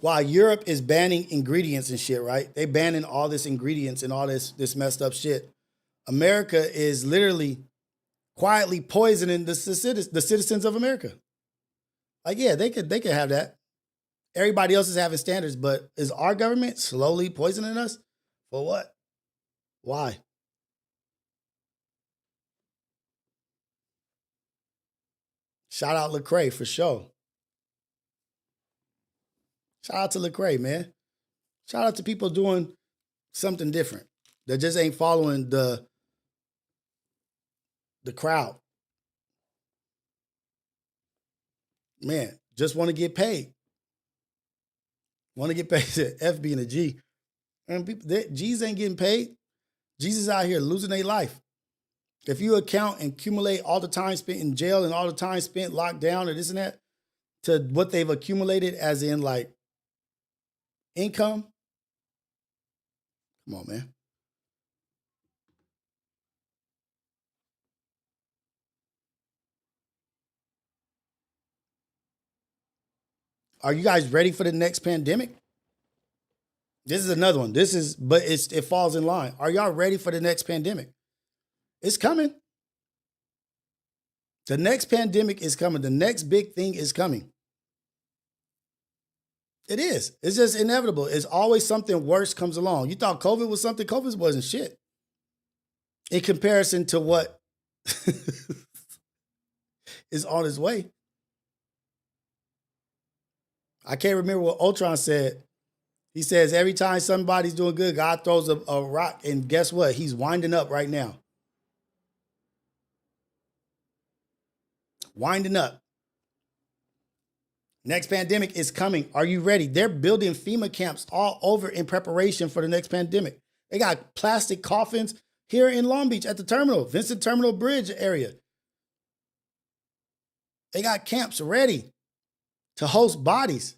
While Europe is banning ingredients and shit, right? They banning all this ingredients and all this messed up shit. America is literally quietly poisoning the citizens of America. Like, yeah, they could have that. Everybody else is having standards, but is our government slowly poisoning us? For what? Why? Shout out Lecrae for sure. Shout out to Lecrae, man. Shout out to people doing something different that just ain't following the crowd. Man, just want to get paid. Want to get paid. F being a G. And people, G's ain't getting paid. G's is out here losing their life. If you account and accumulate all the time spent in jail and all the time spent locked down or this and that to what they've accumulated as in like income, come on, man. Are you guys ready for the next pandemic? This is another one. But it falls in line. Are y'all ready for the next pandemic? It's coming. The next pandemic is coming. The next big thing is coming. It is. It's just inevitable. It's always something worse comes along. You thought COVID was something. COVID wasn't shit. In comparison to what is on its way. I can't remember what Ultron said. He says every time somebody's doing good, God throws a rock, and guess what? He's winding up right now. Winding up. Next pandemic is coming. Are you ready? They're building FEMA camps all over in preparation for the next pandemic. They got plastic coffins here in Long Beach at the terminal, Vincent Terminal Bridge area. They got camps ready to host bodies.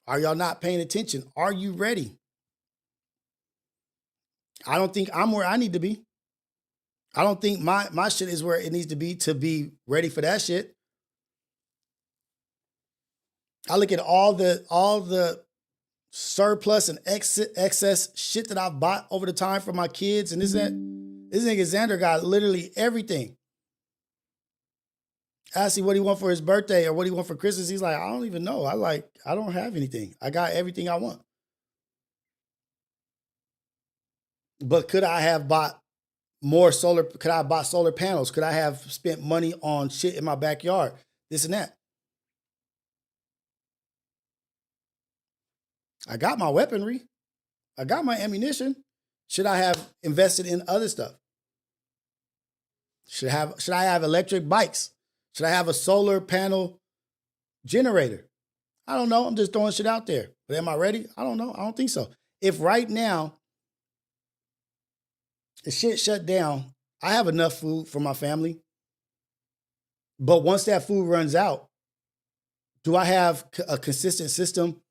Are y'all not paying attention? Are you ready? I don't think I'm where I need to be. I don't think my shit is where it needs to be ready for that shit. I look at all the surplus and excess shit that I've bought over the time for my kids and this and that. This nigga Xander got literally everything. Asked him what he want for his birthday or what he want for Christmas. He's like, I don't even know. I don't have anything. I got everything I want. But could I have bought more solar? Could I have bought solar panels? Could I have spent money on shit in my backyard? This and that. I got my weaponry. I got my ammunition. Should I have invested in other stuff? Should I have electric bikes? Should I have a solar panel generator? I don't know. I'm just throwing shit out there. But am I ready? I don't know. I don't think so. If right now the shit shut down, I have enough food for my family. But once that food runs out, do I have a consistent system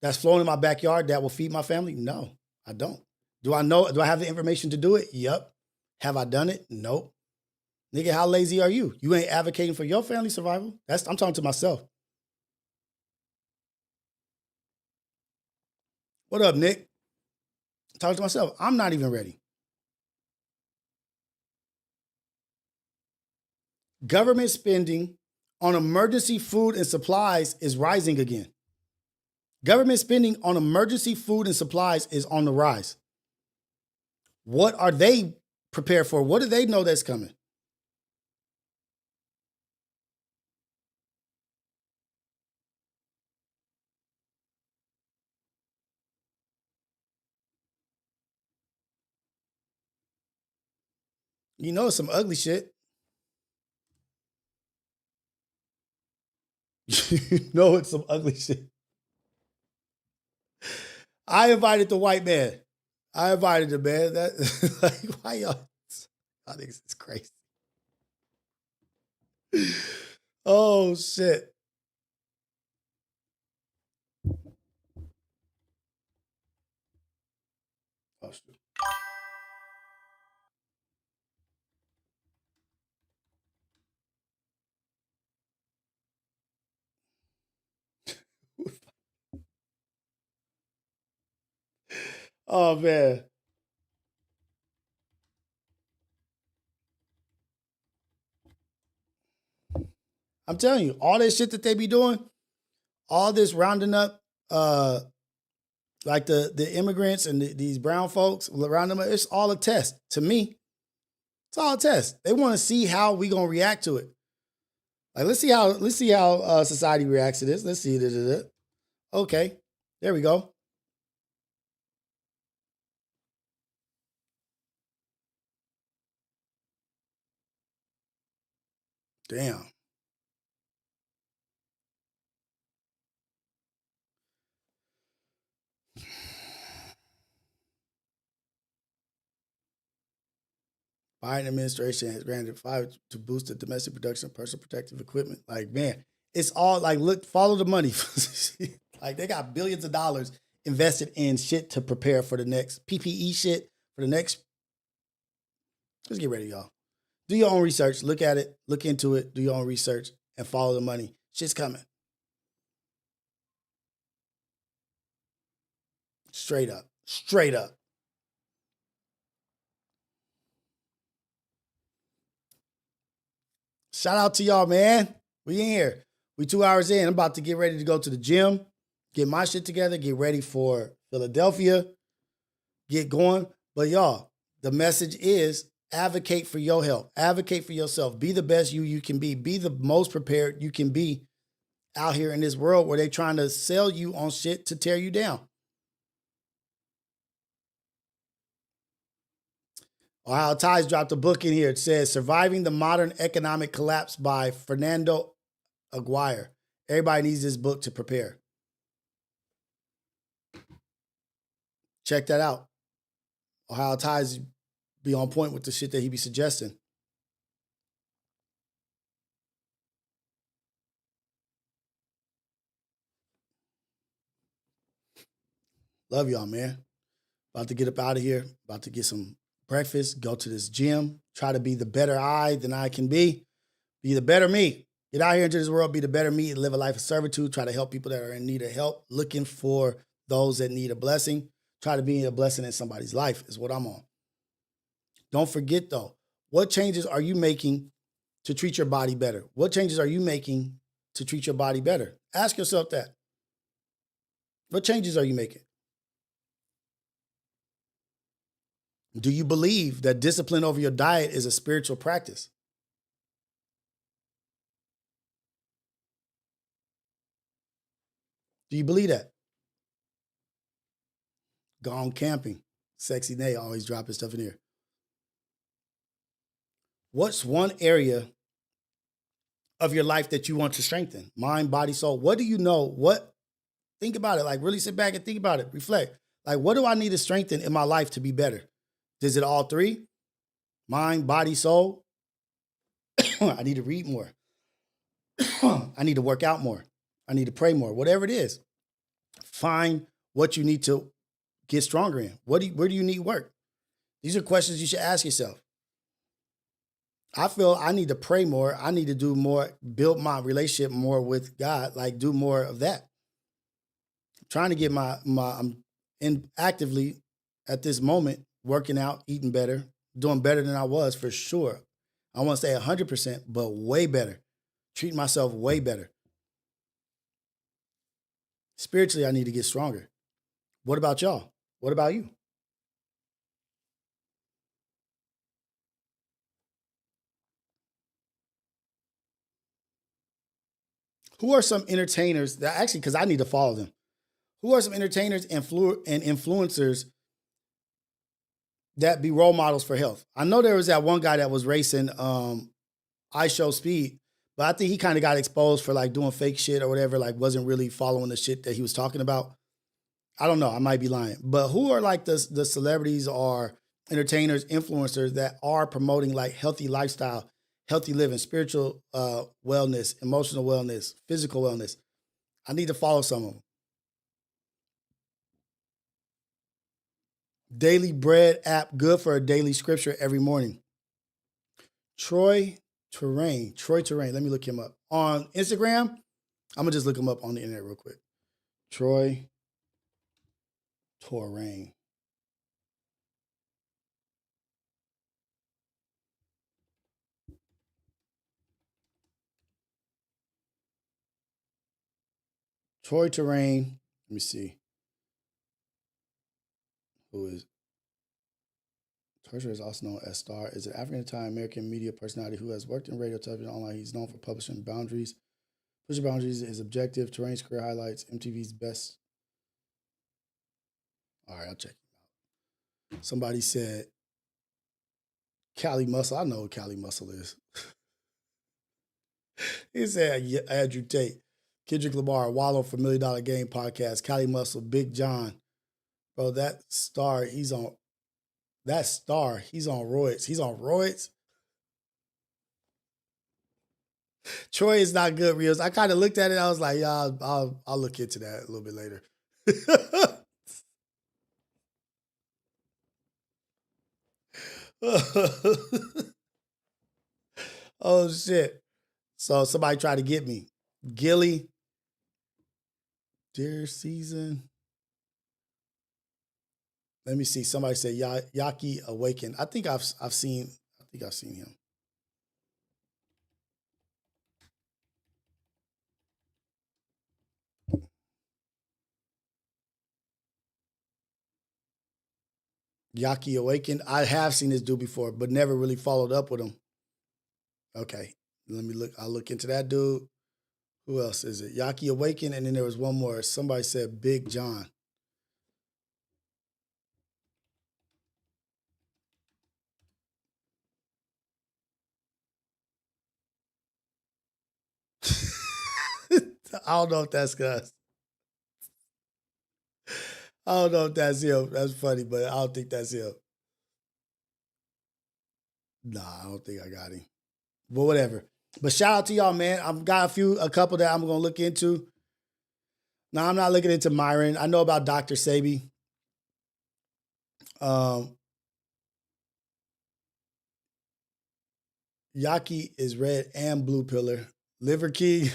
that's flowing in my backyard that will feed my family? No, I don't. Do I have the information to do it? Yep. Have I done it? Nope. Nigga, how lazy are you? You ain't advocating for your family survival. I'm talking to myself. What up, Nick? Talking to myself. I'm not even ready. Government spending on emergency food and supplies is rising again. Government spending on emergency food and supplies is on the rise. What are they prepare for? What do they know that's coming? You know, it's some ugly shit. You know, it's some ugly shit. I invited the white man. I invited the man. That like, why y'all? I think it's crazy. Oh shit. Oh, shit. Oh man. I'm telling you, all this shit that they be doing, all this rounding up like the immigrants and these brown folks around them, it's all a test. To me, it's all a test. They want to see how we gonna react to it. Like let's see how society reacts to this. Let's see. Okay, there we go. Damn. Biden administration has granted $5 to boost the domestic production of personal protective equipment. Like, man, it's all like, look, follow the money. Like, they got billions of dollars invested in shit to prepare for the next PPE shit, for the next. Let's get ready, y'all. Do your own research. Look at it. Look into it. Do your own research and follow the money. Shit's coming. Straight up. Straight up. Shout out to y'all, man. We in here. We 2 hours in. I'm about to get ready to go to the gym, get my shit together, get ready for Philadelphia, get going. But y'all, the message is advocate for your health. Advocate for yourself. Be the best you can be. Be the most prepared you can be out here in this world where they're trying to sell you on shit to tear you down. Ohio Times dropped a book in here. It says Surviving the Modern Economic Collapse by Fernando Aguirre. Everybody needs this book to prepare. Check that out. Ohio Times be on point with the shit that he be suggesting. Love y'all, man. About to get up out of here. About to get some breakfast. Go to this gym. Try to be the better I than I can be. Be the better me. Get out here into this world. Be the better me and live a life of servitude. Try to help people that are in need of help. Looking for those that need a blessing. Try to be a blessing in somebody's life is what I'm on. Don't forget, though, what changes are you making to treat your body better? What changes are you making to treat your body better? Ask yourself that. What changes are you making? Do you believe that discipline over your diet is a spiritual practice? Do you believe that? Gone camping. Sexy Nay always dropping stuff in here. What's one area of your life that you want to strengthen? Mind, body, soul. What do you know? Think about it. Like really sit back and think about it. Reflect. Like what do I need to strengthen in my life to be better? Is it all three? Mind, body, soul? I need to read more. I need to work out more. I need to pray more. Whatever it is. Find what you need to get stronger in. Where do you need work? These are questions you should ask yourself. I feel I need to pray more. I need to do more, build my relationship more with God, like do more of that. I'm trying to get I'm actively at this moment working out, eating better, doing better than I was for sure. I want to say 100%, but way better. Treat myself way better. Spiritually, I need to get stronger. What about y'all? What about you? Who are some entertainers that actually, because I need to follow them. Who are some entertainers and influencers that be role models for health? I know there was that one guy that was racing I Show Speed, but I think he kind of got exposed for like doing fake shit or whatever, like wasn't really following the shit that he was talking about. I don't know. I might be lying. But who are like the celebrities or entertainers, influencers that are promoting like healthy lifestyle, healthy living, spiritual wellness, emotional wellness, physical wellness? I need to follow some of them. Daily Bread app, good for a daily scripture every morning. Troy Terrain. Let me look him up. On Instagram, I'm going to just look him up on the internet real quick. Troy Terrain. Troy Terrain. Let me see. Who is? Tertiary is also known as Star, is an African-Italian American media personality who has worked in radio, television, and online. He's known for publishing Boundaries. Pushing Boundaries is objective. Terrain's career highlights MTV's best. All right, I'll check it out. Somebody said Cali Muscle. I know what Cali Muscle is. He said Andrew Tate, Kendrick Lamar, Wallow for $1 Million Game podcast, Cali Muscle, Big John. Bro, that star, he's on roids. He's on roids. Troy is not good, Rios. I kind of looked at it. I was like, yeah, I'll look into that a little bit later. Oh, shit. So somebody tried to get me. Gilly. Dear season. Let me see. Somebody said Yaki Awakened. I think I've seen him. Yaki Awakened. I have seen this dude before, but never really followed up with him. Okay. Let me look. I'll look into that dude. Who else is it? Yaki Awakened, and then there was one more. Somebody said Big John. I don't know if that's Gus. I don't know if that's him. That's funny, but I don't think that's him. Nah, I don't think I got him. But whatever. But shout out to y'all, man. I've got a couple that I'm going to look into. Now, I'm not looking into Myron. I know about Dr. Sabi. Yaki is red and blue pillar. Liver King.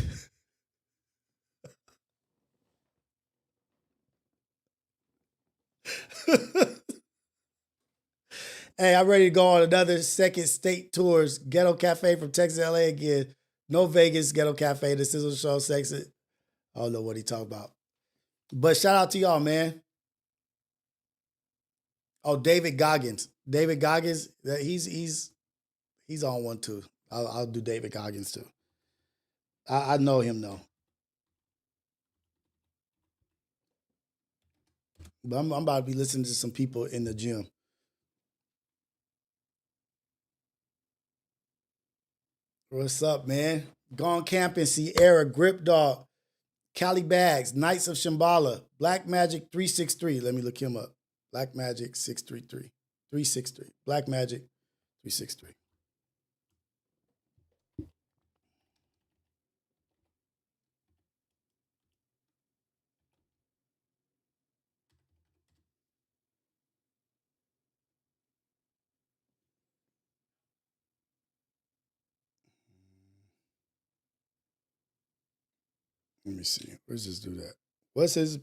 Hey, I'm ready to go on another second state tours. Ghetto Cafe from Texas, LA again. No Vegas, Ghetto Cafe. The Sizzle Show, Sexy. I don't know what he talking about. But shout out to y'all, man. Oh, David Goggins. David Goggins, he's on one too. I'll do David Goggins too. I know him though. But I'm about to be listening to some people in the gym. What's up, man? Gone camping, Sierra, Grip Dog, Cali Bags, Knights of Shambhala, Black Magic 363. Let me look him up. Black Magic 633. 363. Black Magic 363. Let me see. Where's this dude at? What's his?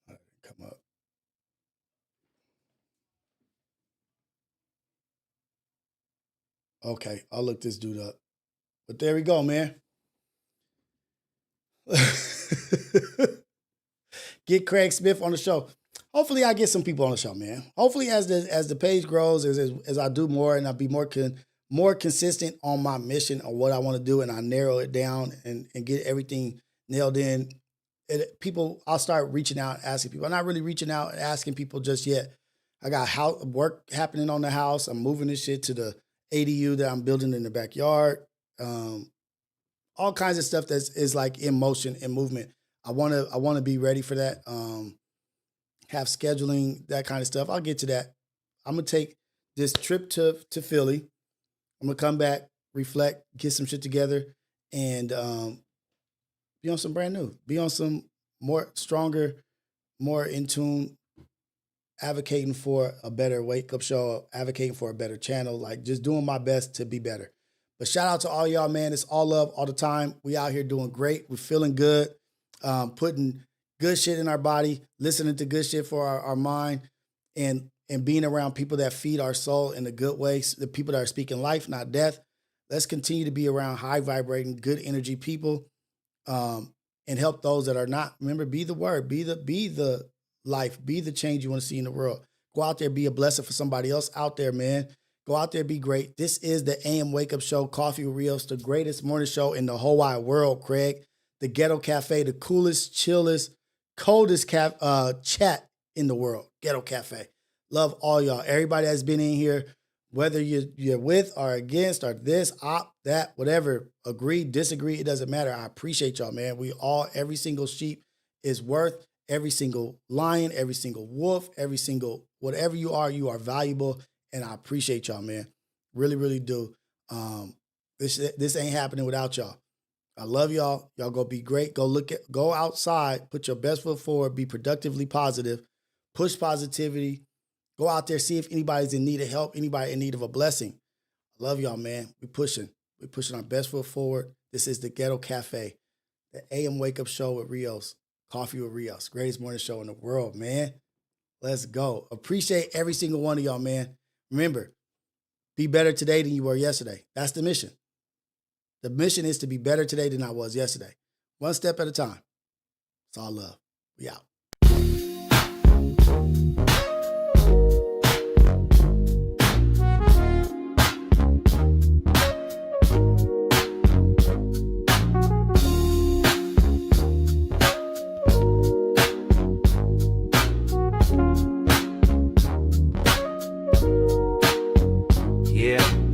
Come up. Okay, I'll look this dude up. But there we go, man. Get Craig Smith on the show. Hopefully, I get some people on the show, man. Hopefully, as the page grows, as I do more and I be more more consistent on my mission or what I want to do, and I narrow it down and get everything nailed in, I'll start reaching out, asking people. I'm not really reaching out and asking people just yet. I got work happening on the house. I'm moving this shit to the ADU that I'm building in the backyard. All kinds of stuff that is like in motion and movement. I want to be ready for that. Have scheduling, that kind of stuff. I'll get to that. I'm gonna take this trip to Philly. I'm gonna come back, reflect, get some shit together, and be on some brand new. Be on some more stronger, more in tune, advocating for a better wake-up show, advocating for a better channel, like just doing my best to be better. But shout out to all y'all, man. It's all love all the time. We out here doing great. We're feeling good, putting good shit in our body, listening to good shit for our mind, and being around people that feed our soul in a good way, the people that are speaking life, not death. Let's continue to be around high vibrating, good energy people, and help those that are not. Remember, be the word, be the life, be the change you want to see in the world. Go out there, be a blessing for somebody else out there, man. Go out there, be great. This is the AM Wake Up Show, Coffee with Rios, the greatest morning show in the whole wide world, Craig. The Ghetto Cafe, the coolest, chillest, coldest chat in the world. Ghetto Cafe. Love all y'all. Everybody that's been in here, whether you're with or against or this, that, whatever, agree, disagree, it doesn't matter. I appreciate y'all, man. Every single sheep is worth, every single lion, every single wolf, every single, whatever you are valuable. And I appreciate y'all, man. Really, really do. This ain't happening without y'all. I love y'all. Y'all go be great. Go outside, put your best foot forward, be productively positive, push positivity. Go out there, see if anybody's in need of help, anybody in need of a blessing. I love y'all, man. We're pushing our best foot forward. This is the Ghetto Cafe, the AM Wake Up Show with Rios, Coffee with Rios, greatest morning show in the world, man. Let's go. Appreciate every single one of y'all, man. Remember, be better today than you were yesterday. That's the mission. The mission is to be better today than I was yesterday. One step at a time. It's all love. We out.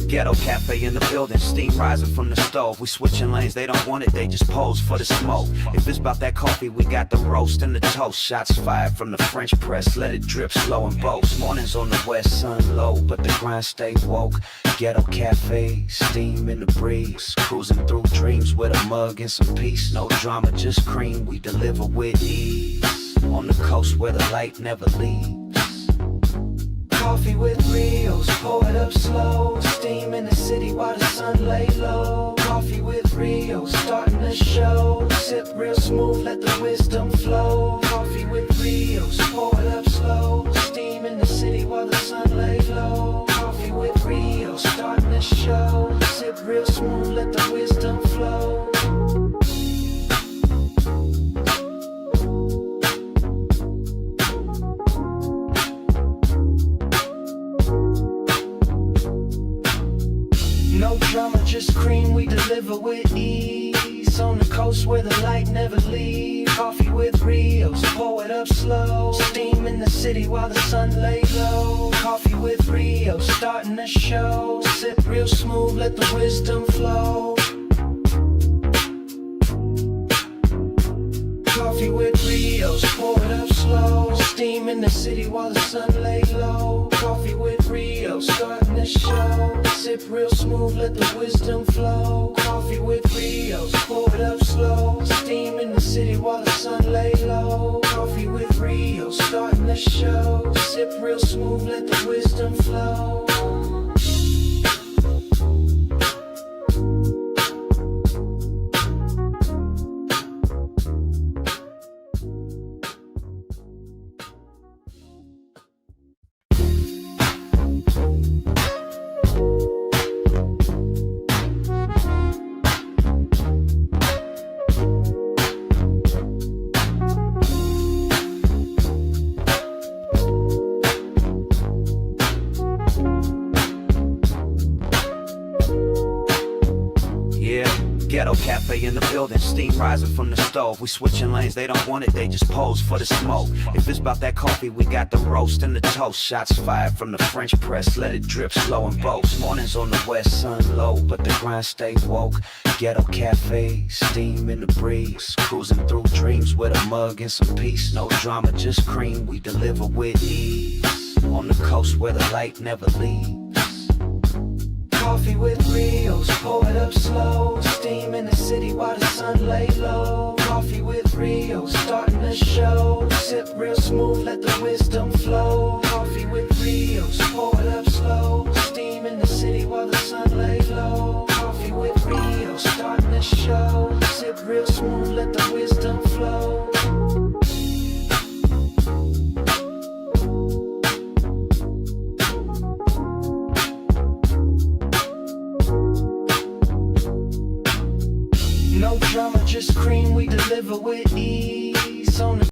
Ghetto cafe in the building, steam rising from the stove. We switching lanes, they don't want it, they just pose for the smoke. If it's about that coffee, we got the roast and the toast. Shots fired from the French press, let it drip slow and boast. Mornings on the west, sun low, but the grind stay woke. Ghetto cafe, steam in the breeze. Cruising through dreams with a mug and some peace. No drama, just cream, we deliver with ease. On the coast where the light never leaves. Coffee with Rios, pour it up slow. Steam in the city while the sun lay low. Coffee with Rios, starting the show. Sip real smooth, let the wisdom flow. Coffee with Rios, pour it up slow. Steam in the city while the sun lay low. Coffee with Rios, starting the show. Sip real smooth, let the wisdom flow. No drama, just cream, we deliver with ease. On the coast where the light never leaves. Coffee with Rios, pour it up slow. Steam in the city while the sun lay low. Coffee with Rios, starting the show. Sip real smooth, let the wisdom flow. Coffee with Rios, pour it up slow. Steam in the city while the sun lay low. Coffee with Rios, starting the show. Sip real smooth, let the wisdom flow. Coffee with Rios, pour it up slow. Steam in the city while the sun lay low. Coffee with Rios, starting the show. Sip real smooth, let the wisdom flow. Ghetto cafe in the building, steam rising from the stove. We switching lanes, they don't want it, they just pose for the smoke. If it's about that coffee, we got the roast and the toast. Shots fired from the French press, let it drip slow and boast. Mornings on the west, sun low, but the grind stays woke. Ghetto cafe, steam in the breeze, cruising through dreams with a mug and some peace. No drama, just cream, we deliver with ease. On the coast where the light never leaves. Coffee with Rios, pour it up slow. Steam in the city while the sun lay low. Coffee with Rios, starting the show. Sip real smooth, let the wisdom flow. Coffee with Rios, pour it up slow. Steam in the city while the sun lay low. Coffee with Rios, starting the show. Sip real smooth, let the wisdom flow. No drama, just cream, we deliver with ease. On the